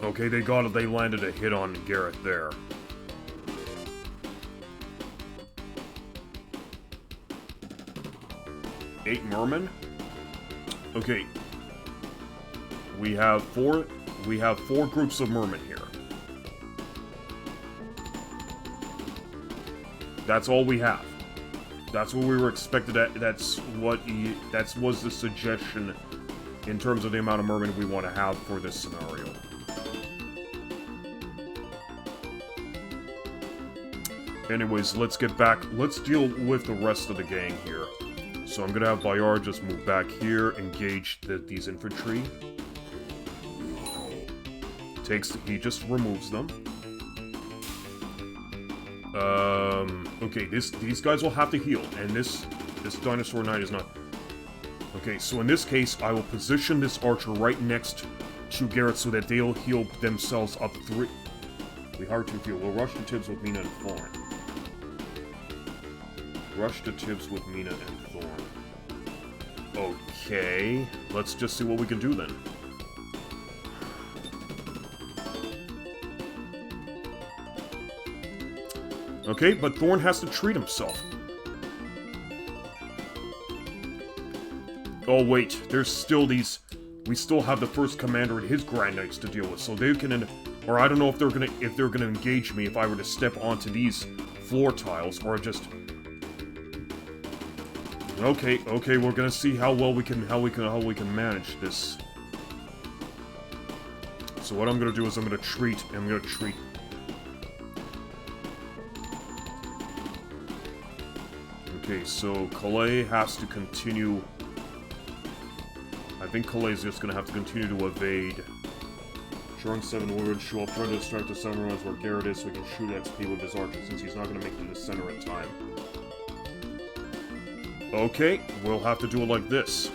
Okay, they landed a hit on Garrett there. Eight Mermen? Okay. We have four groups of Mermen here. That's all we have. That's what we were expected at. That was the suggestion in terms of the amount of Mermen we want to have for this scenario. Anyways, let's get back. Let's deal with the rest of the gang here. So I'm gonna have Bayard just move back here, engage these infantry. He just removes them. Okay, these guys will have to heal, and this Dinosaur Knight is not. Okay, so in this case, I will position this archer right next to Garrett so that they'll heal themselves up 3. We hard to heal. We'll rush to Tibbs with Mina and Thorn. Rush to Tibbs with Mina and Thorn. Okay, let's just see what we can do then. Okay, but Thorn has to treat himself. Oh wait, there's still these... We still have the first commander and his Grand Knights to deal with, so they can... Or I don't know if they're gonna engage me if I were to step onto these floor tiles, or just... Okay, we're gonna see how well we can manage this. So what I'm gonna do is I'm gonna treat. Okay, so Calais has to continue. I think Calais is just gonna have to continue to evade. Showing 7 words, I'll try to start the summarize where Garrett is so we can shoot XP with his archer since he's not gonna make it to the center in time. Okay, we'll have to do it like this.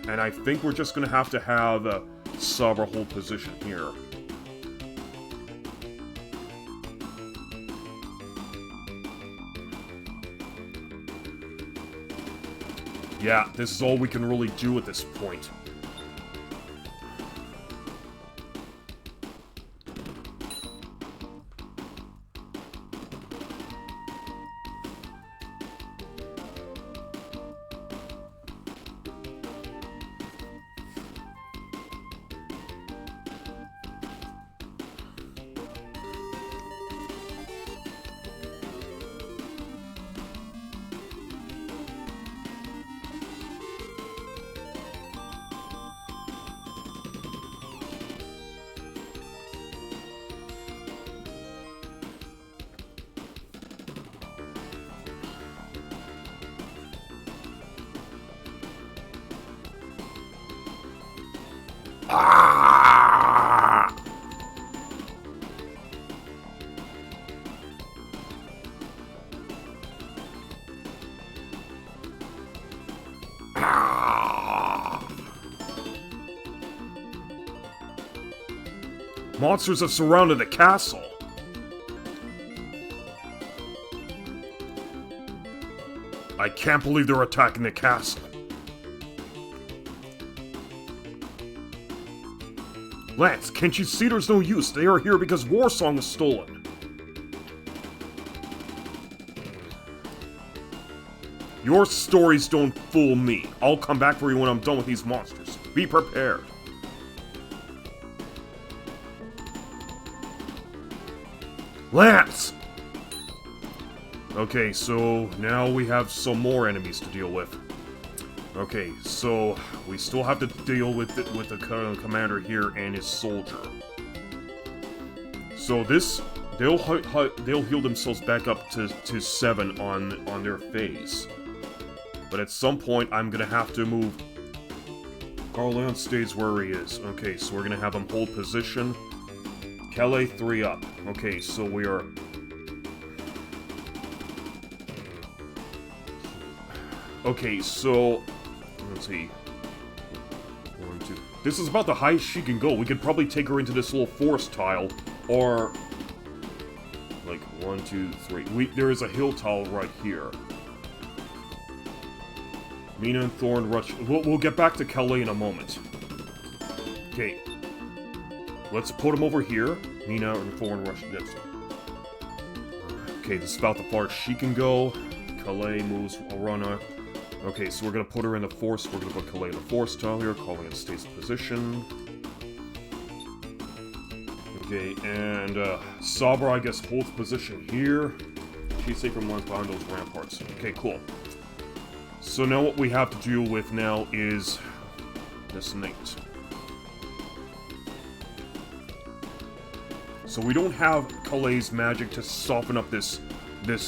And I think we're just gonna have Sabra hold position here. Yeah, this is all we can really do at this point. Monsters have surrounded the castle. I can't believe they're attacking the castle. Lance, can't you see there's no use? They are here because Warsong was stolen. Your stories don't fool me. I'll come back for you when I'm done with these monsters. Be prepared. Lamps! Okay, so now we have some more enemies to deal with. Okay, so we still have to deal with the commander here and his soldier. So this, they'll heal themselves back up to 7 on their phase. But at some point, I'm gonna have to move. Carleon stays where he is. Okay, so we're gonna have him hold position. Calais 3 up. Okay, so we are. Okay, so let's see. 1, 2. This is about the highest she can go. We could probably take her into this little forest tile, or like 1, 2, 3. There is a hill tile right here. Mina and Thorn rush. We'll get back to Calais in a moment. Okay. Let's put him over here. Mina and Thorn rush against him. Okay, this is about the farthest she can go. Calais moves Arana. Okay, so we're gonna put her in the force. We're gonna put Calais in the force tile here. Calling in stays in position. Okay, and Sabra, I guess, holds position here. She's safe from lines behind those ramparts. Okay, cool. So now what we have to deal with now is this Knight. So we don't have Calais' magic to soften up this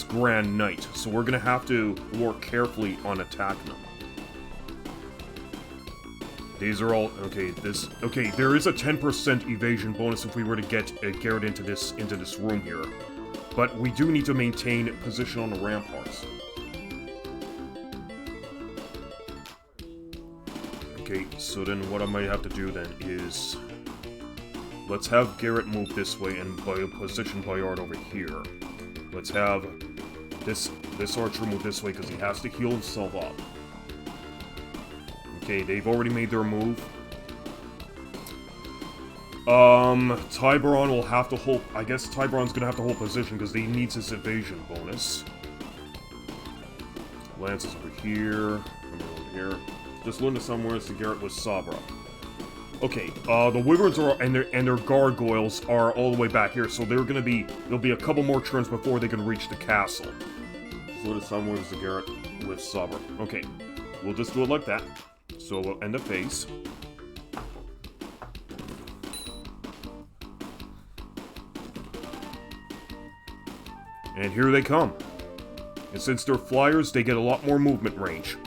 Grand Knight, so we're gonna have to work carefully on attacking them. These are all okay. Okay. There is a 10% evasion bonus if we were to get Garrett into this room here, but we do need to maintain position on the ramparts. Okay, so then what I might have to do then is let's have Garrett move this way and position Bayard over here. Let's have this archer move this way because he has to heal himself up. Okay, they've already made their move. Tiburon will have to hold. I guess Tiburon's gonna have to hold position because he needs his evasion bonus. Lance is over here. Over here. Just learn to somewhere to Garrett with Sabra. Okay, the Wyverns are and their gargoyles are all the way back here, so there'll be a couple more turns before they can reach the castle. Just learn to somewhere to Garrett with Sabra. Okay, we'll just do it like that. So we'll end the phase. And here they come. And since they're flyers, they get a lot more movement range.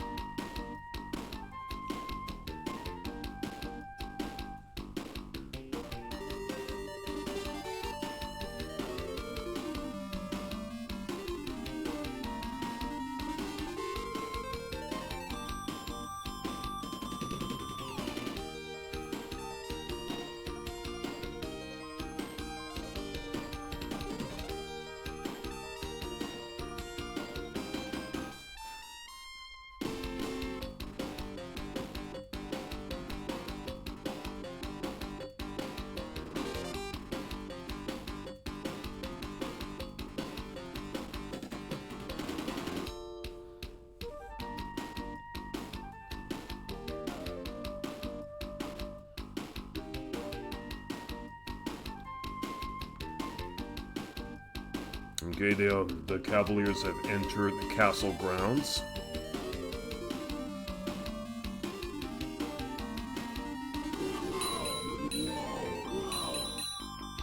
Okay, the Cavaliers have entered the castle grounds.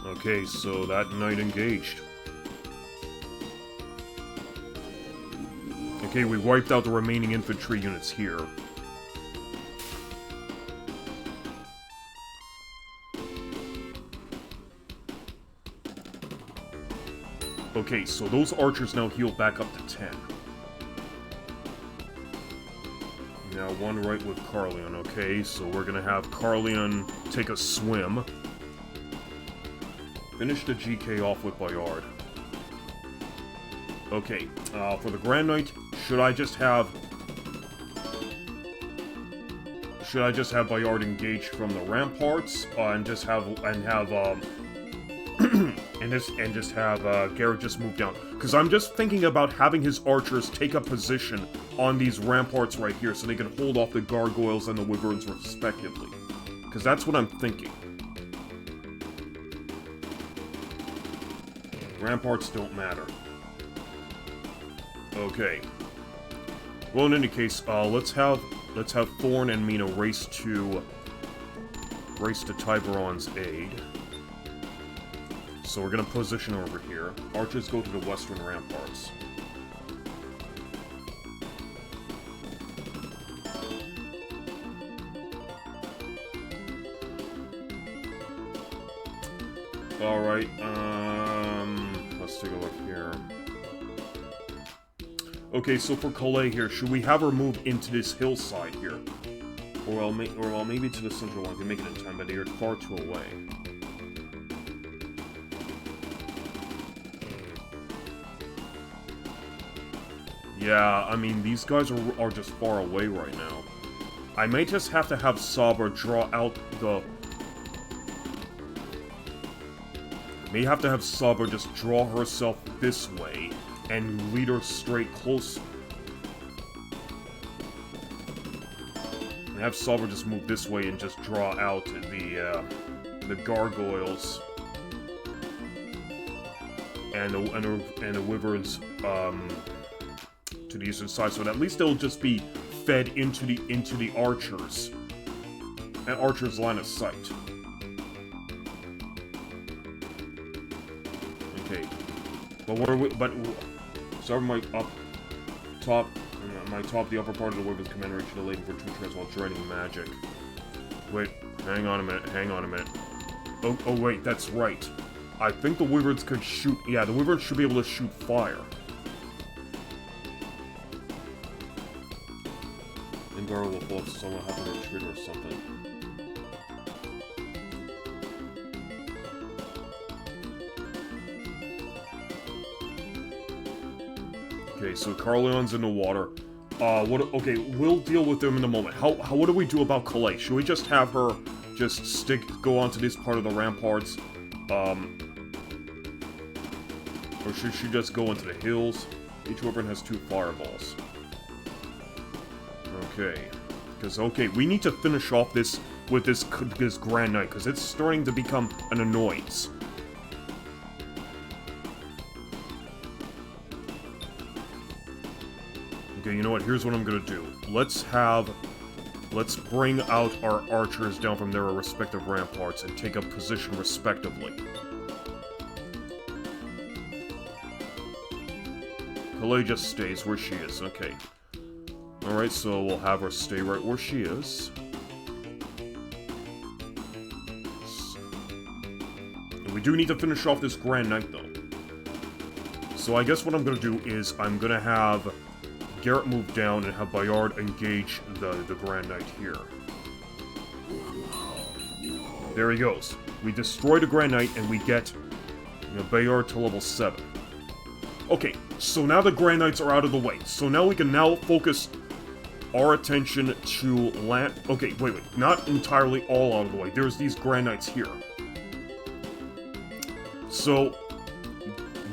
Okay, so that knight engaged. Okay, we wiped out the remaining infantry units here. Okay, so those archers now heal back up to 10. Now one right with Carleon. Okay, so we're gonna have Carleon take a swim. Finish the GK off with Bayard. Okay, for the Grand Knight, should I just have Bayard engaged from the ramparts, and just have And just have Garrett just move down. Because I'm just thinking about having his archers take up position on these ramparts right here so they can hold off the gargoyles and the wyverns respectively. Because that's what I'm thinking. Ramparts don't matter. Okay. Well, in any case, let's have Thorn and Mina race to Tiburon's aid. So we're gonna position over here. Archers go to the western ramparts. Alright, let's take a look here. Okay, so for Calais here, should we have her move into this hillside here? Or maybe to the central one. We can make it in time, but they are far too away. Yeah, I mean, these guys are just far away right now. I may just have to have Sabra draw out the... May have to have Sabra just draw herself this way and lead her straight close. And have Sabra just move this way and just draw out the gargoyles and the wyverns to the eastern side, so that at least they'll just be fed into the archers and archers' line of sight. Okay, but so my top the upper part of the wyvern's command reach the lady for 2 turns while draining magic. Wait, hang on a minute. Oh wait, that's right. I think the wyverns could shoot. Yeah, the wyverns should be able to shoot fire. Ingara will fall if someone have to retreat or something. Okay, so Carleon's in the water. Okay, we'll deal with them in a moment. What do we do about Calais? Should we just have her just go onto this part of the ramparts? Or should she just go into the hills? Each wyvern has 2 fireballs. Okay. Okay, we need to finish off this with this Grand Knight, because it's starting to become an annoyance. Okay, you know what? Here's what I'm gonna do. Let's bring out our archers down from their respective ramparts and take up position respectively. Calais just stays where she is. Okay. Alright, so we'll have her stay right where she is. And we do need to finish off this Grand Knight, though. So I guess what I'm gonna do is I'm gonna have Garrett move down and have Bayard engage the Grand Knight here. There he goes. We destroy the Grand Knight and we get Bayard to level 7. Okay, so now the Grand Knights are out of the way. So now we can focus our attention to land... Okay, wait. Not entirely all out of the way. There's these Grand Knights here. So,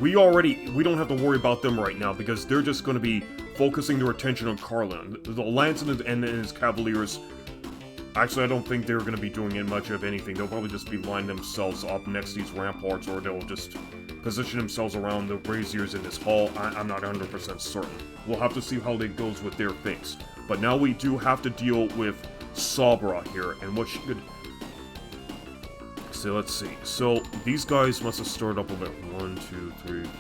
we don't have to worry about them right now, because they're just going to be focusing their attention on Carleon. The Lance and his Cavaliers... Actually, I don't think they're going to be doing much of anything. They'll probably just be lining themselves up next to these ramparts, or they'll just position themselves around the braziers in this hall. I'm not 100% certain. We'll have to see how it goes with their things. But now we do have to deal with Sabra here, and what she could... So let's see. So these guys must have started up a bit. 1, 2, 3, 4,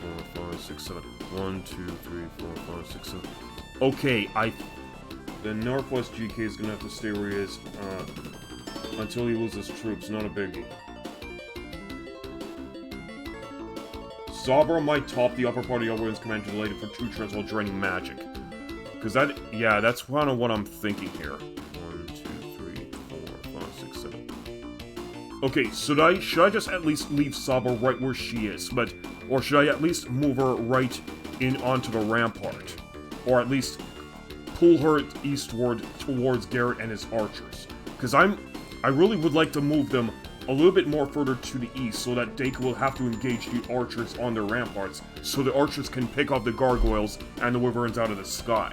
5, 6, 7. 1, 2, 3, 4, 5, 6, 7. Okay, the Northwest GK is gonna have to stay where he is until he loses troops. Not a biggie. Sabra might top the upper part of the Overland's command to the lady for 2 turns while draining magic. Because that's kind of what I'm thinking here. 1, 2, 3, 4, 5, 6, 7. Okay, should I just at least leave Sabra right where she is? Or should I at least move her right in onto the rampart? Or at least pull her eastward towards Garrett and his archers? Because I really would like to move them a little bit more further to the east so that they will have to engage the archers on their ramparts so the archers can pick off the gargoyles and the wyverns out of the sky.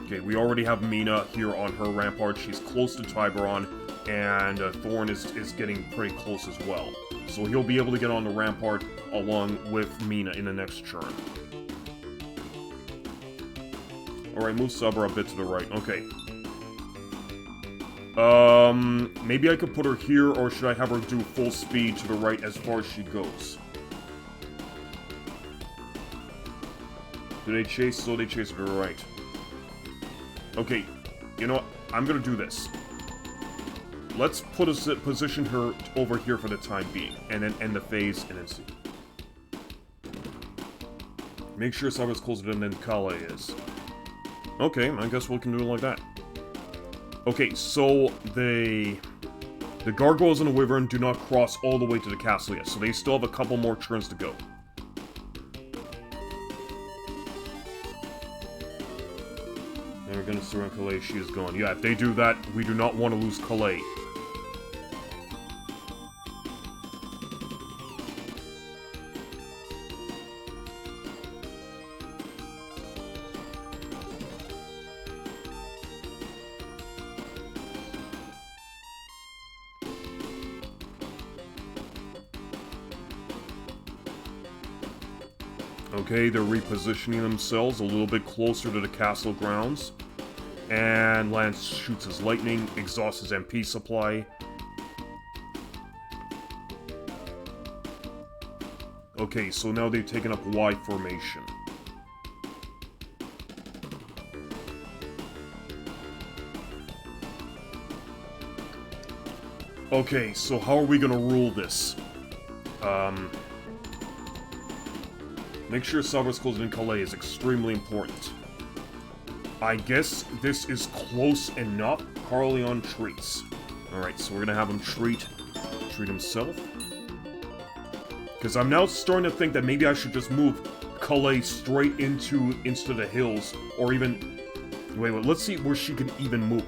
Okay, we already have Mina here on her rampart. She's close to Tiburon, and Thorn is getting pretty close as well. So he'll be able to get on the rampart along with Mina in the next turn. Alright, move Sabra a bit to the right. Okay. Maybe I could put her here, or should I have her do full speed to the right as far as she goes? Do they chase? So they chase her to the right. Okay, you know what? I'm gonna do this. Let's position her over here for the time being, and then end the phase, and then see. Make sure Sabra's closer to them than Kale is. Okay, I guess we can do it like that. Okay, so the gargoyles and the wyvern do not cross all the way to the castle yet, so they still have a couple more turns to go. They're gonna surround Calais, she is gone. Yeah, if they do that, we do not want to lose Calais. Okay, they're repositioning themselves a little bit closer to the castle grounds. And Lance shoots his lightning, exhausts his MP supply. Okay, so now they've taken up Y formation. Okay, so how are we gonna rule this? Make sure Sabra's closer than Calais is extremely important. I guess this is close enough. Carleon treats. Alright, so we're gonna have him treat himself. Because I'm now starting to think that maybe I should just move Calais straight into the hills, or even... Wait, let's see where she can even move.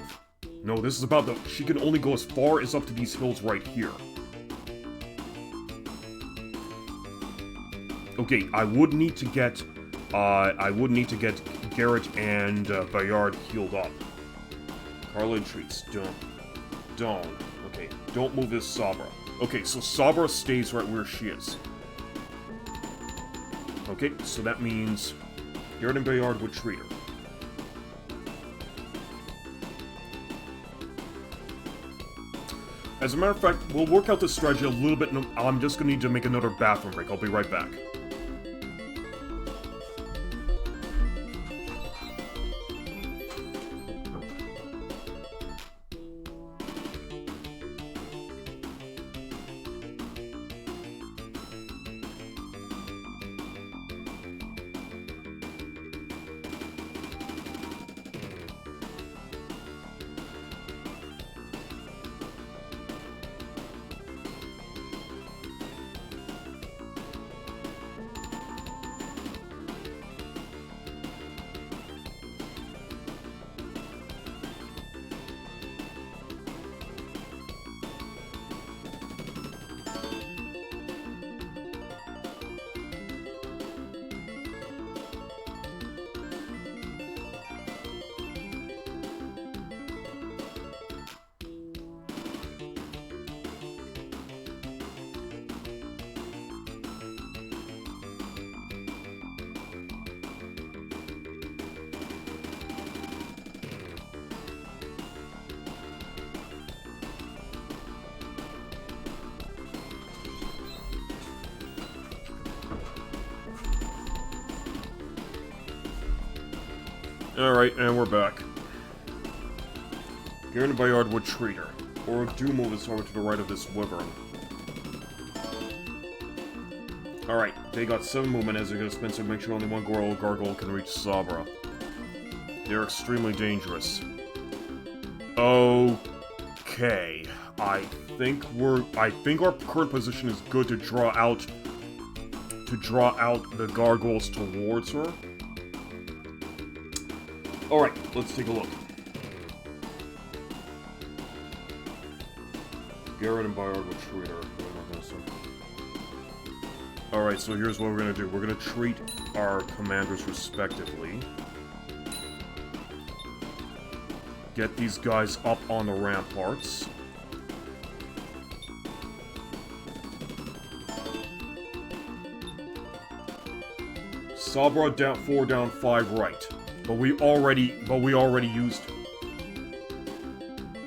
No, this is about she can only go as far as up to these hills right here. Okay, I would need to get Garrett and Bayard healed up. Carla treats. Don't. Okay, don't move this Sabra. Okay, so Sabra stays right where she is. Okay, so that means Garrett and Bayard would treat her. As a matter of fact, we'll work out this strategy a little bit. I'm just gonna need to make another bathroom break. I'll be right back. Alright, and we're back. Garrett and Bayard would treat her, or do move this over to the right of this wyvern. Alright, they got 7 movement as they're gonna spend, so make sure only one gargoyle can reach Sabra. They're extremely dangerous. Okay. I think our current position is good to draw out the gargoyles towards her. Alright, let's take a look. Garrett and Bayard will treat her. Alright, so here's what we're gonna do. We're gonna treat our commanders respectively. Get these guys up on the ramparts. Sabra down 4 down 5 right. But we already used.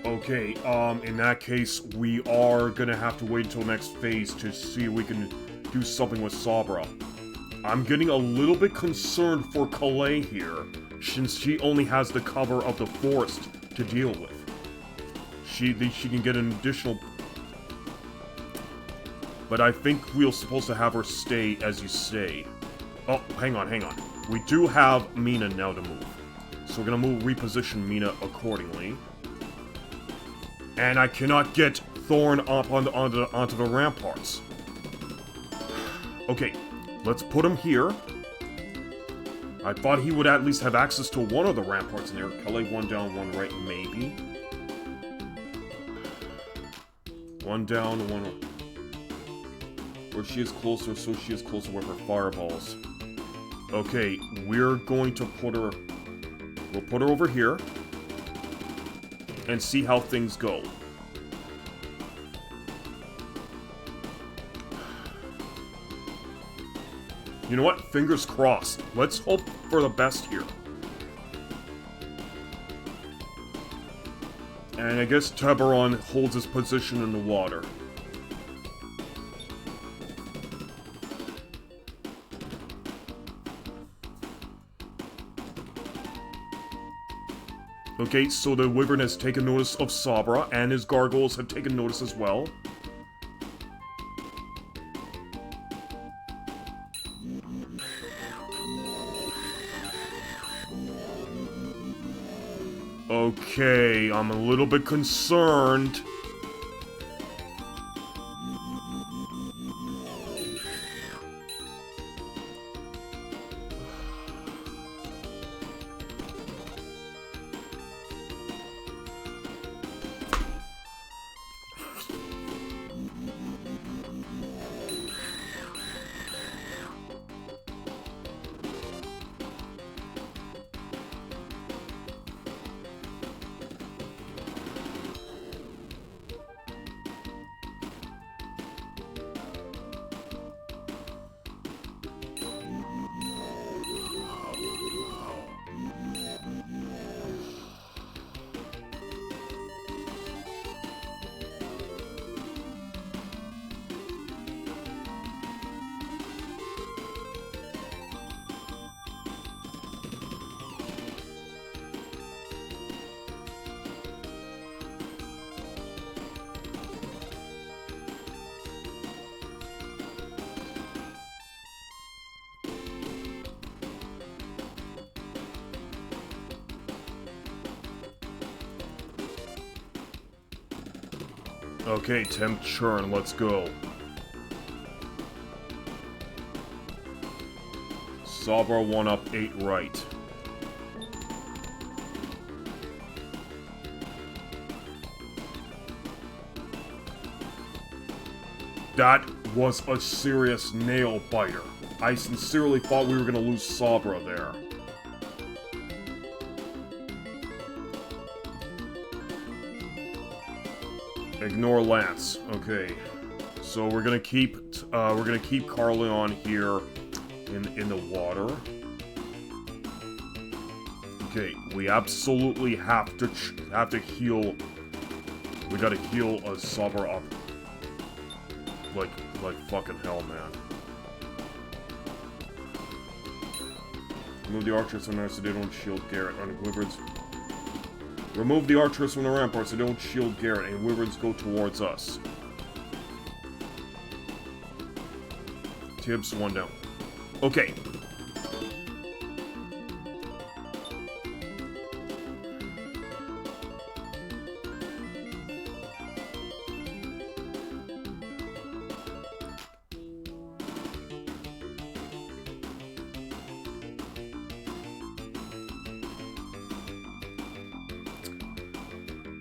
Okay, in that case, we are gonna have to wait until next phase to see if we can do something with Sabra. I'm getting a little bit concerned for Calais here, since she only has the cover of the forest to deal with. She can get an additional... But I think we're supposed to have her stay as you say. Oh, hang on. We do have Mina now to move. So we're gonna reposition Mina accordingly. And I cannot get Thorn up onto the ramparts. Okay, let's put him here. I thought he would at least have access to one of the ramparts in there. Calais 1 down, 1 right, maybe. 1 down, 1... Or she is closer, so she is closer with her fireballs. Okay, we're going to put her... We'll put her over here. And see how things go. You know what? Fingers crossed. Let's hope for the best here. And I guess Tiburon holds his position in the water. Okay, so the Wyvern has taken notice of Sabra, and his gargoyles have taken notice as well. Okay, I'm a little bit concerned. Okay, Temp Churn, let's go. Sabra 1 up, 8 right. That was a serious nail biter. I sincerely thought we were gonna lose Sabra there. Ignore Lance. Okay, so we're gonna keep Carleon here in the water. Okay, we absolutely have to heal. We gotta heal Sabra up. Like fucking hell, man. Remove the archers from there so they don't shield Garrett on Wyverns. Remove the archers from the ramparts so they don't shield Garrett, and Wyverns go towards us. Tibbs 1 down. Okay.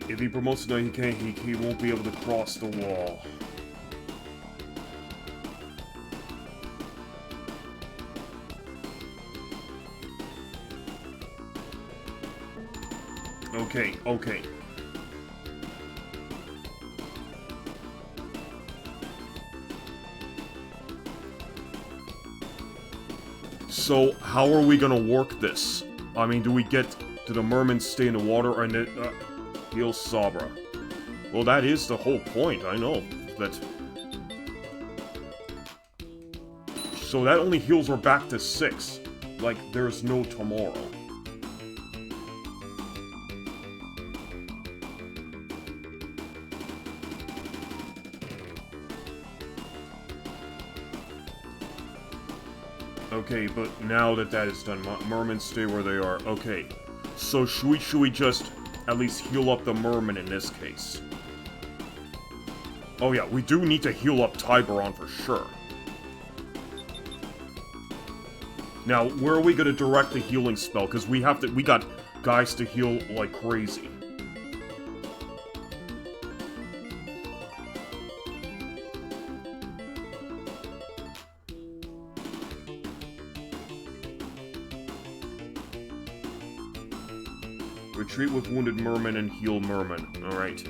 If he promotes tonight, he won't be able to cross the wall. Okay, okay. So, how are we gonna work this? I mean, do we get to the merman stay in the water and then heal Sabra? Well, that is the whole point, I know. That. So that only heals her back to 6. Like, there's no tomorrow. Okay, but now that that is done, mermen stay where they are. Okay, so should we just at least heal up the merman in this case? Oh yeah, we do need to heal up Tiberon for sure. Now, where are we gonna direct the healing spell? Because we got guys to heal like crazy. Retreat with wounded merman and heal merman. Alright.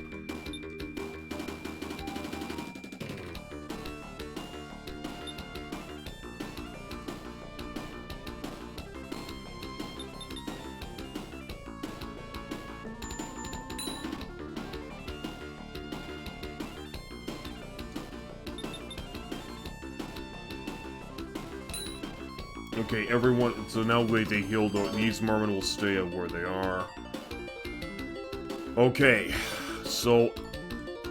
Okay, everyone, so now they healed, these mermen will stay at where they are. Okay, so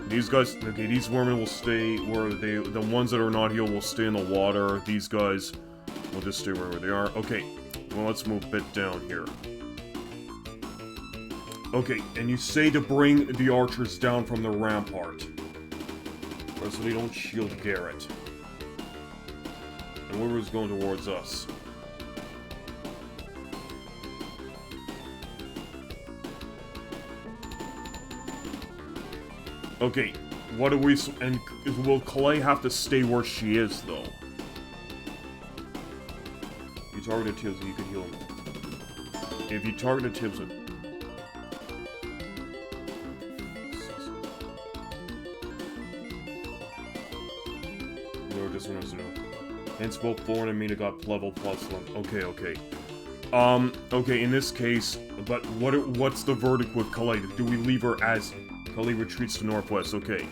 these guys, okay, these mermen will stay where the ones that are not healed will stay in the water. These guys will just stay wherever they are. Okay, well, let's move a bit down here. Okay, and you say to bring the archers down from the rampart, so they don't shield Garrett. And whoever's going towards us. Okay, what do we... And will Kalei have to stay where she is, though? You targeted Tibson, you can heal him. If you targeted Tibson... No, this one is no. Hence both Thorn and Mina got level plus one. Okay, okay. Okay, in this case... But what's the verdict with Kalei? Do we leave her as... Kalei retreats to northwest, okay.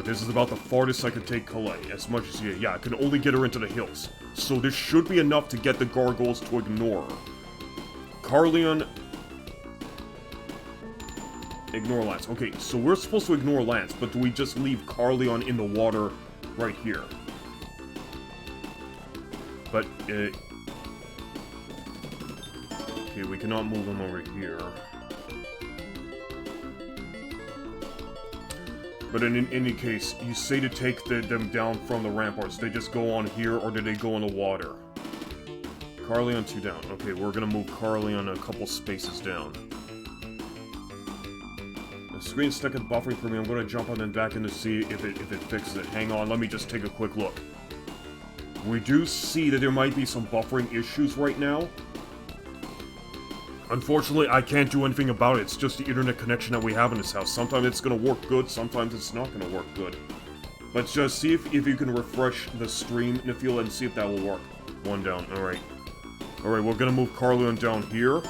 This is about the farthest I could take Kalei, as much as yeah, I can only get her into the hills. So this should be enough to get the gargoyles to ignore her. Carleon... Ignore Lance. Okay, so we're supposed to ignore Lance, but do we just leave Carleon in the water right here? But, okay, we cannot move him over here. But in any case, you say to take them down from the ramparts. They just go on here, or do they go in the water? Carleon 2 down. Okay, we're gonna move Carleon a couple spaces down. The screen's stuck at buffering for me. I'm gonna jump on and back in to see if it fixes it. Hang on, let me just take a quick look. We do see that there might be some buffering issues right now. Unfortunately, I can't do anything about it. It's just the internet connection that we have in this house. Sometimes it's gonna work good, sometimes it's not gonna work good. Let's just see if you can refresh the stream, Nafil, and see if that will work. One down, alright. Alright, we're gonna move Carleon down here.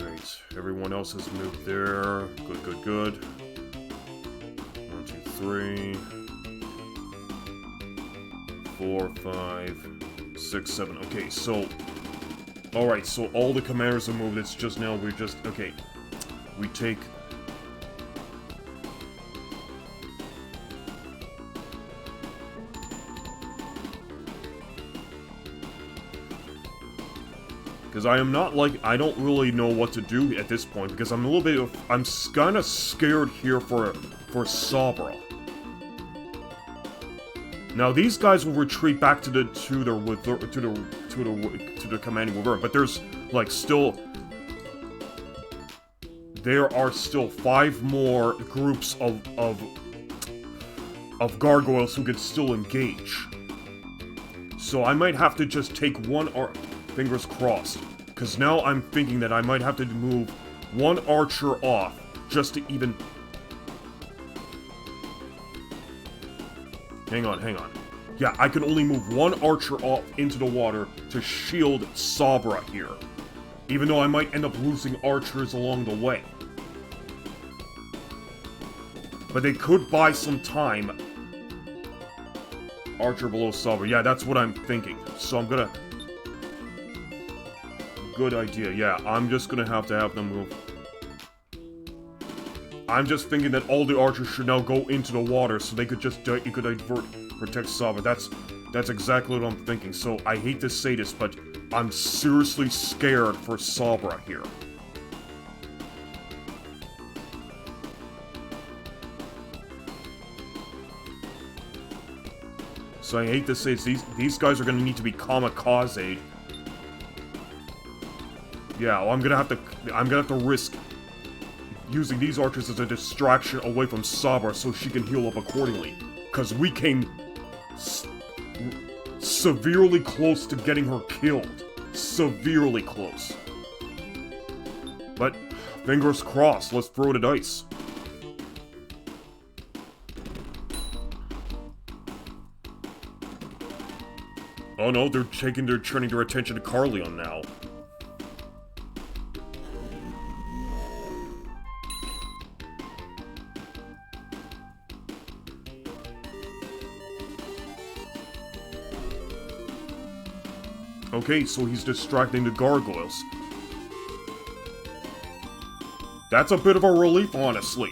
Alright, everyone else has moved there. Good, good, good. 3, 4, 5, 6, 7. Okay, so... Alright, so all the commanders are moved. It's just now, okay. We take... Because I am not like... I don't really know what to do at this point, because I'm a little bit... I'm kind of scared here for Sabra. Now these guys will retreat back to the commanding river, but there's like still there are still 5 more groups of gargoyles who could still engage. So I might have to just take one fingers crossed, because now I'm thinking that I might have to move one archer off just to even. Hang on. Yeah, I can only move one archer off into the water to shield Sabra here. Even though I might end up losing archers along the way. But they could buy some time. Archer below Sabra. Yeah, that's what I'm thinking. So I'm gonna... Good idea, yeah. I'm just gonna have to have them move. I'm just thinking that all the archers should now go into the water so they could just protect Sabra. That's exactly what I'm thinking. So I hate to say this, but I'm seriously scared for Sabra here. So I hate to say this, these guys are gonna need to be kamikaze. Yeah, well, I'm gonna have to risk using these archers as a distraction away from Sabra so she can heal up accordingly. Because we came severely close to getting her killed. Severely close. But, fingers crossed, let's throw the dice. Oh no, they're turning their attention to Carleon now. Okay, so he's distracting the gargoyles. That's a bit of a relief, honestly.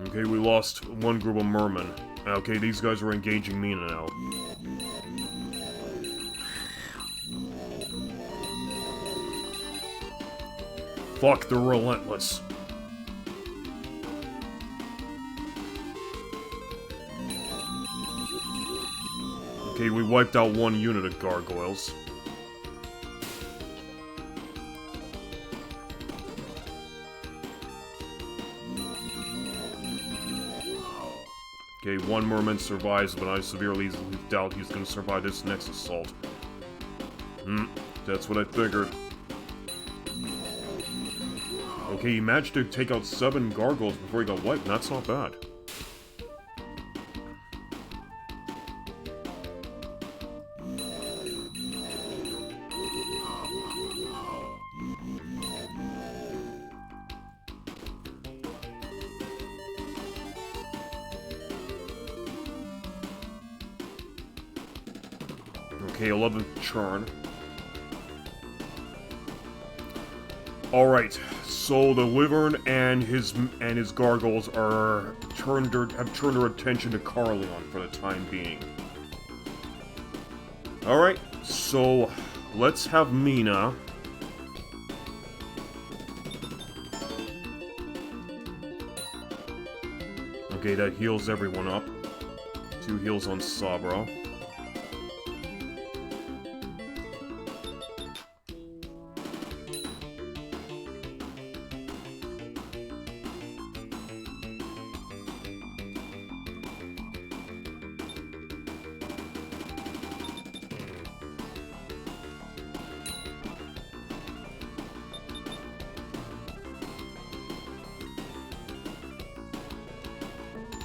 Okay, we lost one group of mermen. Okay, these guys are engaging me now. Fuck, they're relentless. Okay, we wiped out one unit of gargoyles. Okay, one merman survives, but I severely doubt he's gonna survive this next assault. That's what I figured. Okay, he managed to take out 7 gargoyles before he got wiped, and that's not bad. Okay, 11th churn. Alright, so the Wyvern and his gargoyles have turned their attention to Carleon for the time being. Alright, so let's have Mina. Okay, that heals everyone up. 2 heals on Sabra.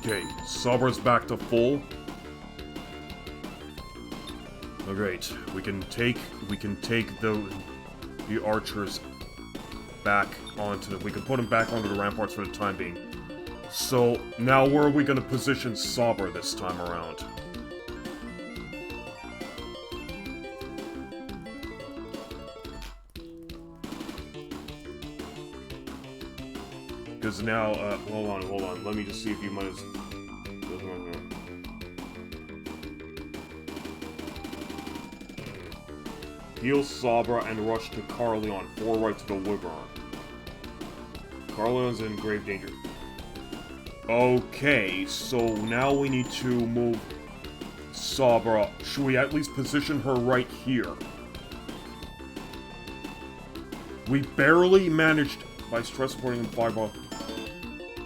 Okay, Sabra's back to full. Oh, great. We can take the archers back onto we can put them back onto the ramparts for the time being. So now where are we going to position Sabra this time around? Because now, hold on. Let me just see if you might have... Heal Sabra and rush to Carleon, 4 right to the Wyvern. Carleon's in grave danger. Okay, so now we need to move Sabra. Should we at least position her right here? We barely managed by stress reporting and fireball.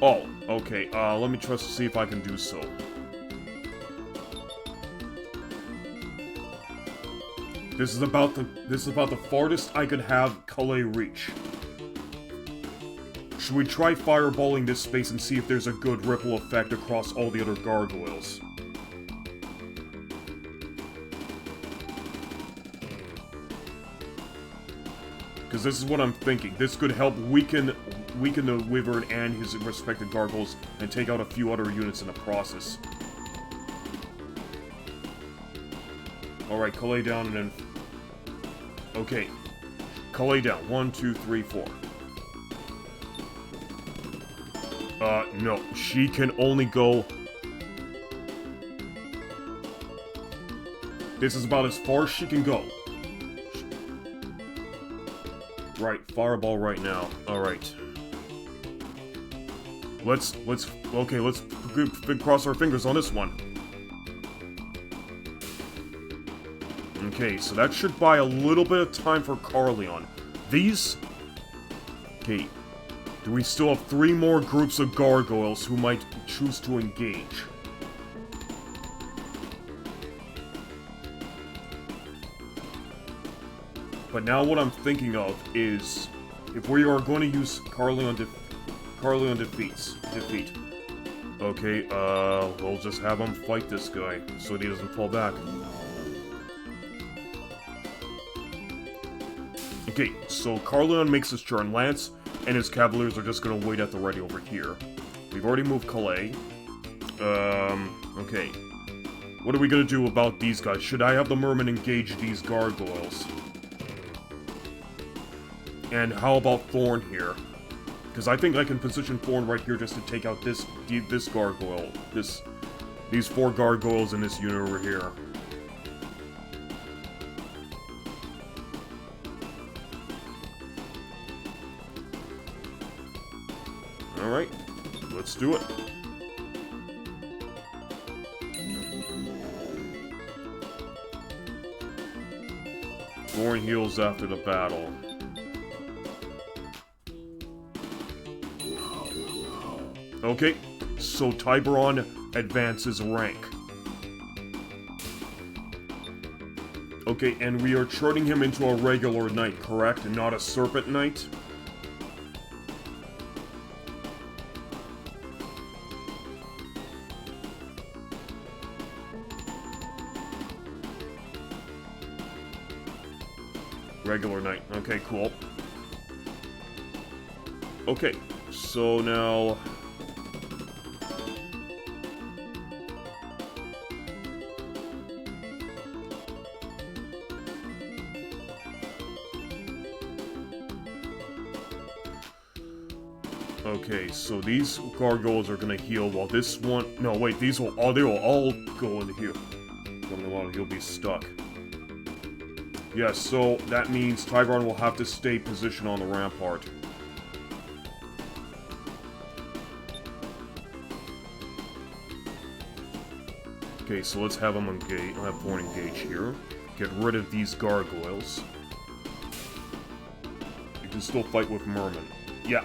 Oh, okay. Let me try to see if I can do so. This is about the farthest I could have Calais reach. Should we try fireballing this space and see if there's a good ripple effect across all the other gargoyles? Because this is what I'm thinking. This could help weaken the Wyvern and his respective gargoyles and take out a few other units in the process. Alright, Calais down and then... Okay. Calais down. 1, 2, 3, 4. No. She can only go... This is about as far as she can go. Right, fireball right now. Alright. Let's cross our fingers on this one. Okay, so that should buy a little bit of time for Carleon. These... Okay. Do we still have 3 more groups of gargoyles who might choose to engage? But now what I'm thinking of is... If we are going to use Carleon defeat. Okay, we'll just have him fight this guy, so he doesn't fall back. Okay, so Carleon makes his turn. Lance and his cavaliers are just gonna wait at the ready over here. We've already moved Calais. Okay. What are we gonna do about these guys? Should I have the merman engage these gargoyles? And how about Thorn here? Because I think I can position Thorn right here just to take out this gargoyle. These 4 gargoyles in this unit over here. Alright, let's do it. Thorn heals after the battle. Okay, so Tiburon advances rank. Okay, and we are turning him into a regular knight, correct? And not a serpent knight? Regular knight. Okay, cool. Okay, so now... Okay, so these gargoyles are gonna heal while this one... No, wait, they will all go into heal. He'll be stuck. Yeah, so that means Tiburon will have to stay positioned on the rampart. Okay, so let's have him engage. I'll have Thorn engage here. Get rid of these gargoyles. You can still fight with Merman. Yeah.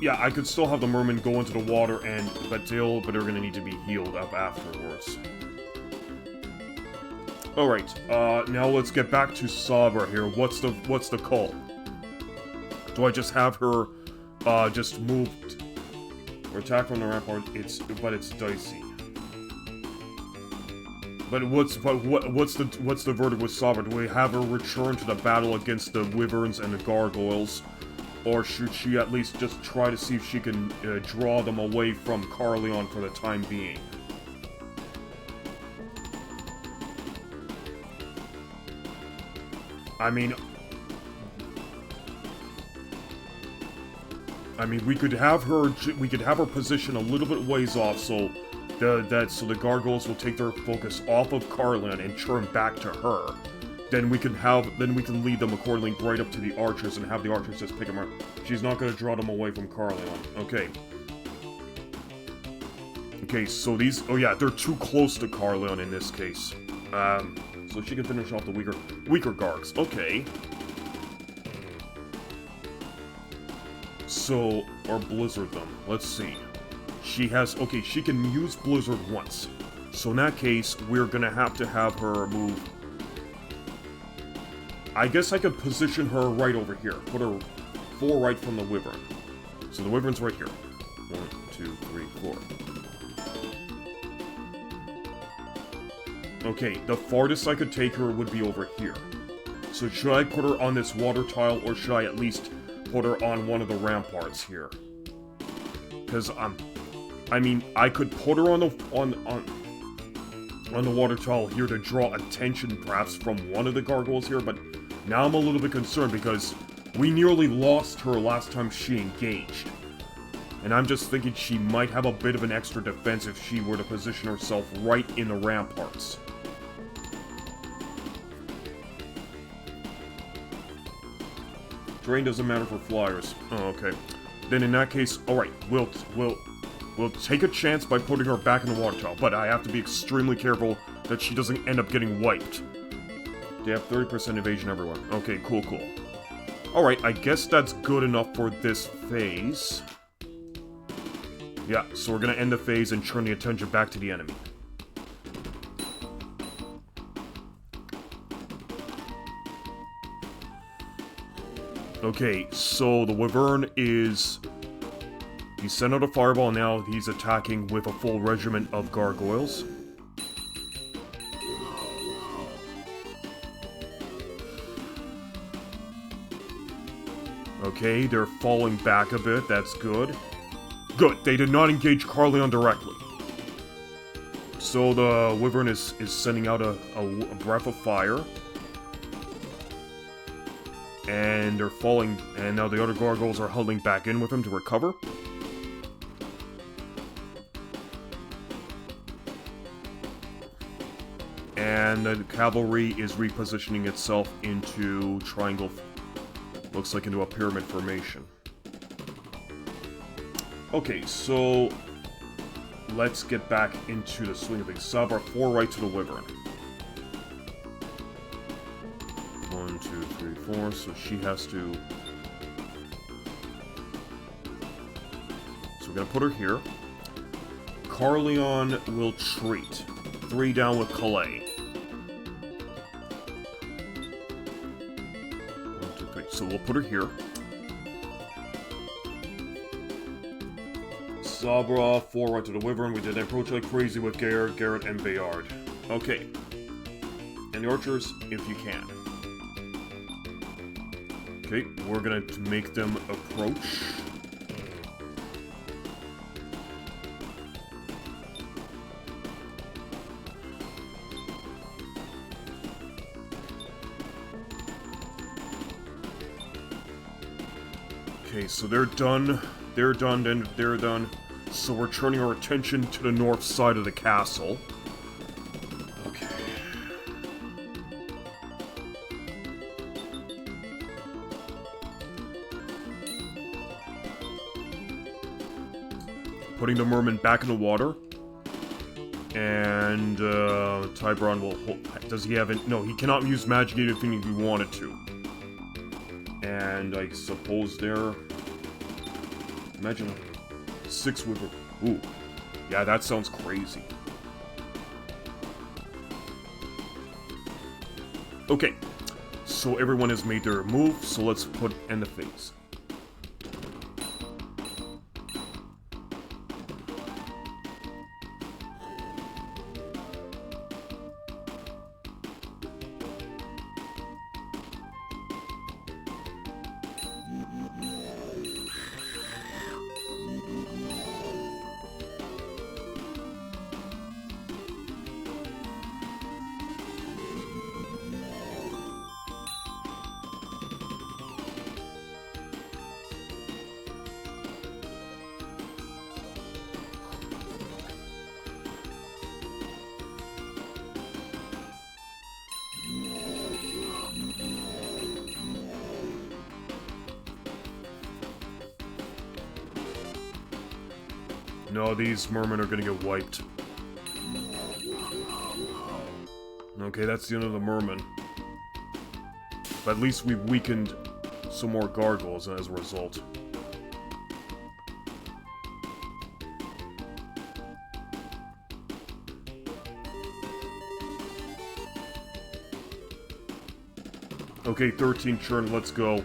Yeah, I could still have the mermen go into the water but they're gonna need to be healed up afterwards. Alright, now let's get back to Sabra here. What's the call? Do I just have her, just move or attack from the rampart? It's dicey. But what's the verdict with Sabra? Do we have her return to the battle against the wyverns and the gargoyles? Or should she at least just try to see if she can draw them away from Carleon for the time being? I mean... I mean, we could have her position a little bit ways off, so the gargoyles will take their focus off of Carlin and turn back to her. Then we can lead them accordingly right up to the archers and have the archers just pick them up. She's not gonna draw them away from Carlin. Okay. Okay, so these, oh yeah, they're too close to Carlin in this case. So she can finish off the weaker Gargs. Okay. So, or Blizzard them. Let's see. She can use Blizzard once. So in that case, we're gonna have to have her move. I guess I could position her right over here. Put her 4 right from the Wyvern. So the Wyvern's right here. 1, 2, 3, 4. Okay, the farthest I could take her would be over here. So should I put her on this water tile, or should I at least put her on one of the ramparts here? Because I mean, I could put her on the water tile here to draw attention, perhaps from one of the gargoyles here. But now I'm a little bit concerned because we nearly lost her last time she engaged, and I'm just thinking she might have a bit of an extra defense if she were to position herself right in the ramparts. Terrain doesn't matter for flyers. Oh, okay. Then in that case, alright, we'll take a chance by putting her back in the water tile, but I have to be extremely careful that she doesn't end up getting wiped. They have 30% evasion everywhere. Okay, cool. Alright, I guess that's good enough for this phase. Yeah, so we're gonna end the phase and turn the attention back to the enemy. Okay, so the Wyvern is... He sent out a fireball, now he's attacking with a full regiment of gargoyles. Okay, they're falling back a bit, that's good. Good, they did not engage Carleon directly. So the Wyvern is sending out a breath of fire. And they're falling, and now the other gargoyles are huddling back in with him to recover. And the cavalry is repositioning itself into triangle, looks like into a pyramid formation. Okay, so let's get back into the swing of things. Sabra, 4 right to the Wyvern. 1, 2, 3, 4, so she has to... So we're gonna put her here. Carleon will treat. 3 down with Calais. 1, 2, 3. So we'll put her here. Sabra, 4 right to the Wyvern. We did approach like crazy with Garrett, and Bayard. Okay. And the archers, if you can. Okay, we're gonna make them approach. Okay, so they're done. They're done, and they're done. So we're turning our attention to the north side of the castle. Okay. Putting the merman back in the water. And, Tybron will hold... Does he have it? No, he cannot use magic if he wanted to. And I suppose they're... Imagine 6 with her. Ooh. Yeah, that sounds crazy. Okay. So everyone has made their move, so let's end the phase. No, these mermen are gonna get wiped. Okay, that's the end of the merman. But at least we've weakened some more gargoyles as a result. Okay, 13 churn, let's go.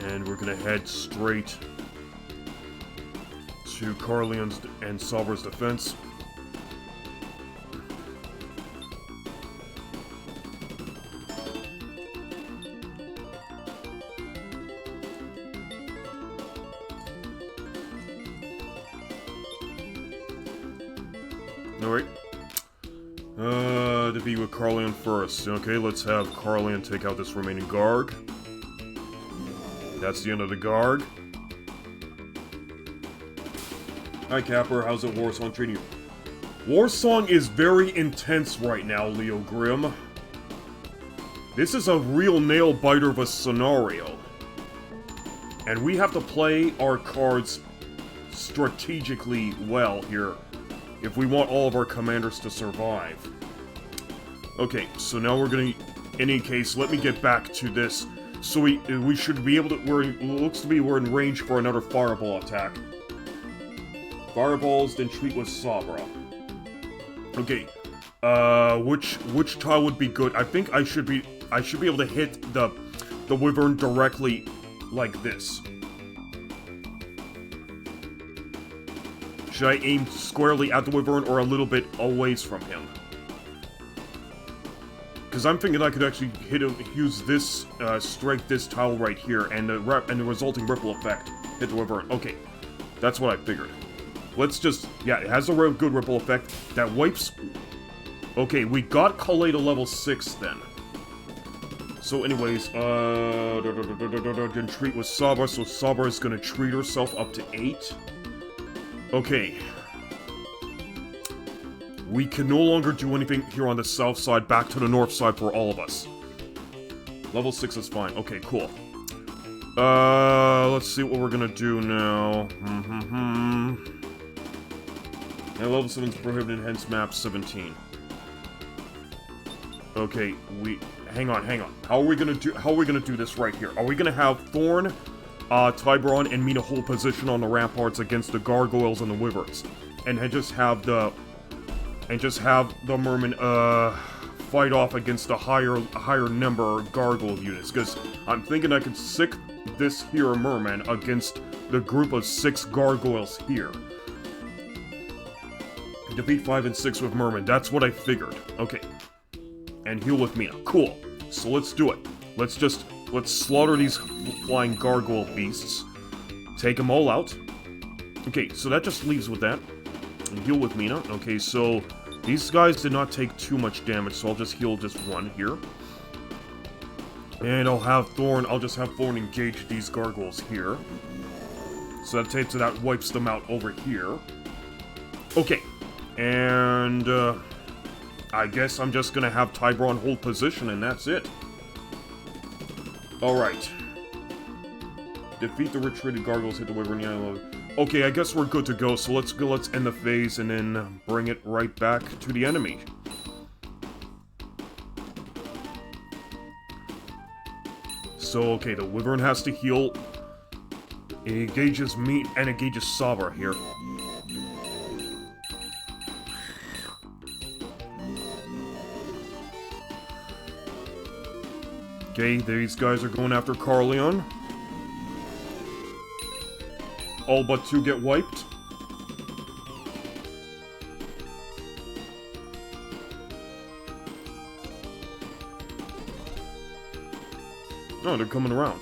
And we're gonna head straight to Carleon's and Salver's defense. Alright. Defeat with Carleon first. Okay, let's have Carleon take out this remaining Garg. That's the end of the Garg. Hi Capper, how's it Warsong treating you? Warsong is very intense right now, Leo Grimm. This is a real nail-biter of a scenario. And we have to play our cards strategically well here if we want all of our commanders to survive. Okay, so now we're gonna... In any case, let me get back to this. So we should be able to... looks to be we're in range for another fireball attack. Fireballs, then treat with Sabra. Okay, which tile would be good? I think I should be able to hit the Wyvern directly like this. Should I aim squarely at the Wyvern or a little bit away from him? Because I'm thinking I could actually hit him, use this, strike this tile right here, and the resulting ripple effect hit the Wyvern. Okay, that's what I figured. Let's just... yeah, it has a good ripple effect. That wipes... Okay, we got Kalei to level 6 then. So anyways, then treat with Sabra, so Sabra is gonna treat herself up to 8. Okay. We can no longer do anything here on the south side, back to the north side for all of us. Level 6 is fine. Okay, cool. Let's see what we're gonna do now. And level 7 is prohibited, hence map 17. Okay, hang on. How are we gonna do this right here? Are we gonna have Thorn, Tiburon, and Mina hold position on the ramparts against the gargoyles and the wyverns? And just have the mermen, fight off against the higher number gargoyle units? Because I'm thinking I could sick this here merman against the group of 6 gargoyles here. Defeat 5 and 6 with merman. That's what I figured. Okay. And heal with Mina. Cool. So let's do it. Let's slaughter these flying gargoyle beasts. Take them all out. Okay, so that just leaves with that. And heal with Mina. Okay, so these guys did not take too much damage, so I'll just heal just 1 here. And I'll just have Thorn engage these gargoyles here. So that wipes them out over here. Okay. And, I guess I'm just gonna have Tiburon hold position, and that's it. Alright. Defeat the retreated gargoyles, hit the wyvern yellow. Okay, I guess we're good to go, so let's end the phase and then bring it right back to the enemy. So, okay, the wyvern has to heal. It engages me and engages Sabra here. Okay, these guys are going after Carleon. All but 2 get wiped. Oh, they're coming around.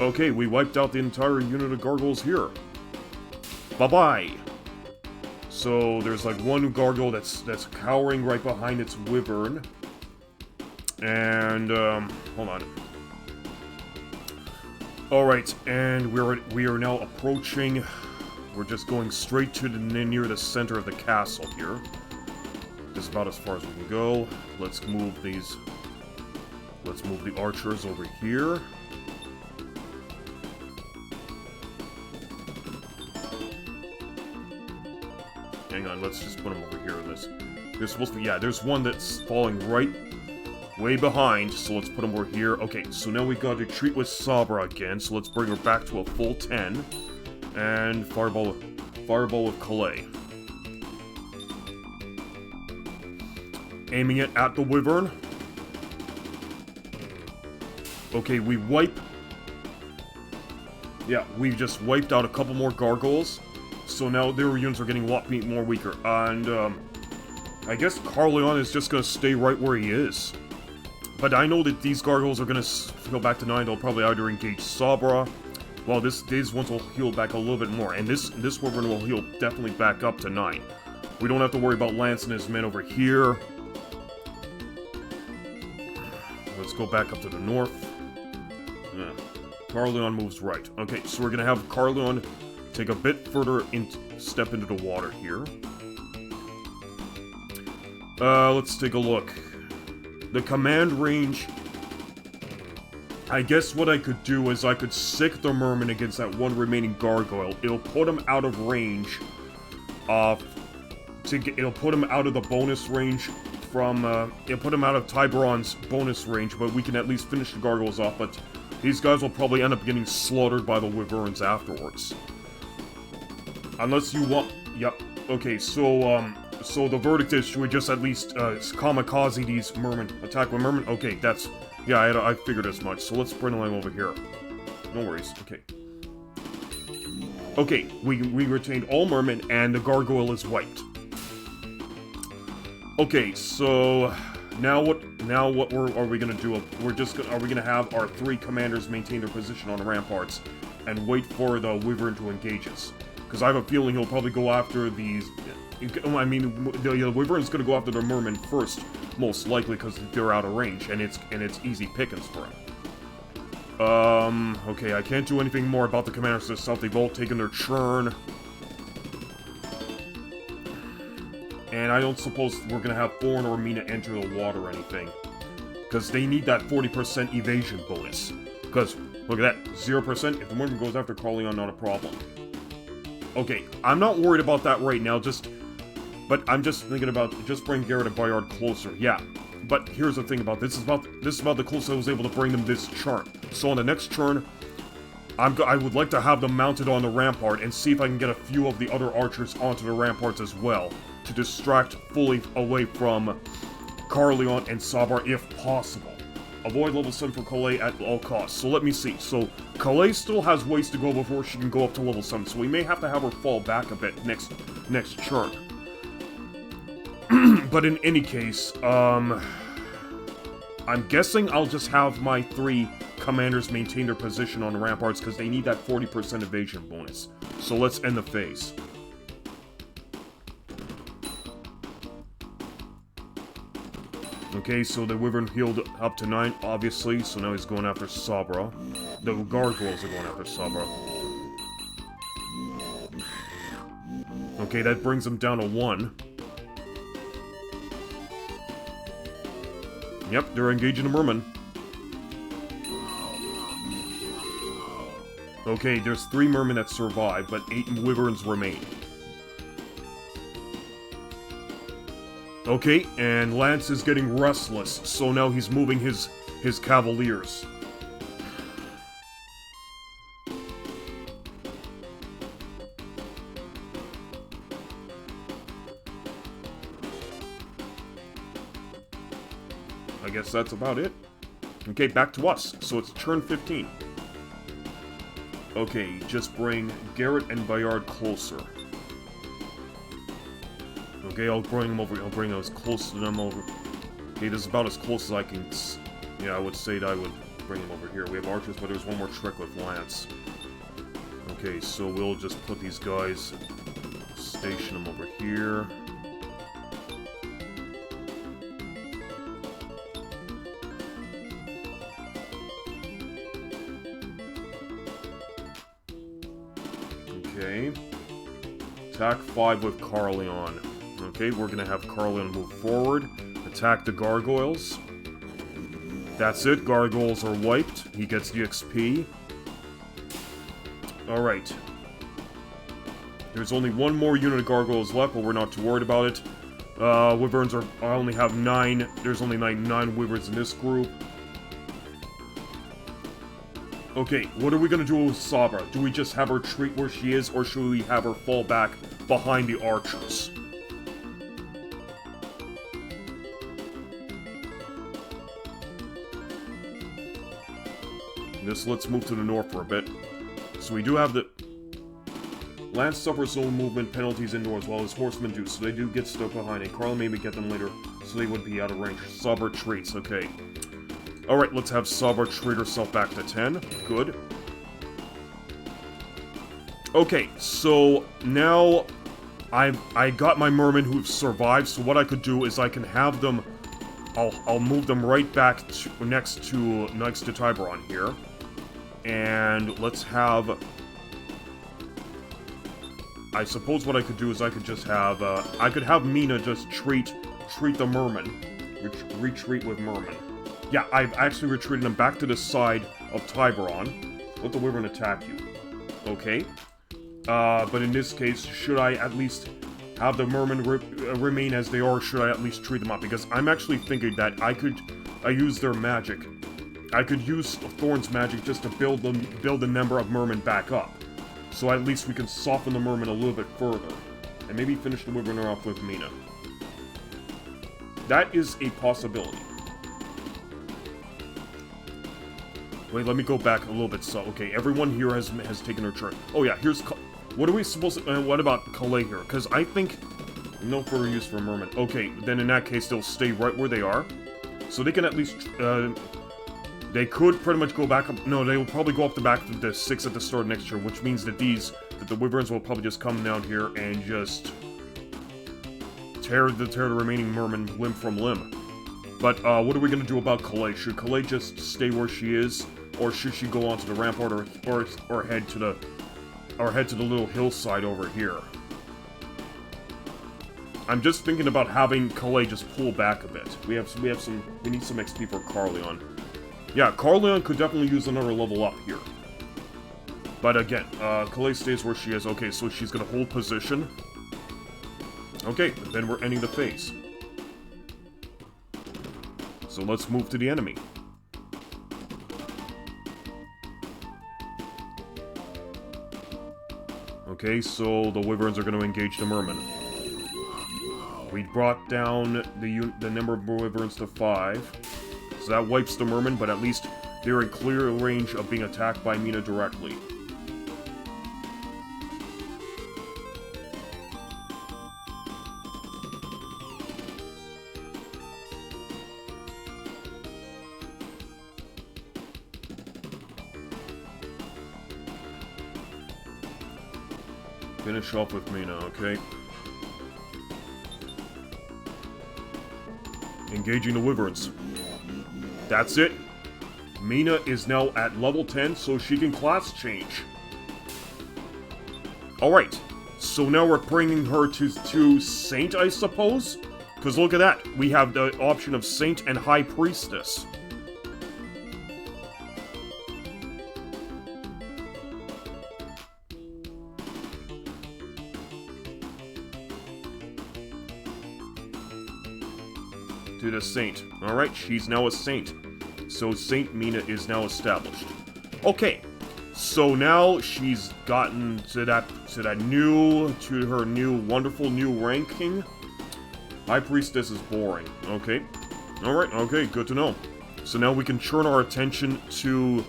Okay, we wiped out the entire unit of gargoyles here. Bye-bye! So, there's like 1 gargoyle that's cowering right behind its wyvern. And, hold on. Alright, and we are now approaching... We're just going straight to near the center of the castle here. This is about as far as we can go. Let's move these... Let's move the archers over here. Hang on, let's just put them over here in this. There's supposed to be... Yeah, there's one that's falling right... way behind, so let's put them over here. Okay, so now we got to treat with Sabra again, so let's bring her back to a full 10. And Fireball with Calais. Aiming it at the Wyvern. Okay, we wipe... Yeah, we've just wiped out a couple more gargoyles. So now their units are getting a lot more weaker. And, I guess Carleon is just gonna stay right where he is. But I know that these gargoyles are gonna go back to 9. They'll probably either engage Sabra. Well, these ones will heal back a little bit more. And this Wyvern will heal definitely back up to 9. We don't have to worry about Lance and his men over here. Let's go back up to the north. Yeah. Carleon moves right. Okay, so we're gonna have Carleon take a bit further step into the water here. Let's take a look. The command range... I guess what I could do is I could sick the Merman against that one remaining gargoyle. It'll put him out of range. It'll put him out of the bonus range from... it'll put him out of Tiburon's bonus range, but we can at least finish the gargoyles off, but these guys will probably end up getting slaughtered by the Wyverns afterwards. Unless you want... Yep. Okay, so the verdict is, should we just at least, kamikaze these Mermen? Attack with Mermen? Okay, that's... Yeah, I figured as much, so let's bring them over here. No worries, okay. Okay, we retained all Mermen, and the gargoyle is wiped. Okay, so... Now what are we gonna do? Are we gonna have our 3 commanders maintain their position on the ramparts, and wait for the Wyvern to engage us? Because I have a feeling he'll probably go after these... I mean, the Wyvern's gonna go after the Mermen first, most likely, because they're out of range, and it's easy pickings for him. Okay, I can't do anything more about the commanders to the south. They've all taken their churn. And I don't suppose we're gonna have Thorn or Mina enter the water or anything. Because they need that 40% evasion bonus. Because, look at that, 0%, if the Merman goes after Carleon, not a problem. Okay, I'm not worried about that right now, but I'm just thinking about, just bring Garrett and Bayard closer, yeah. But here's the thing about this, is about the closest I was able to bring them this turn. So on the next turn, I would like to have them mounted on the rampart and see if I can get a few of the other archers onto the ramparts as well, to distract fully away from Carleon and Sabra if possible. Avoid level 7 for Calais at all costs. So let me see. So Calais still has ways to go before she can go up to level 7, so we may have to have her fall back a bit next turn. But in any case, I'm guessing I'll just have my 3 commanders maintain their position on the ramparts because they need that 40% evasion bonus. So let's end the phase. Okay, so the Wyvern healed up to 9, obviously, so now he's going after Sabra. The gargoyles are going after Sabra. Okay, that brings him down to 1. Yep, they're engaging the Merman. Okay, there's 3 Mermen that survive, but 8 Wyverns remain. Okay, and Lance is getting restless, so now he's moving his cavaliers. I guess that's about it. Okay, back to us. So it's turn 15. Okay, just bring Garrett and Bayard closer. Okay, I'll bring them over. I'll bring them as close to them over. Okay, this is about as close as I can. Yeah, I would say that I would bring them over here. We have archers, but there's one more trick with Lance. Okay, so we'll just put these guys, station them over here. Okay. Attack 5 with Carleon. Okay, we're gonna have Carlion move forward, attack the gargoyles. That's it, gargoyles are wiped. He gets the XP. Alright. There's only one more unit of gargoyles left, but we're not too worried about it. Wyverns are... I only have 9. There's only nine wyverns in this group. Okay, what are we gonna do with Sabra? Do we just have her retreat where she is, or should we have her fall back behind the archers? Let's move to the north for a bit. So we do have the... Lance suffers no movement penalties indoors, while his horsemen do, so they do get stuck behind, and Carl maybe get them later, so they would be out of range. Sabra retreats, okay. Alright, let's have Sabra retreat herself back to 10. Good. Okay, so now I got my mermen who've survived, so what I could do is I can have them... I'll move them right back to, next to Tiburon here. And let's have... I suppose what I could do is I could just have, I could have Mina just treat the merman. Retreat with merman. Yeah, I've actually retreated them back to the side of Tiburon. Let the wyvern attack you. Okay. But in this case, should I at least have the mermen remain as they are, or should I at least treat them up? Because I'm actually thinking that I use their magic. I could use Thorn's magic just to build the number of mermen back up. So at least we can soften the merman a little bit further. And maybe finish the wyvern off with Mina. That is a possibility. Wait, let me go back a little bit. So, okay, everyone here has taken their turn. Oh yeah, here's... What are we supposed to... what about Calais here? Because I think... No further use for merman. Okay, then in that case, they'll stay right where they are. So they can at least... they could pretty much go back up... No, they will probably go up the back to the 6 at the start of next year, which means that the wyverns will probably just come down here and just... tear the remaining merman limb from limb. But, what are we gonna do about Calais? Should Calais just stay where she is? Or should she go onto the rampart or head to the... Or head to the little hillside over here? I'm just thinking about having Calais just pull back a bit. We need some XP for Carlion. Yeah, Carlion could definitely use another level up here. But again, Calais stays where she is. Okay, so she's gonna hold position. Okay, then we're ending the phase. So let's move to the enemy. Okay, so the wyverns are going to engage the mermen. We brought down the number of wyverns to 5. So that wipes the mermen, but at least they're in clear range of being attacked by Mina directly. Finish off with Mina, okay? Engaging the wyverns. That's it. Mina is now at level 10, so she can class change. Alright, so now we're bringing her to Saint, I suppose? Because look at that, we have the option of Saint and High Priestess. To the Saint. Alright, she's now a Saint. So Saint Mina is now established. Okay, so now she's gotten to her new wonderful new ranking. High Priestess is boring. Okay. Alright, okay, good to know. So now we can turn our attention to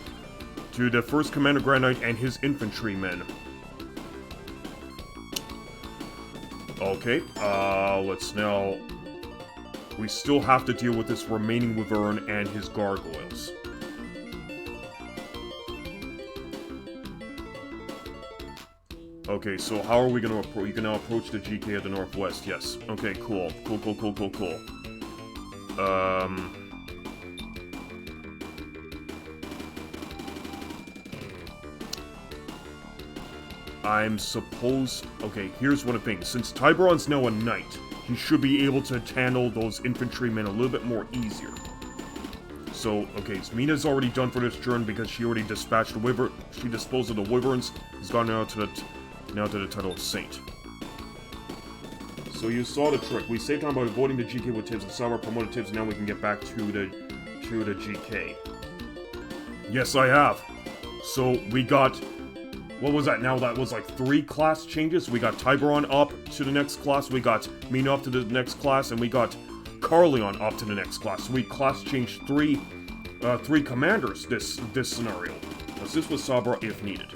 the first Commander Grand Knight and his infantrymen. Okay, let's now... We still have to deal with this remaining wyvern and his gargoyles. Okay, so how are we gonna approach? You can now approach the GK of the Northwest. Yes. Okay, cool. Cool. I'm supposed... Okay, here's what I think. Since Tiburon's now a knight, he should be able to handle those infantrymen a little bit more easier. So, okay, so Mina's already done for this turn because she already dispatched the wyvern. She disposed of the wyverns. He's gone now to the title of Saint. So you saw the trick. We saved time by avoiding the GK with tips and Sabra promoted tips. Now we can get back to the GK. Yes, I have. So we got... What was that now? That was like 3 class changes. We got Tiburon up to the next class. We got Mina up to the next class. And we got Carleon up to the next class. So we class changed 3 commanders this scenario. Assist with Sabra if needed.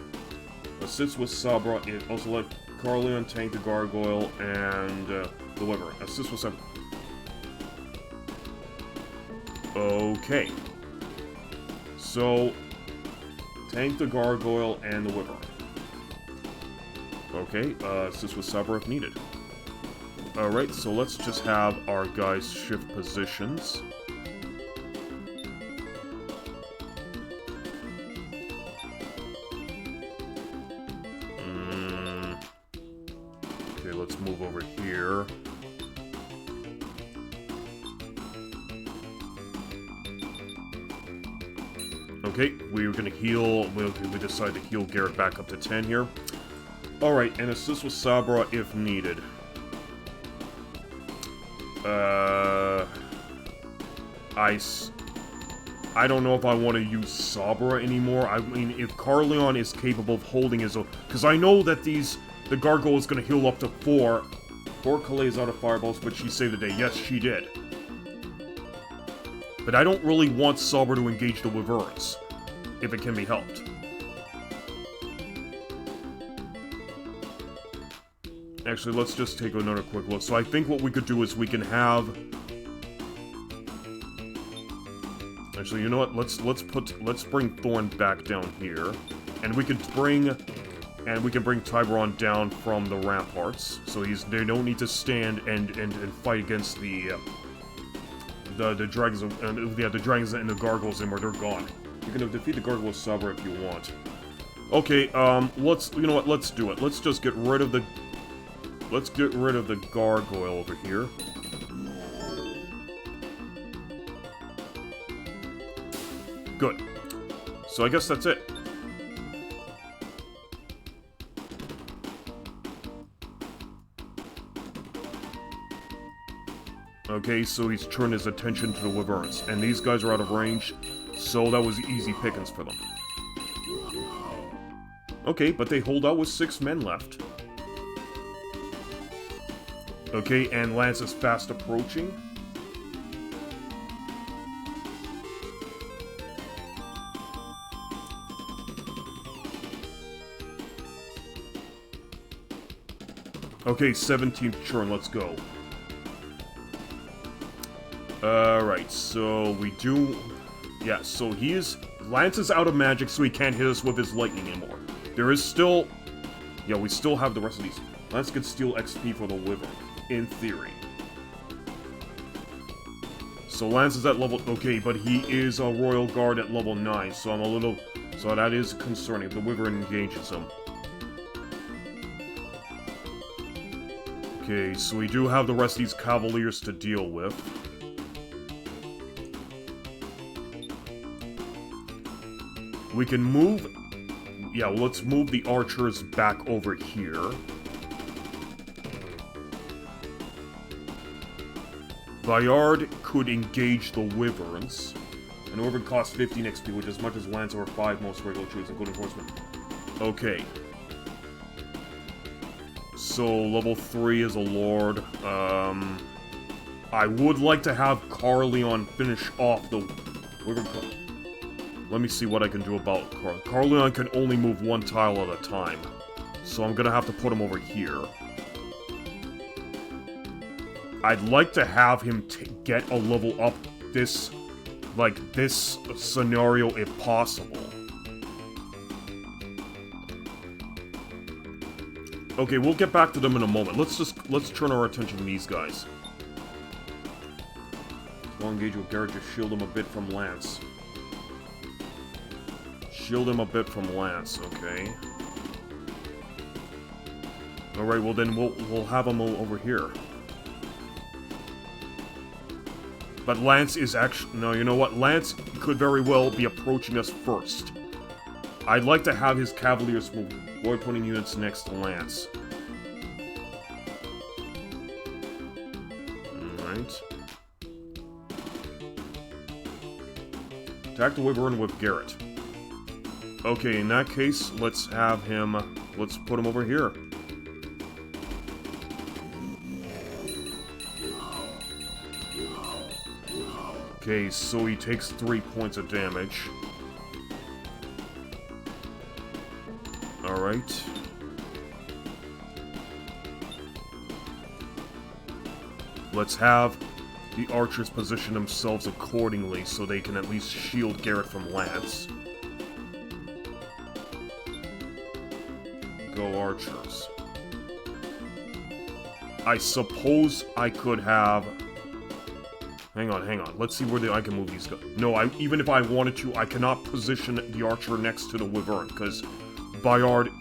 Assist with Sabra if... Also let Carleon tank the Gargoyle and the Wyvern. Assist with Sabra. Okay. So... Tank the Gargoyle and the Wyvern. Okay, assist with Sabra if needed. Alright, so let's just have our guys shift positions. Okay, let's move over here. Okay, we were gonna heal. We decided to heal Garrett back up to 10 here. Alright, and assist with Sabra if needed. I don't know if I want to use Sabra anymore. I mean, if Carleon is capable of holding his own... Because I know that the Gargoyle is going to heal up to 4. 4 Calais out of Fireballs, but she saved the day. Yes, she did. But I don't really want Sabra to engage the Wyverns, if it can be helped. Actually, let's just take another quick look. So I think what we could do is we can have... Actually, you know what? Let's bring Thorn back down here. And we can bring Tiburon down from the ramparts. So they don't need to stand and fight against the dragons the dragons and the gargoyles and where they're gone. You can defeat the gargoyle Sabra if you want. Okay, you know what? Let's do it. Let's just get rid of the... Let's get rid of the gargoyle over here. Good. So I guess that's it. Okay, so he's turned his attention to the Wyverns, and these guys are out of range, so that was easy pickings for them. Okay, but they hold out with 6 men left. Okay, and Lance is fast approaching. Okay, 17th turn, let's go. Alright, so we do... Yeah, so Lance is out of magic, so he can't hit us with his lightning anymore. There is still... Yeah, we still have the rest of these. Lance can steal XP for the Wyvern, in theory. So Lance is at level... Okay, but he is a Royal Guard at level 9, so I'm a little... So that is concerning if the Wyvern engages him. Okay, so we do have the rest of these Cavaliers to deal with. We can move... Yeah, well, let's move the archers back over here. Bayard could engage the Wyverns. An Wyvern costs 15 XP, which is as much as Lance or 5 most regular troops, including horsemen. Okay. So, level 3 is a Lord. I would like to have Carleon finish off the Wyvern. Let me see what I can do about Carleon can only move 1 tile at a time. So I'm gonna have to put him over here. I'd like to have him get a level up this scenario if possible. Okay, we'll get back to them in a moment. Let's turn our attention to these guys. I'll engage with Garrett, just shield him a bit from Lance. Shield him a bit from Lance, okay. Alright, well then we'll have him over here. But Lance is actually... No, you know what? Lance could very well be approaching us first. I'd like to have his Cavaliers move. Avoid putting units next to Lance. Alright. Attack the Wyvern with Garrett. Okay, in that case, let's have him... Let's put him over here. Okay, so he takes 3 points of damage. Alright. Let's have the archers position themselves accordingly so they can at least shield Garrett from Lance. Go archers. I suppose I could have... Hang on. Let's see where I can move these guys. No, even if I wanted to, I cannot position the archer next to the Wyvern, because Bayard,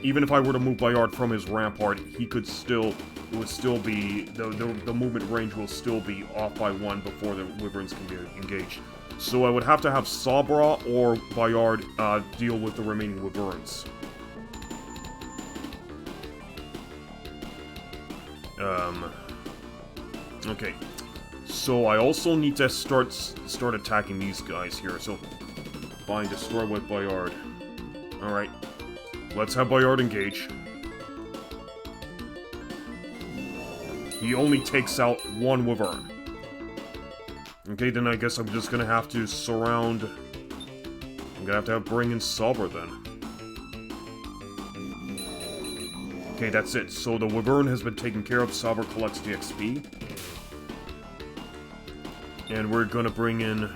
even if I were to move Bayard from his rampart, he could still, it would still be, the movement range will still be off by 1 before the Wyverns can be engaged. So I would have to have Sabra or Bayard deal with the remaining Wyverns. Okay. So I also need to start attacking these guys here. So fine, destroy with Bayard. Alright. Let's have Bayard engage. He only takes out 1 Wyvern. Okay, then I guess I'm just gonna have to surround... I'm gonna have to bring in Sabra then. Okay, that's it. So the Wyvern has been taken care of. Sabra collects the XP. And we're gonna bring in...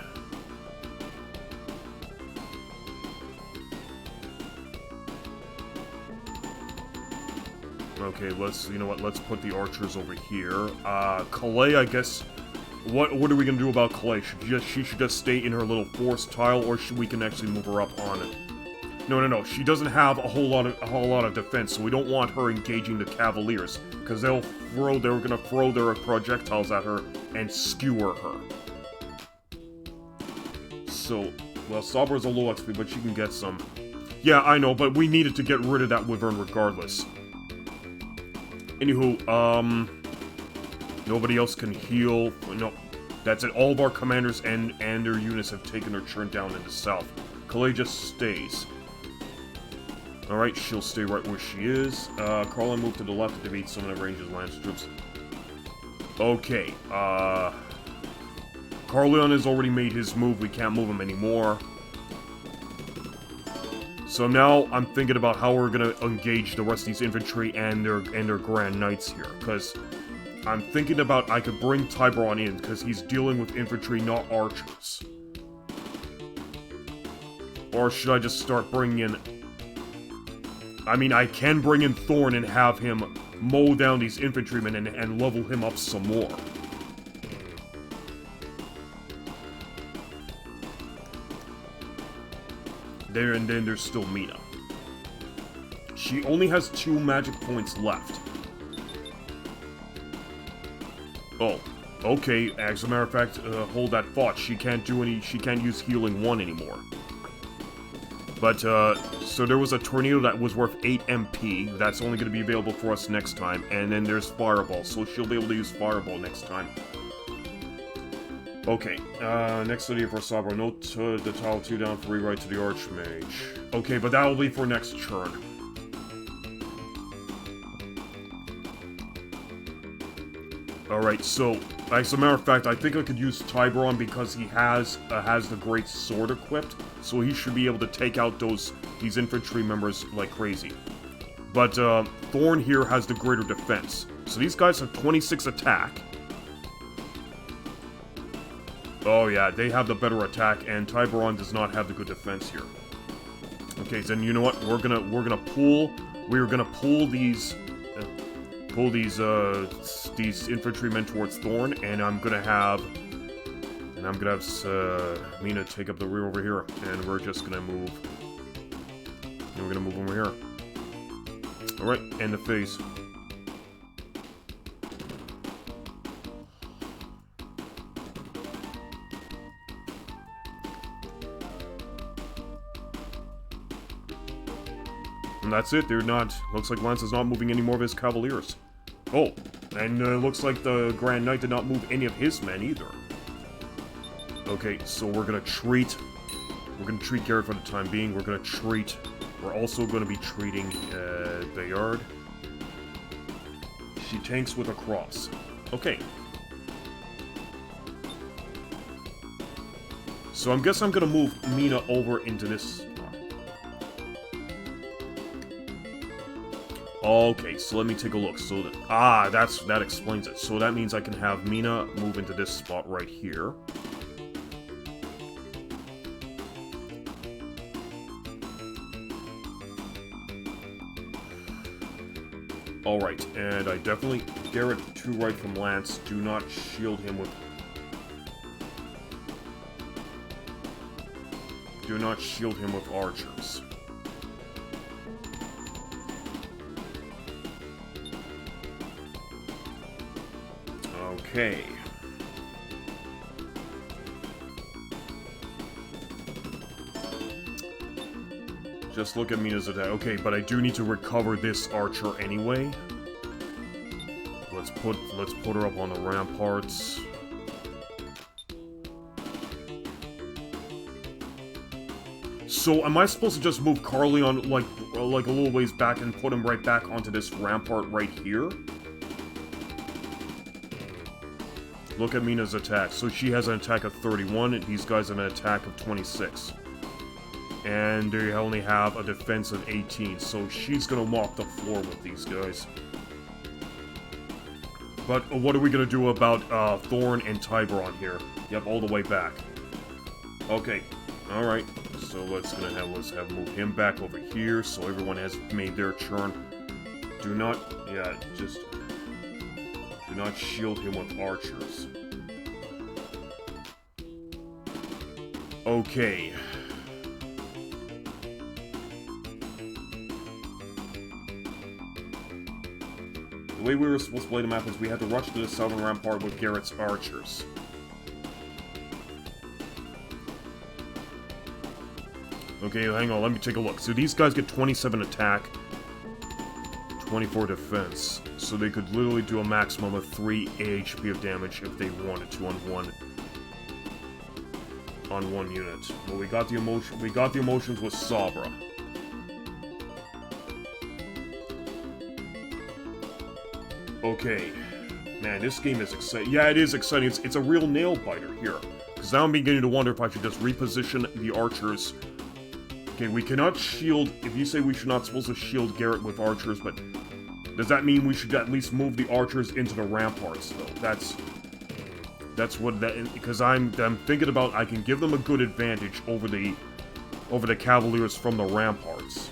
Okay, you know what, let's put the archers over here. Calais, I guess... What are we gonna do about Calais? She should just stay in her little forest tile, or we can actually move her up on it? No. She doesn't have a whole lot of defense, so we don't want her engaging the Cavaliers, because they're gonna throw their projectiles at her and skewer her. So, well, Sabra's a low XP, but she can get some. Yeah, I know, but we needed to get rid of that Wyvern regardless. Anywho, nobody else can heal. No, that's it. All of our commanders and their units have taken their turn down in the south. Calais just stays. Alright, she'll stay right where she is. Carlin moved to the left to defeat some of the Rangers' Lance troops. Okay, Carleon has already made his move. We can't move him anymore. So now I'm thinking about how we're gonna engage the rest of these infantry and their Grand Knights here, because I'm thinking about I could bring Tiburon in, because he's dealing with infantry, not archers. Or should I just start bringing in... I mean, I can bring in Thorn and have him mow down these infantrymen and level him up some more. There, and then there's still Mina. She only has 2 magic points left. Oh, okay, as a matter of fact, hold that thought. She can't use Healing 1 anymore. But, so there was a tornado that was worth 8 MP. That's only going to be available for us next time. And then there's Fireball, so she'll be able to use Fireball next time. Okay, next idea for Sabra. Note the tile 2 down for rewrite to the Archmage. Okay, but that'll be for next turn. Alright, so, as a matter of fact, I think I could use Tiburon because he has the Great Sword equipped, so he should be able to take out these infantry members like crazy. But, Thorn here has the greater defense. So these guys have 26 attack. Oh yeah, they have the better attack, and Tiburon does not have the good defense here. Okay, then you know what? We're gonna pull these infantrymen towards Thorn, and I'm gonna have Mina take up the rear over here, and we're just gonna move. And we're gonna move over here. Alright, end the phase. And that's it, they're not... Looks like Lance is not moving any more of his cavaliers. Oh, and looks like the Grand Knight did not move any of his men either. Okay, so we're gonna treat Garrett for the time being. We're also gonna be treating, Bayard. She tanks with a cross. Okay. So I guess I'm gonna move Mina over into this... Okay, so let me take a look. So that explains it. So that means I can have Mina move into this spot right here. Alright, and I definitely... Garrett, 2 right from Lance. Do not shield him with... Do not shield him with archers. Okay. Just look at Mina's attack. Okay, but I do need to recover this archer anyway. Let's put her up on the ramparts. So am I supposed to just move Carly on like a little ways back and put him right back onto this rampart right here? Look at Mina's attack. So she has an attack of 31, and these guys have an attack of 26. And they only have a defense of 18, so she's gonna mop the floor with these guys. But what are we gonna do about Thorn and Tiberon here? Yep, all the way back. Okay, alright. So let's move him back over here, so everyone has made their turn. Do not shield him with archers. Okay. The way we were supposed to play the map is we had to rush to the southern rampart with Garrett's archers. Okay, hang on, let me take a look. So these guys get 27 attack, 24 defense. So they could literally do a maximum of 3 AHP of damage if they wanted to on one unit. Well, we got the emotions with Sabra. Okay. Man, this game is exciting. Yeah, it is exciting. It's a real nail-biter here. Because now I'm beginning to wonder if I should just reposition the archers. Okay, we cannot shield... If you say we should not supposed to shield Garrett with archers, but... Does that mean we should at least move the archers into the ramparts, though? That's what that... Because I'm thinking about I can give them a good advantage over the Cavaliers from the ramparts.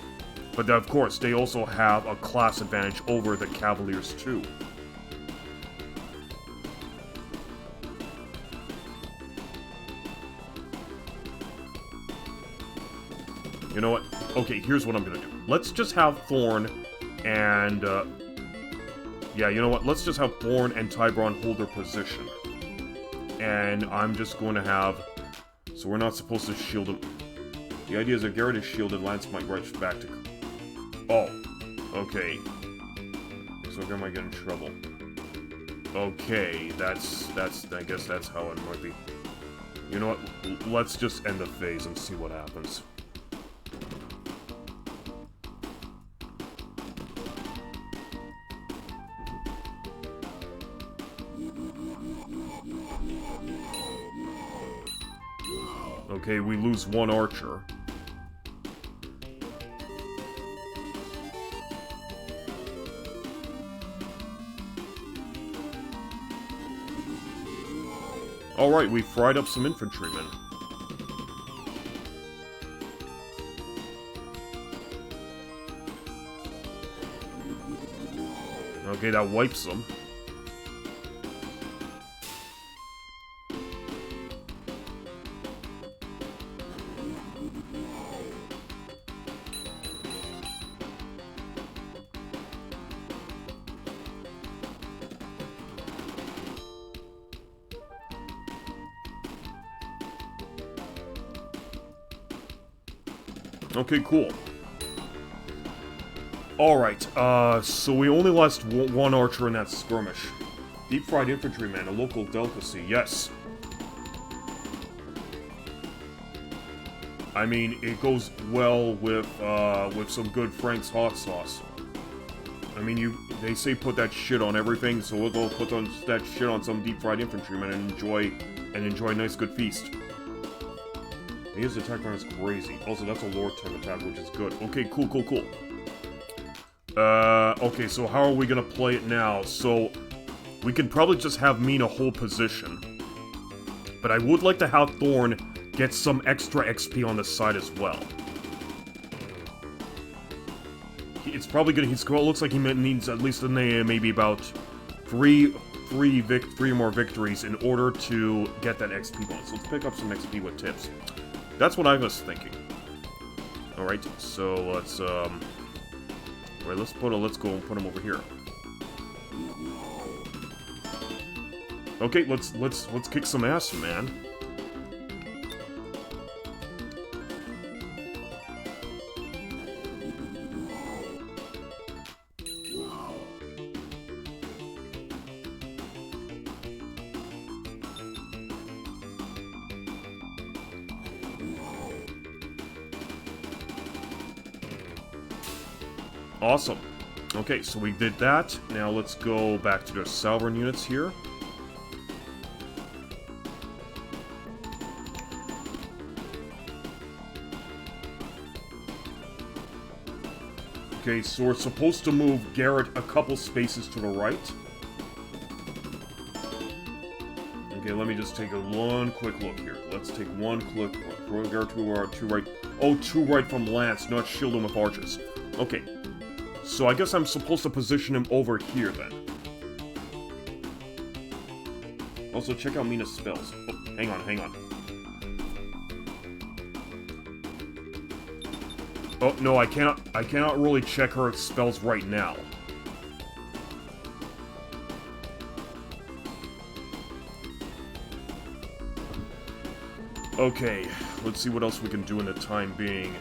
But of course, they also have a class advantage over the Cavaliers, too. You know what? Okay, here's what I'm gonna do. Let's just have Thorn and, yeah, you know what? Let's just have Thorn and Tiberon hold their position. And I'm just going to have... So we're not supposed to shield him. The idea is if Garrett is shielded, Lance might rush back to... Oh. Okay. So where am I getting in trouble? Okay, I guess that's how it might be. You know what? Let's just end the phase and see what happens. Okay, we lose 1 archer. Alright, we fried up some infantrymen. Okay, that wipes them. Okay, cool. Alright, so we only lost one archer in that skirmish. Deep-fried infantryman, a local delicacy, yes. I mean, it goes well with some good Frank's hot sauce. I mean, they say put that shit on everything, so we'll go put that shit on some deep-fried infantryman and enjoy a nice good feast. His attack run is crazy. Also, that's a lore type attack, which is good. Okay, cool. Okay, so how are we gonna play it now? So, we could probably just have Mina hold position. But I would like to have Thorn get some extra XP on the side as well. It's probably gonna. It looks like he needs at least maybe about three more victories in order to get that XP bonus. Let's pick up some XP with tips. That's what I was thinking. All right, so let's let's go and put him over here. Okay, let's kick some ass, man. Awesome. Okay, so we did that. Now let's go back to the Sovereign units here. Okay, so we're supposed to move Garrett a couple spaces to the right. Okay, let me just take one quick look here. Let's take one quick look. Throw Garrett to our two right. Oh, two right from Lance, not shield him with archers. Okay. So I guess I'm supposed to position him over here, then. Also, check out Mina's spells. Oh, hang on. Oh, no, I cannot really check her spells right now. Okay, let's see what else we can do in the time being.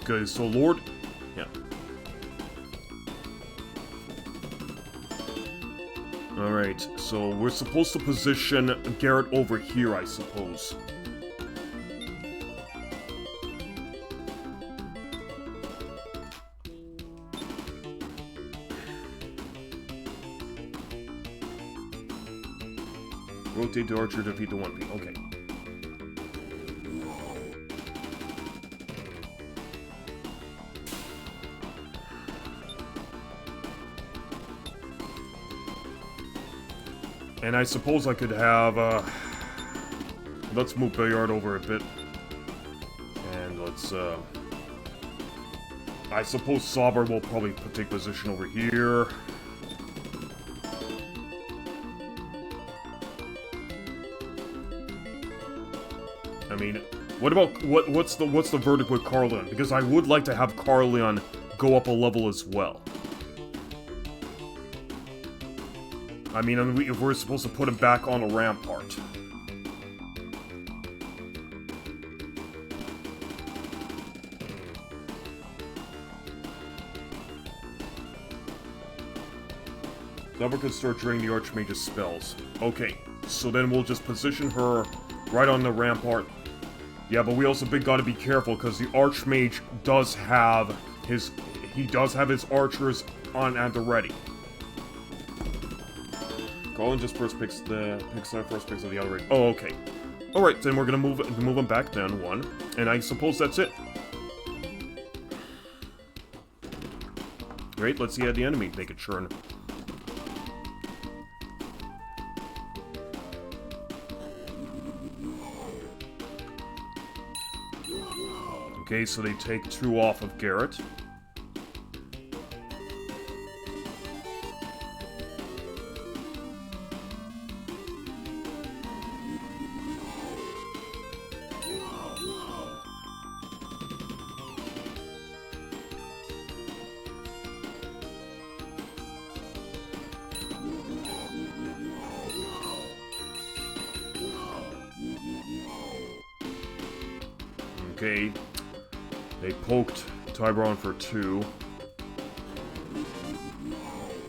Okay, so Lord... Yeah. Alright, so we're supposed to position Garrett over here, I suppose. Rotate the archer, defeat the 1P. Okay. And I suppose I could have, let's move Bayard over a bit. And let's, I suppose Sauber will probably take position over here. I mean, what about, what's the verdict with Carleon? Because I would like to have Carleon go up a level as well. I mean, if we're supposed to put him back on a rampart. Sauber could start draining the Archmage's spells. Okay, so then we'll just position her right on the rampart. Yeah, but we also gotta be careful, because the Archmage does have his... He does have his archers on at the ready. Colin just first picks of the other raid. Oh, okay. Alright, then we're gonna move him back then, one. And I suppose that's it. Great, let's see how the enemy make a churn. Okay, so they take 2 off of Garrett. Okay. They poked Tiburon for 2.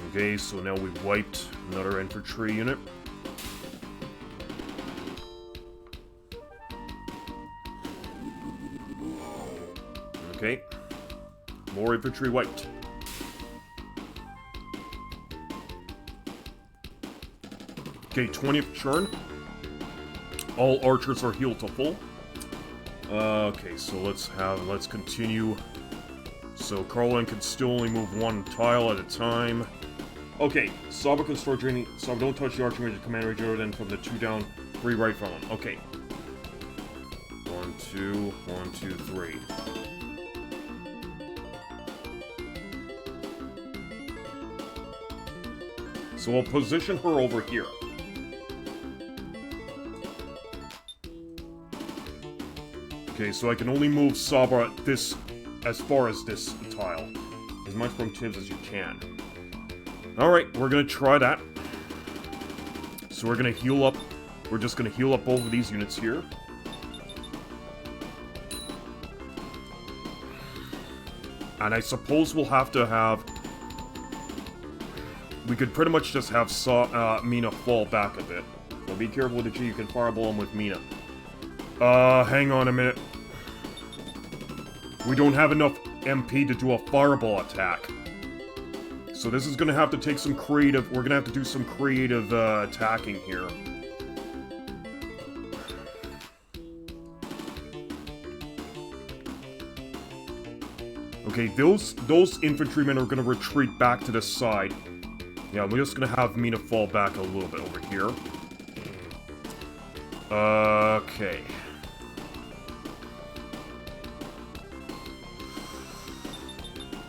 Okay, so now we've wiped another infantry unit. Okay. More infantry wiped. Okay, 20th turn. All archers are healed to full. Okay, so let's continue. So Carlin can still only move 1 tile at a time. Okay, Saba can start draining. Saba, don't touch the archer range of command range other than from the 2 down, 3 right from him. Okay. 1, 2, 1, 2, 3. So I'll position her over here. Okay, so I can only move Saba as far as this tile. As much from Tibbs as you can. Alright, we're gonna try that. So we're gonna heal up. We're just gonna heal up both of these units here. And I suppose we'll have to have... We could pretty much just have Mina fall back a bit. So be careful with the G, you can fireball him with Mina. Hang on a minute. We don't have enough MP to do a fireball attack. So this is gonna have to take some creative... We're gonna have to do some creative, attacking here. Okay, those infantrymen are gonna retreat back to the side. Yeah, we're just gonna have Mina fall back a little bit over here. Okay.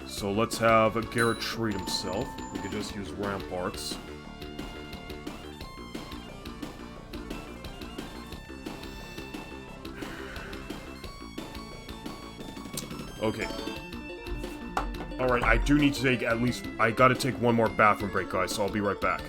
So let's have Garrett treat himself. We could just use ramparts. Okay. Alright, I do need to take at least... I gotta take 1 more bathroom break, guys, so I'll be right back.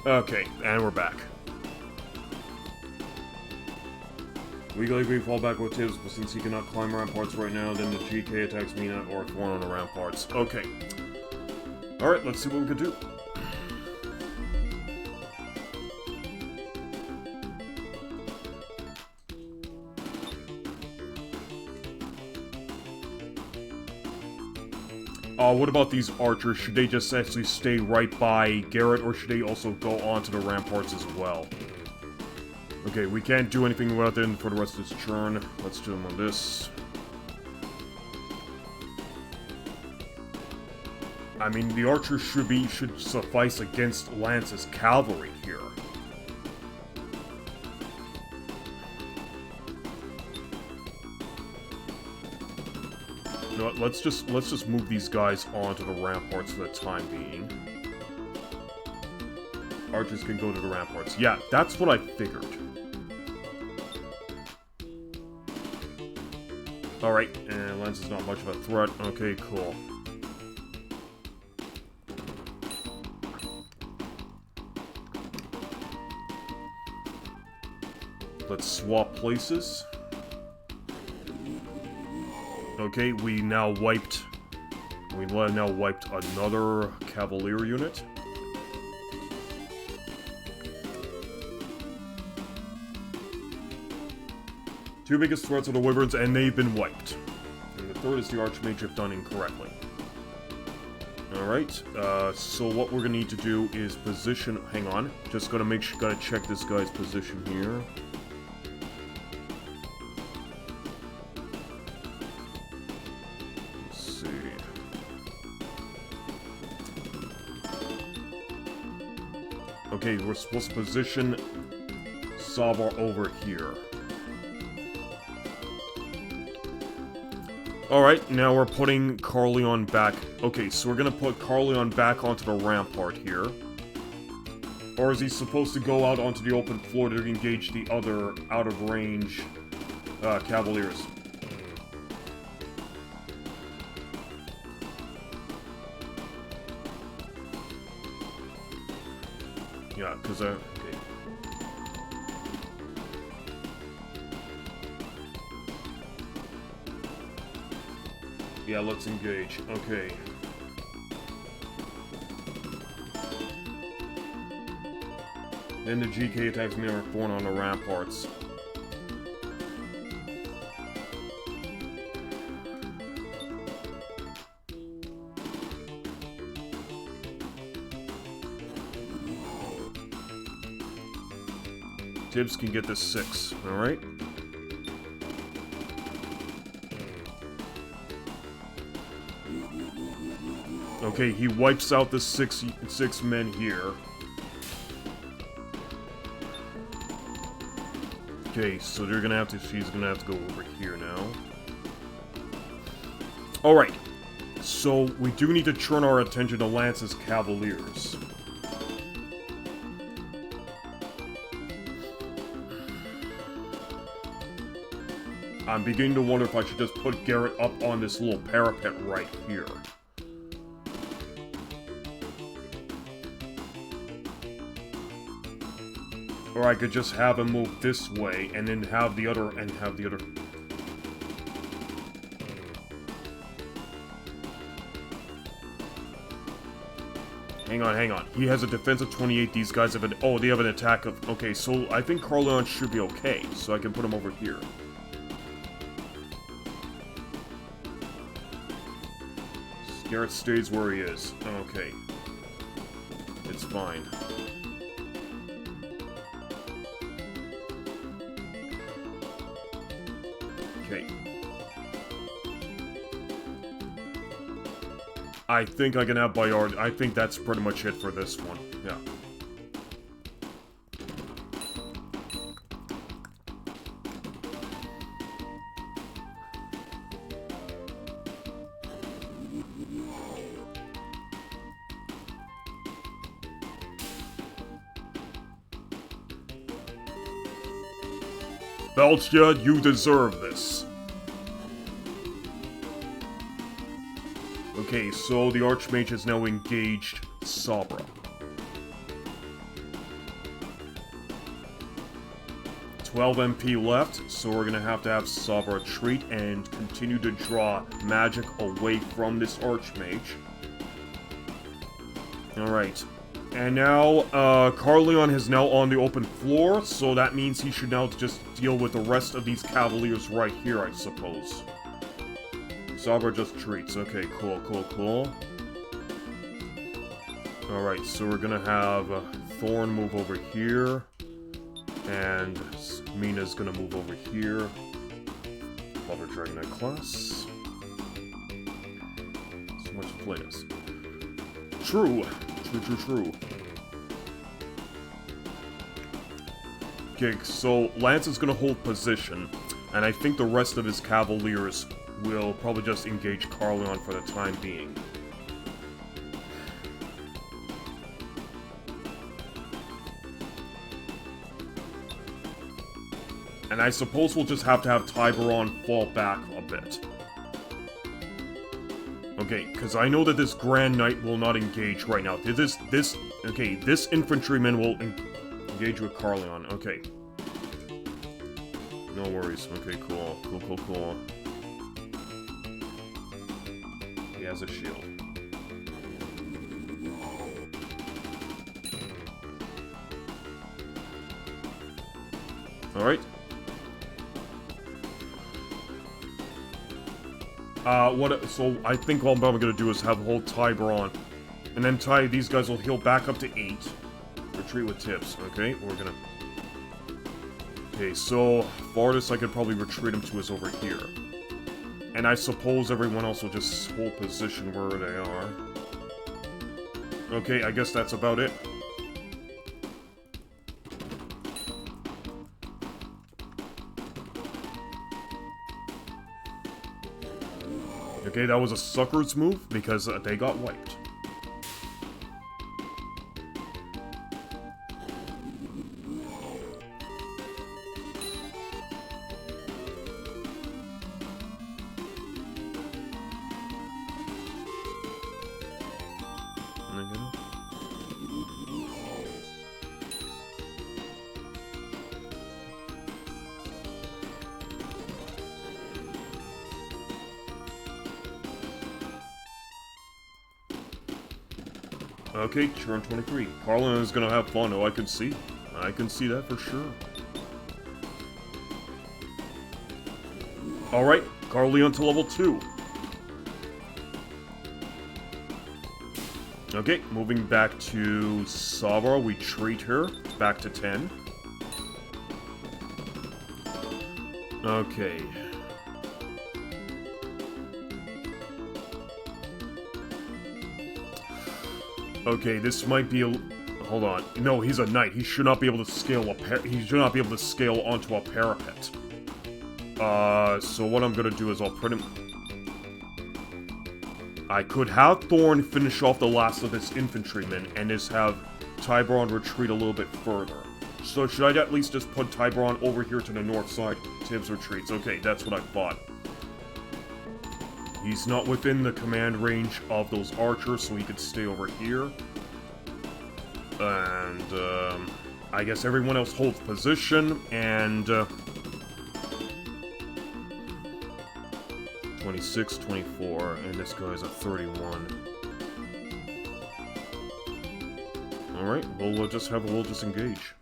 Okay, and we're back. We legally fall back with Tibbs, but since he cannot climb ramparts right now, then the GK attacks Mina or Thorn on the ramparts. Okay. Alright, let's see what we can do. What about these archers? Should they just actually stay right by Garrett, or should they also go onto the ramparts as well? Okay, we can't do anything about them for the rest of this turn. Let's do them on this. I mean, the archers should suffice against Lance's cavalry here. You know what, let's just move these guys onto the ramparts for the time being. Archers can go to the ramparts. Yeah, that's what I figured. Alright, and Lance is not much of a threat. Okay, cool. Let's swap places. Okay, we now wiped another Cavalier unit. Two biggest threats are the Wyverns, and they've been wiped. And the third is the Archmage if done incorrectly. Alright, so what we're gonna need to do is position... Hang on, just gotta check this guy's position here. Let's see. Okay, we're supposed to position Savar over here. Alright, now we're putting Carleon back. Okay, so we're gonna put Carleon back onto the rampart here. Or is he supposed to go out onto the open floor to engage the other out-of-range Cavaliers? Yeah, because, okay. Yeah, let's engage. Okay. Then the GK attacks me are born on the ramparts. Tibbs can get this 6, alright? Okay, he wipes out the six men here. Okay, so she's gonna have to go over here now. Alright, so we do need to turn our attention to Lance's Cavaliers. I'm beginning to wonder if I should just put Garrett up on this little parapet right here. Or I could just have him move this way, and then have the other... Hang on. He has a defense of 28, these guys have an... Oh, they have an attack of... Okay, so I think Carleon should be okay, so I can put him over here. Garrett stays where he is. Okay. It's fine. Okay. I think I can have Bayard. I think that's pretty much it for this one. Yeah. Beltia, you deserve this. Okay, so the Archmage has now engaged Sabra. "12 MP left, so we're gonna have to have Sabra retreat and continue to draw magic away from this Archmage. Alright. And now, Carleon is now on the open floor, so that means he should now just deal with the rest of these Cavaliers right here, I suppose. Sabra just treats. Okay, cool. Alright, so we're gonna have Thorn move over here, and Mina's gonna move over here. Clover Dragon Knight class. So much to play this. True. Okay, so Lance is gonna hold position, and I think the rest of his Cavaliers will probably just engage Carleon for the time being. And I suppose we'll just have to have Tiberon fall back a bit. Okay, because I know that this Grand Knight will not engage right now. This infantryman will engage with Carleon. Okay. No worries. Okay, cool. Cool. He has a shield. Alright. So I think what I'm probably gonna do is have the whole Tiberon. And then these guys will heal back up to 8. Retreat with tips. Okay, we're gonna... Okay, so farthest I could probably retreat him to is over here. And I suppose everyone else will just hold position where they are. Okay, I guess that's about it. Okay, that was a sucker's move because they got wiped. Okay, turn 23. Carlin is gonna have fun. Oh, I can see. I can see that for sure. Alright, Carleon to level 2. Okay, moving back to Sava, we treat her. Back to 10. Okay. Okay, this might be a... Hold on. No, he's a knight. He should not be able to scale he should not be able to scale onto a parapet. So what I'm gonna do is I'll put him... I could have Thorn finish off the last of this infantryman and just have Tiberon retreat a little bit further. So should I at least just put Tiberon over here to the north side? Tibbs retreats. Okay, that's what I thought. He's not within the command range of those archers, so he could stay over here. And, I guess everyone else holds position, and, 26, 24, and this guy's a 31. Alright, we'll just engage.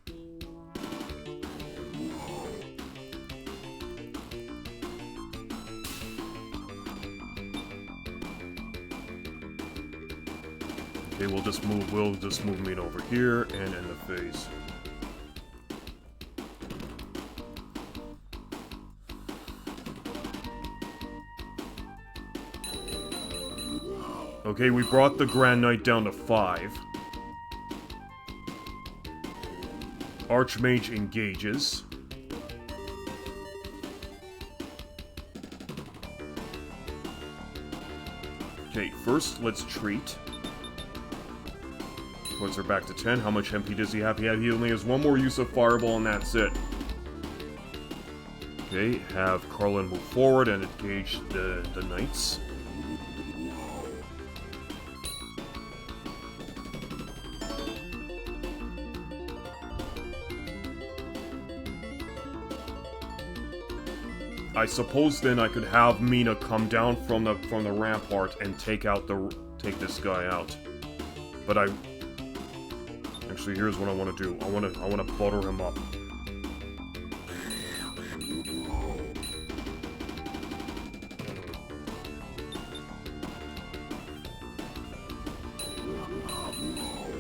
Okay, we'll just move meat over here and end the phase. Okay, we brought the Grand Knight down to 5. Archmage engages. Okay, first let's treat. Puts her back to 10. How much MP does he have? He only has one more use of Fireball, and that's it. Okay, have Carlin move forward and engage the Knights. I suppose then I could have Mina come down from the rampart and take this guy out. But actually, here's what I want to do. I want to butter him up.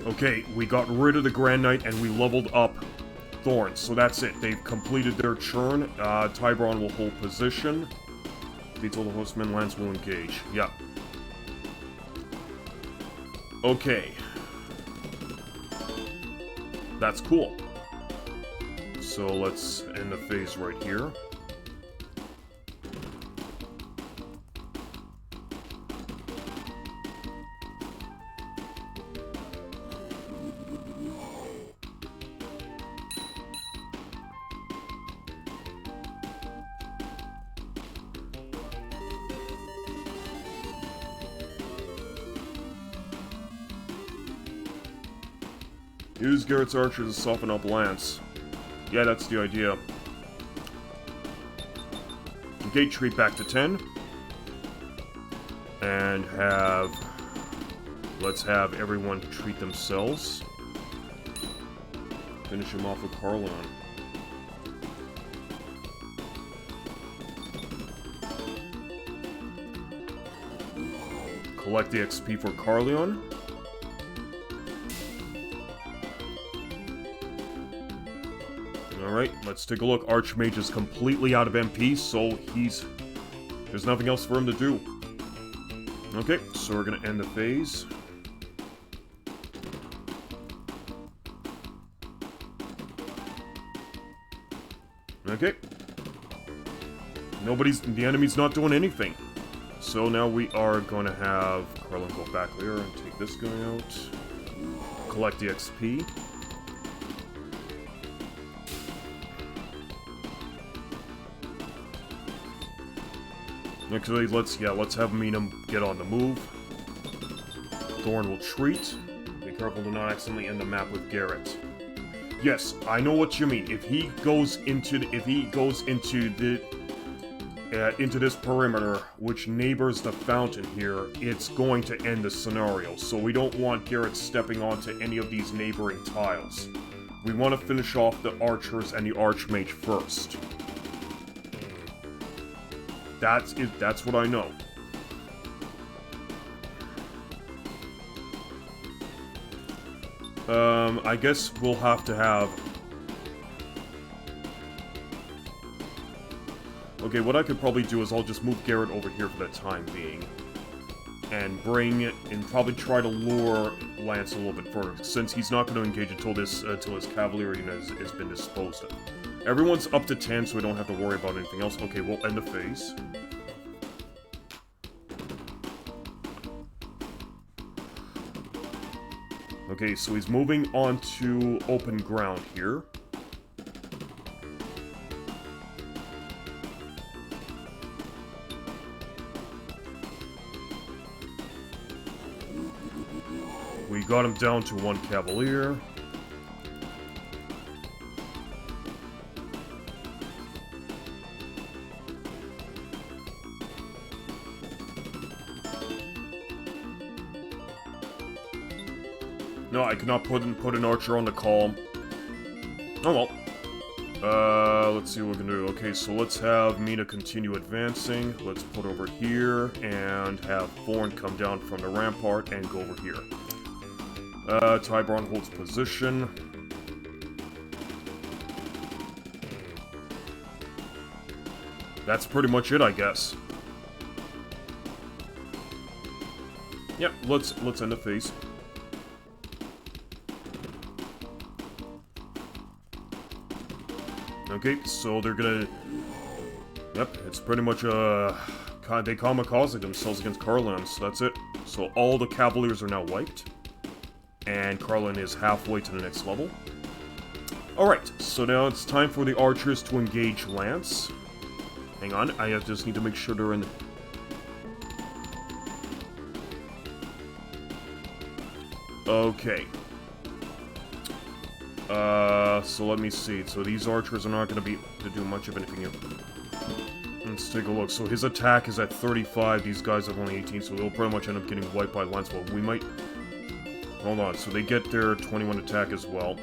Okay, we got rid of the Grand Knight and we leveled up Thorns. So that's it. They've completed their churn. Tiberon will hold position. Beats all the Horsemen. Lance will engage. Yeah. Okay. That's cool. So let's end the phase right here. Use Garrett's archer to soften up Lance. Yeah, that's the idea. gate treat back to 10. And let's have everyone treat themselves. Finish him off with Carleon. Collect the XP for Carleon. Alright, let's take a look. Archmage is completely out of MP, so there's nothing else for him to do. Okay, so we're gonna end the phase. Okay. The enemy's not doing anything. So now we are going to have Carleon go back there and take this guy out. Collect the XP. Actually, let's have Mina get on the move. Thorn will treat. Be careful to not accidentally end the map with Garrett. Yes, I know what you mean. If he goes into this perimeter, which neighbors the fountain here, it's going to end the scenario. So we don't want Garrett stepping onto any of these neighboring tiles. We want to finish off the archers and the archmage first. That's it. That's what I know. I guess we'll have to have... Okay, what I could probably do is I'll just move Garrett over here for the time being. And probably try to lure Lance a little bit further, since he's not going to engage until his cavalry has been disposed of. Everyone's up to 10, so we don't have to worry about anything else. Okay, we'll end the phase. Okay, so he's moving on to open ground here. We got him down to 1 Cavalier. No, I cannot put an archer on the column. Oh well. Let's see what we can do. Okay, so let's have Mina continue advancing. Let's put over here and have Thorn come down from the rampart and go over here. Tybron holds position. That's pretty much it, I guess. Yep, let's end the phase. Okay, so they're gonna... Yep, it's pretty much, they kamikaze themselves against Carleon, so that's it. So all the Cavaliers are now wiped. And Carleon is halfway to the next level. Alright, so now it's time for the archers to engage Lance. Hang on, I just need to make sure they're in... Okay. So let me see. So these archers are not going to be to do much of anything here. Let's take a look. So his attack is at 35. These guys have only 18, so they'll pretty much end up getting wiped by Lance. Well, we might... Hold on. So they get their 21 attack as well.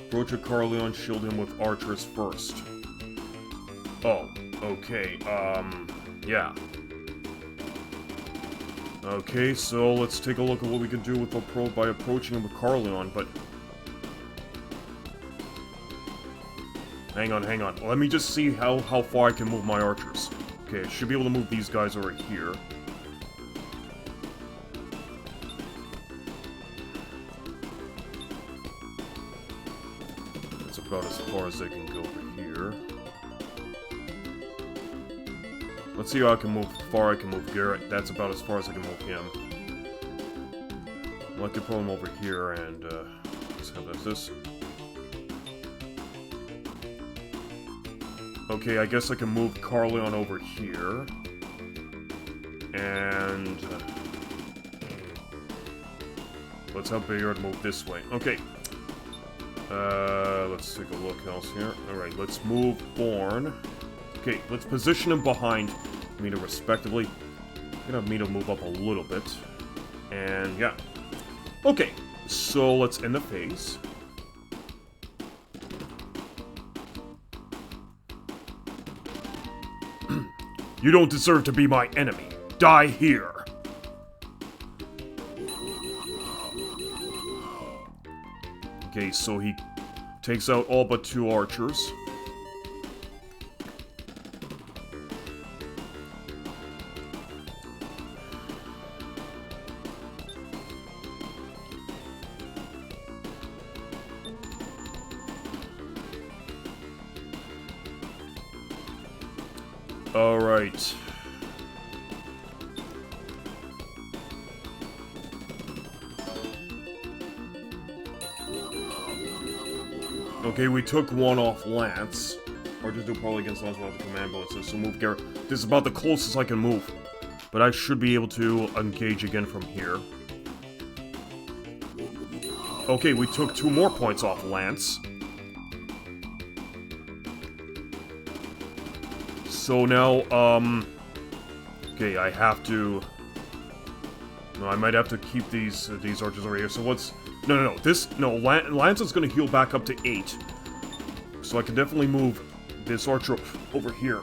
Approach a Carleon, shield him with archers first. Oh, okay. Yeah. Okay, so let's take a look at what we can do with by approaching him with Carleon, but... Hang on. Let me just see how far I can move my archers. Okay, I should be able to move these guys over here. That's about as far as they can go over here. Let's see how far I can move Garrett. That's about as far as I can move him. I can pull him over here and just have this. Okay, I guess I can move Carleon over here. And let's have Bayard move this way. Okay. Let's take a look else here. Alright, let's move Born. Okay, let's position him behind Mina respectively. I'm gonna have Mina move up a little bit. And yeah. Okay, so let's end the phase. You don't deserve to be my enemy. Die here. Okay, so he takes out all but 2 archers. Alright. Okay, we took 1 off Lance. Or just do probably against Lance without the command bonuses. So move Garrett. This is about the closest I can move. But I should be able to engage again from here. Okay, we took 2 more points off Lance. So now, okay, I have to... No, I might have to keep these archers over here. So what's... No, Lance is going to heal back up to 8. So I can definitely move this archer over here.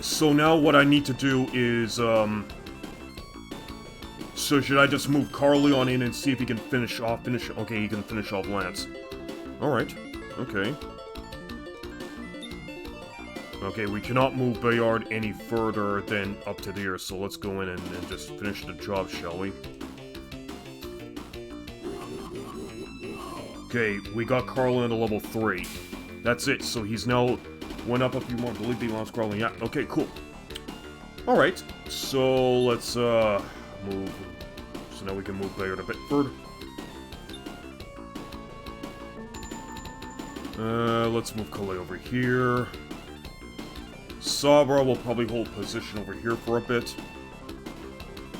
So now what I need to do is, so should I just move Carleon in and see if he can finish... Okay, he can finish off Lance. Alright, okay. Okay, we cannot move Bayard any further than up to there, so let's go in and just finish the job, shall we? Okay, we got Carlin to level 3. That's it, so he's now went up a few more. I believe he lost Carlin. Yeah, okay, cool. Alright, so let's move. So now we can move Bayard a bit further. Let's move Kale over here. Sabra will probably hold position over here for a bit.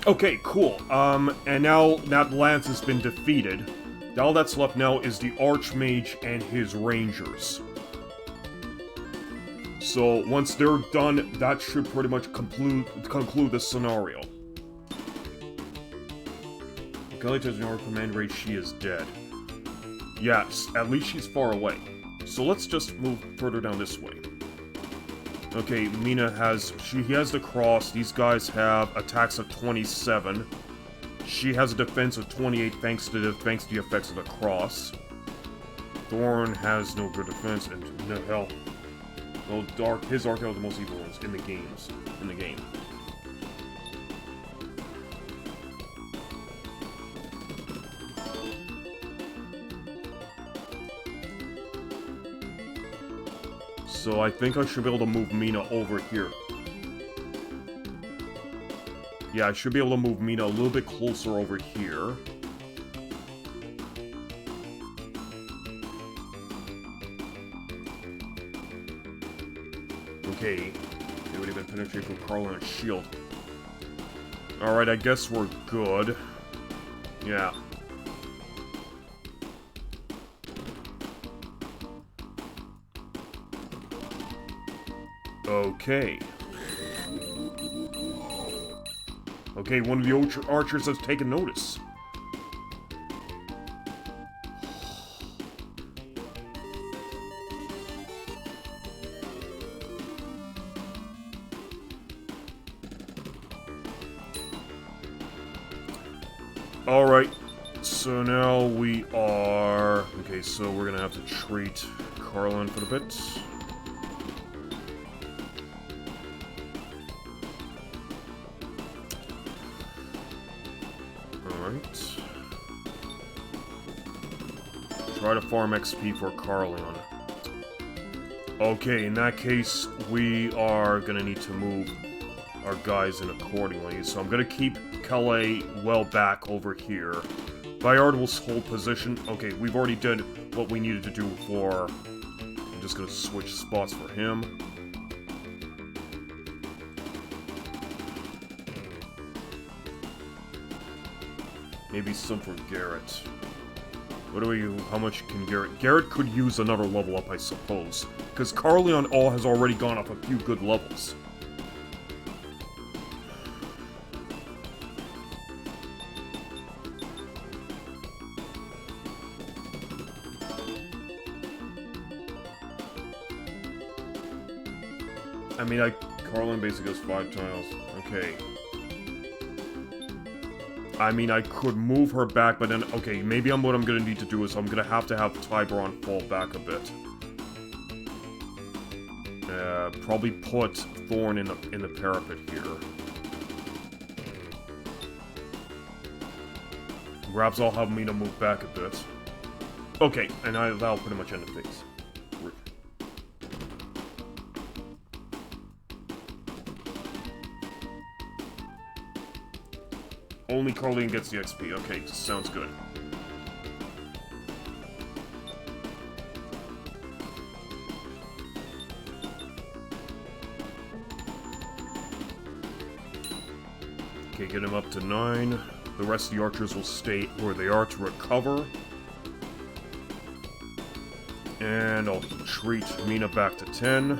Okay, cool. And now that Lance has been defeated, all that's left now is the Archmage and his Rangers. So once they're done, that should pretty much conclude this scenario. Kelly has no command rate, she is dead. Yes, at least she's far away. So let's just move further down this way. Okay, Mina has... He has the cross. These guys have attacks of 27. She has a defense of 28 thanks to the effects of the cross. Thorn has no good defense, and no hell. Well, his Dark are the most evil ones in the game. So I think I should be able to move Mina over here. Yeah, I should be able to move Mina a little bit closer over here. Okay. They would even penetrate from Carl and a shield. Alright, I guess we're good. Yeah. Okay. Okay, one of the archers has taken notice. Alright, so now we are... Okay, so we're gonna have to treat Carlin for a bit. Alright. Try to farm XP for Carleon. Okay, in that case, we are gonna need to move our guys in accordingly. So I'm gonna keep Calais well back over here. Bayard will hold position. Okay, we've already did what we needed to do for... I'm just gonna switch spots for him. Maybe some for Garrett. What do we... How much can Garrett... Garrett could use another level up, I suppose. Because Carleon all has already gone up a few good levels. I mean, Carleon basically goes 5 tiles. Okay. I mean, I could move her back, but then... Okay, maybe what I'm gonna need to do is I'm gonna have Tiburon fall back a bit. Probably put Thorn in the parapet here. Perhaps I'll have Mina move back a bit. Okay, and that'll pretty much end the phase. Only Carleon gets the XP. Okay, sounds good. Okay, get him up to 9. The rest of the archers will stay where they are to recover. And I'll treat Mina back to 10.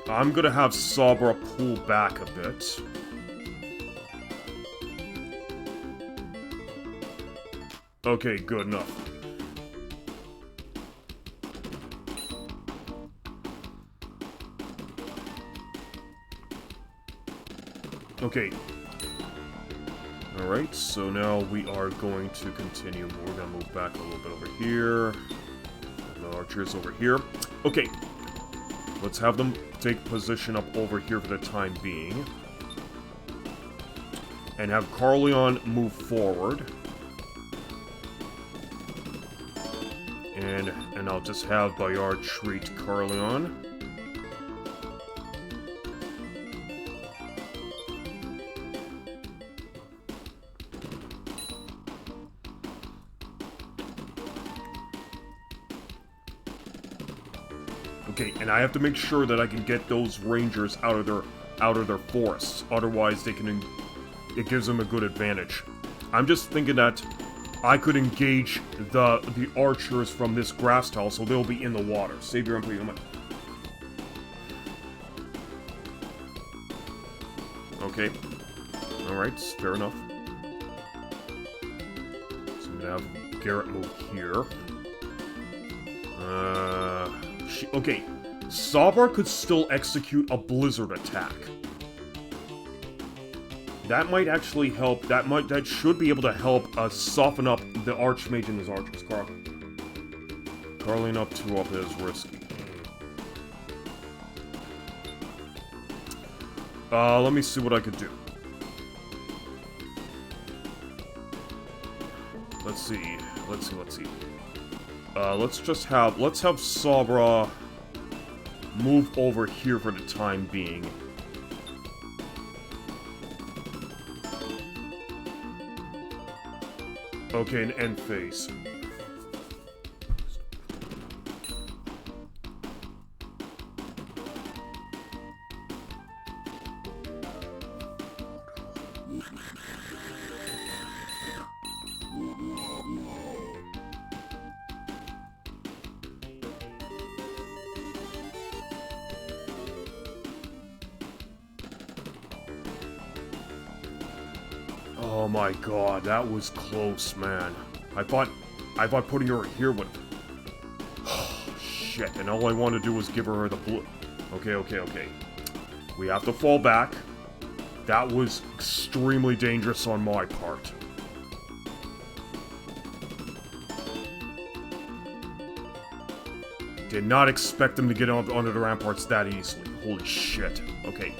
I'm gonna have Sabra pull back a bit. Okay, good enough. Okay. Alright, so now we are going to continue. We're gonna move back a little bit over here. The archers over here. Okay. Let's have them take position up over here for the time being. And have Carleon move forward. And I'll just have Bayard treat Carleon. Okay, and I have to make sure that I can get those rangers out of their forests. Otherwise, it gives them a good advantage. I'm just thinking that I could engage the archers from this grass tile, so they'll be in the water. Save your MP. Okay. Alright, fair enough. So I'm gonna have Garrett move here. Okay. Sabra could still execute a blizzard attack. That might actually help. That should be able to help soften up the Archmage and his archers. Carleon up 2 up is risky. Let me see what I could do. Let's see. Let's have Sabra move over here for the time being. Okay, an end phase. Oh my god, that was close, man. I thought putting her here would... Shit, and all I wanted to do was give her the blue... Okay. We have to fall back. That was extremely dangerous on my part. Did not expect them to get onto the ramparts that easily. Holy shit. Okay.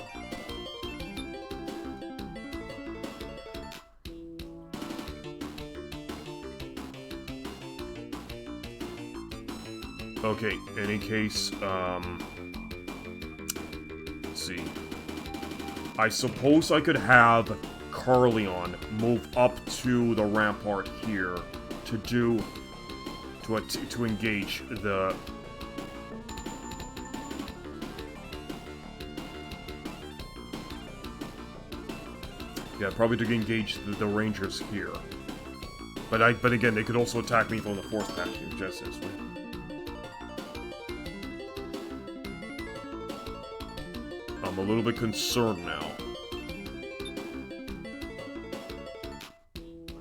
Okay, in any case, let's see. I suppose I could have Carleon move up to the rampart here to engage the... Yeah, probably to engage the rangers here. But again, they could also attack me from the force patching, just this way. I'm a little bit concerned now.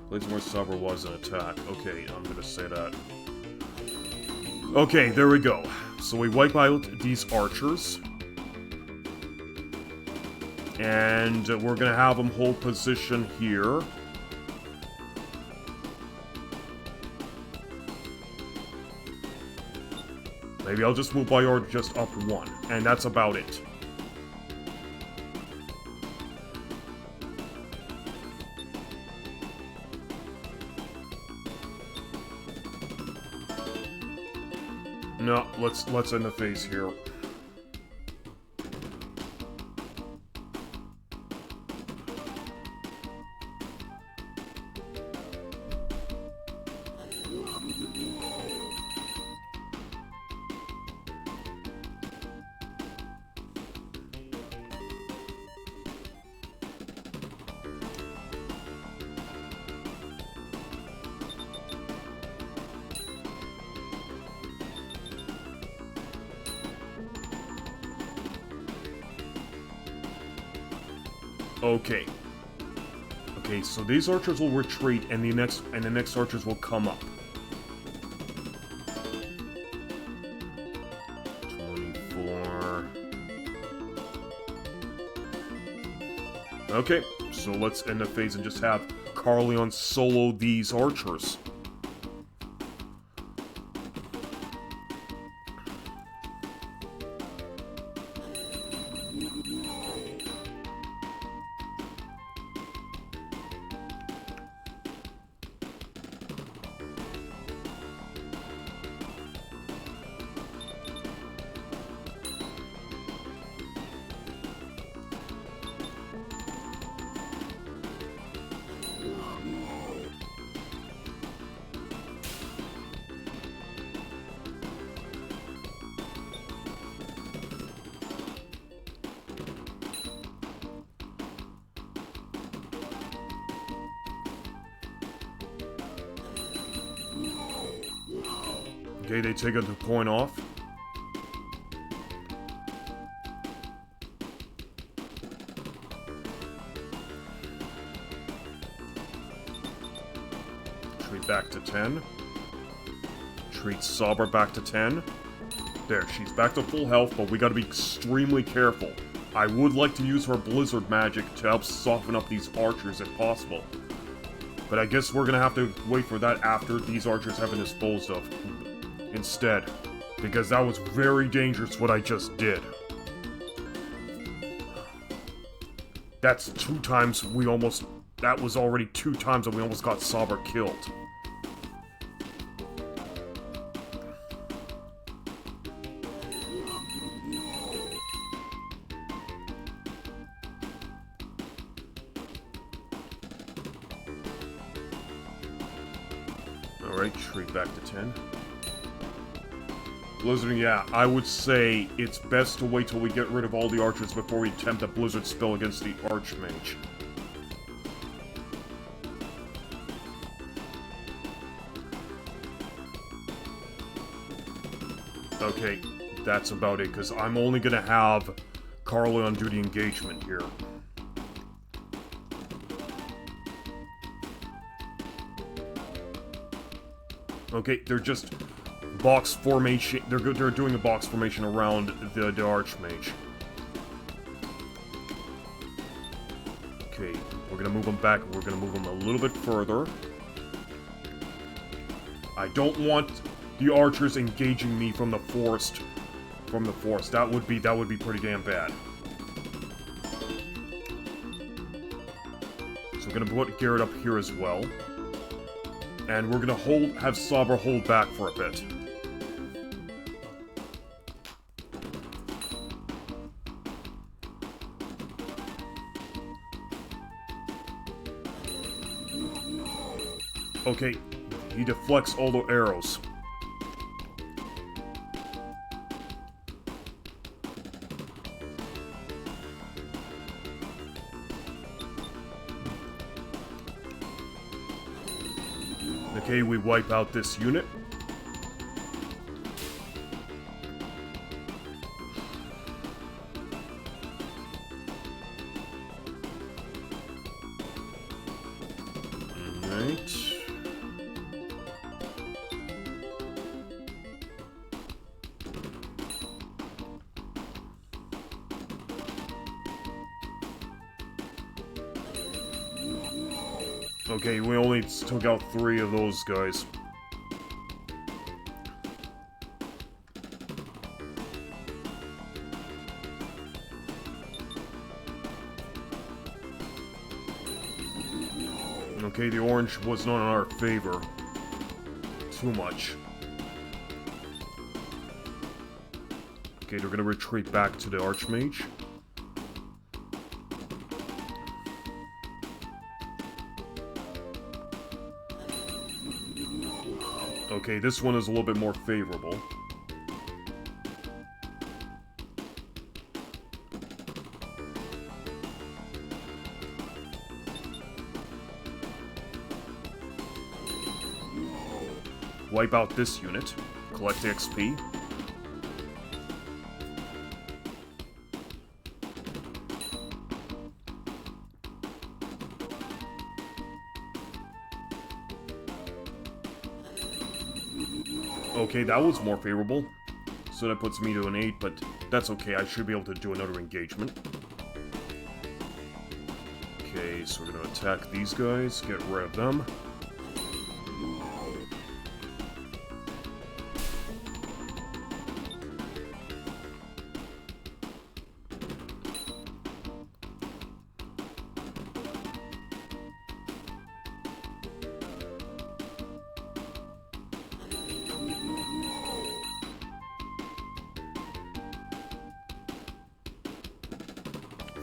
Place where Saber was an attack. Okay, I'm gonna say that. Okay, there we go. So we wipe out these archers. And we're gonna have them hold position here. Maybe I'll just move my order just up one, and that's about it. No, let's end the phase here. Okay. Okay, so these archers will retreat, and the next archers will come up. 24. Okay, so let's end the phase and just have Carleon solo these archers. Okay, they take a point off. Treat back to 10. Treat Saber back to 10. There, she's back to full health, but we gotta be extremely careful. I would like to use her Blizzard magic to help soften up these archers if possible. But I guess we're gonna have to wait for that after these archers have been disposed of. Instead, because that was very dangerous what I just did. That's two times we almost... That was already 2 times that we almost got Saber killed. Alright, retreat back to 10. Blizzard, yeah, I would say it's best to wait till we get rid of all the archers before we attempt a Blizzard spell against the Archmage. Okay, that's about it, because I'm only gonna have Carleon do the engagement here. Okay, they're just... box formation. They're doing a box formation around the Archmage. Okay, we're gonna move them back. We're gonna move them a little bit further. I don't want the archers engaging me from the forest. That would be pretty damn bad. So we're gonna put Garrett up here as well. And we're gonna have Saber hold back for a bit. Okay, he deflects all the arrows. Okay, we wipe out this unit. Alright. Okay, we only took out 3 of those guys. Okay, the orange was not in our favor. Too much. Okay, they're gonna retreat back to the Archmage. Okay, this one is a little bit more favorable. Wipe out this unit. Collect XP. Okay, that was more favorable. So that puts me to an 8, but that's okay. I should be able to do another engagement. Okay, so we're gonna attack these guys, get rid of them.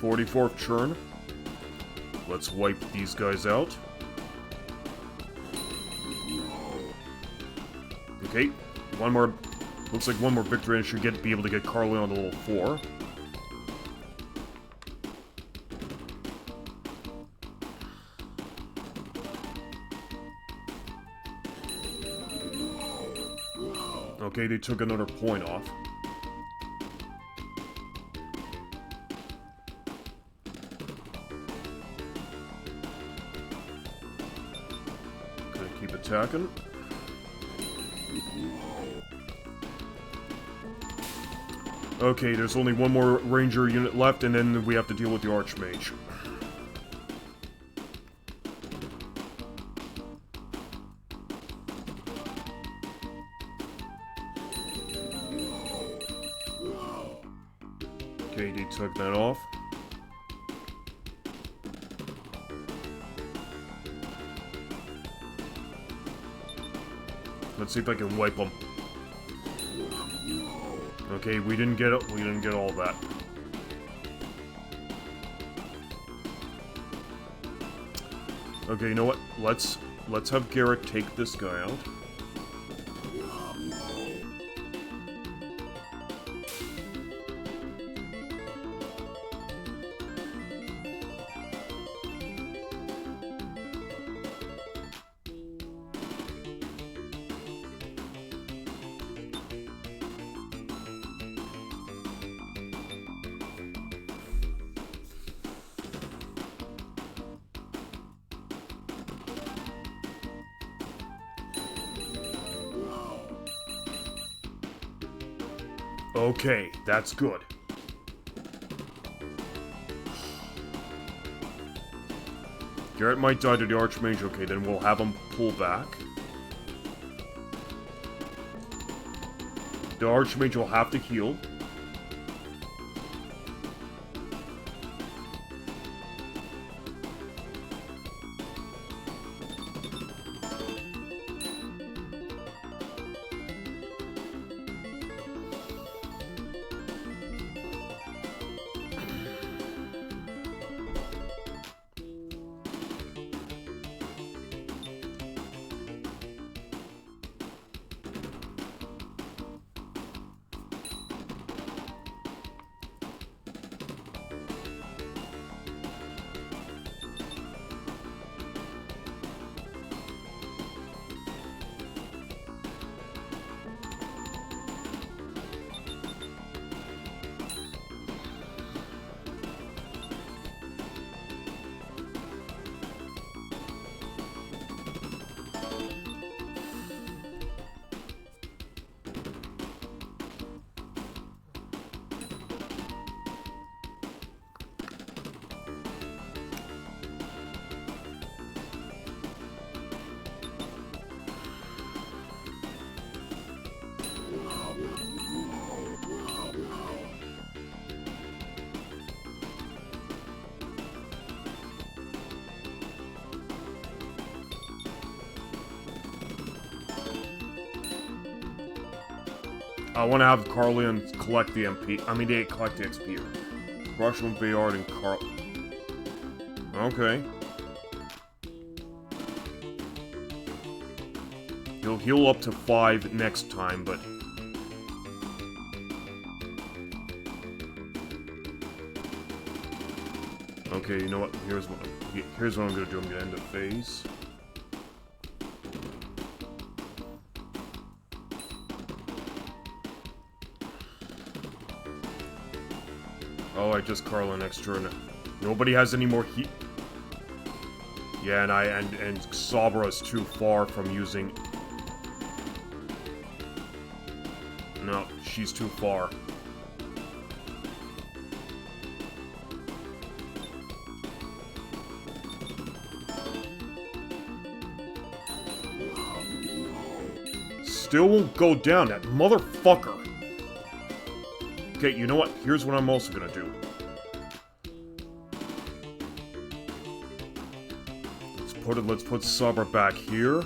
.44th churn. Let's wipe these guys out. Okay, one more. Looks like one more victory and I should be able to get Carly on to level 4. Okay, they took another point off. Keep attacking. Okay, there's only one more ranger unit left, and then we have to deal with the Archmage. Okay, they took that off. Let's see if I can wipe them. Okay, we didn't get all that. Okay, you know what? Let's have Garrett take this guy out. Okay, that's good. Garrett might die to the Archmage. Okay, then we'll have him pull back. The Archmage will have to heal. I want to have Carlion collect the MP. I mean, they collect the XP. Russian Bayard and Carl. Okay. He'll heal up to 5 next time, but... Okay, you know what? Here's what I'm gonna do. I'm gonna end the phase. Oh, I just Carlin extra. Nobody has any more heat. Yeah, and Sabra's too far from using. No, she's too far. Still won't go down, that motherfucker. Okay, you know what? Here's what I'm also gonna do. Let's put Sabra back here.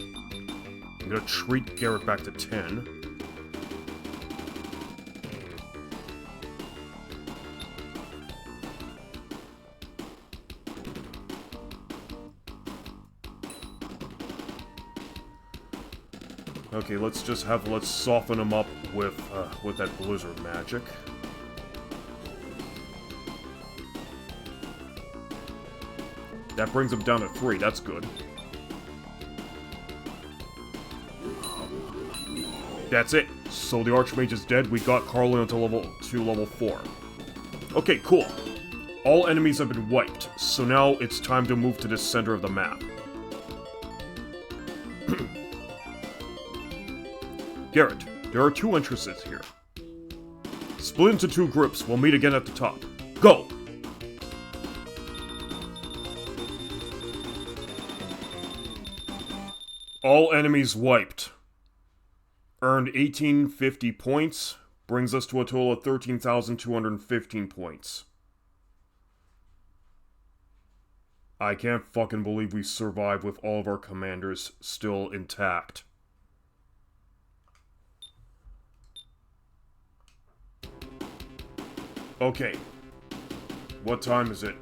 I'm gonna treat Garrett back to 10. Okay, let's soften him up with that blizzard magic. That brings him down to 3, that's good. That's it. So the Archmage is dead, we got Carlin to level 4. Okay, cool. All enemies have been wiped, so now it's time to move to the center of the map. Garrett, there are 2 entrances here. Split into 2 groups, we'll meet again at the top. Go! All enemies wiped. Earned 1850 points, brings us to a total of 13,215 points. I can't fucking believe we survived with all of our commanders still intact. Okay. What time is it?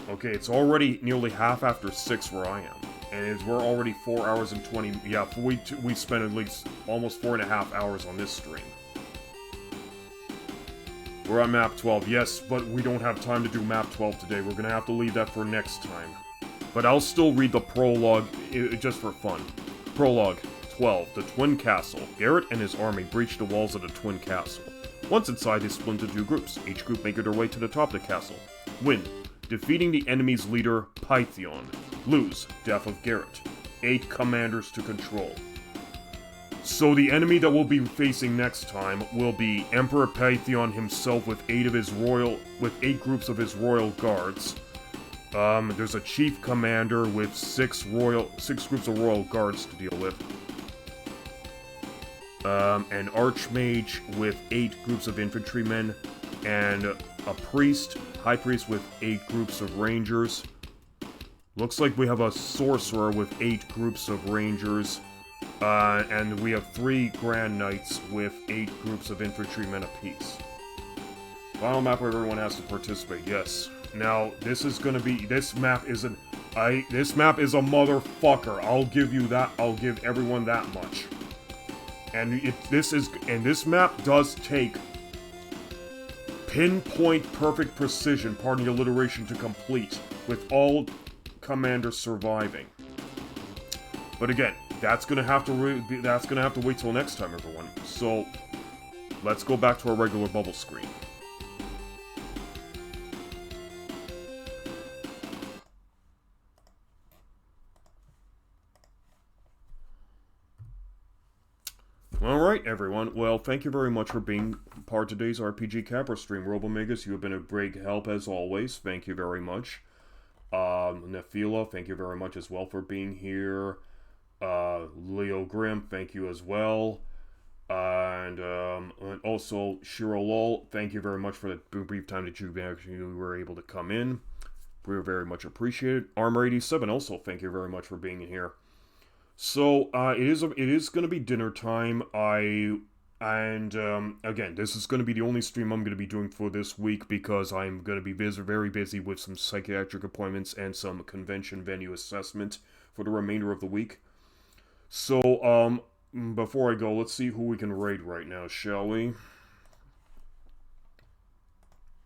Okay, it's already nearly half after 6 where I am. And we're already 4 hours and 20... Yeah, we spent at least almost 4.5 hours on this stream. We're on map 12, yes, but we don't have time to do map 12 today. We're gonna have to leave that for next time. But I'll still read the prologue, just for fun. Prologue 12. The Twin Castle. Garrett and his army breached the walls of the Twin Castle. Once inside, they split into 2 groups, each group making their way to the top of the castle. Win. Defeating the enemy's leader, Pythion. Lose. Death of Garrett. 8 commanders to control. So the enemy that we'll be facing next time will be Emperor Pythion himself with 8 groups of his royal guards. There's a chief commander with 6 groups of royal guards to deal with. An archmage with 8 groups of infantrymen, and a priest, high priest with 8 groups of rangers. Looks like we have a sorcerer with 8 groups of rangers, and we have 3 grand knights with 8 groups of infantrymen apiece. Final map where everyone has to participate, yes. Now, this map is a motherfucker. I'll give you that, I'll give everyone that much. And this map does take pinpoint perfect precision, pardon the alliteration, to complete, with all commanders surviving. But again, that's gonna have to wait till next time, everyone. So let's go back to our regular bubble screen. Alright, everyone. Well, thank you very much for being part of today's RPG Capra stream. Robomegas, you have been a great help as always. Thank you very much. Nephila, thank you very much as well for being here. Leo Grimm, thank you as well. And also, Shiro Lol, thank you very much for the brief time that you were able to come in. We very much appreciated. Armor 87, also, thank you very much for being here. So, it is going to be dinner time. I And again, this is going to be the only stream I'm going to be doing for this week because I'm going to be very busy with some psychiatric appointments and some convention venue assessment for the remainder of the week. So, before I go, let's see who we can raid right now, shall we?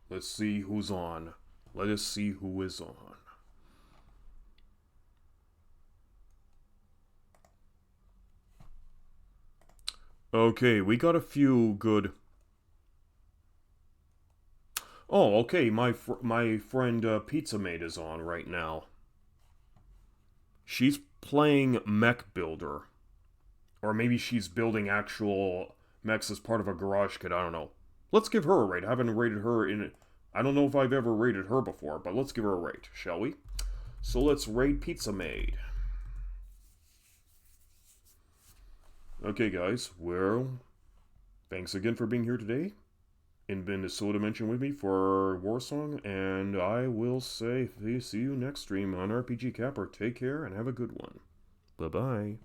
Let's see who's on. Let us see who is on. Okay, we got a few good... Oh, okay, my friend Pizza Mate is on right now. She's playing Mech Builder. Or maybe she's building actual mechs as part of a garage kit, I don't know. Let's give her a raid. I haven't rated her in... I don't know if I've ever rated her before, but let's give her a raid, shall we? So let's raid Pizza Maid. Okay, guys, well, thanks again for being here today and been to Soul Dimension with me for Warsong, and I will say, see you next stream on RPG Capper. Take care and have a good one. Bye-bye.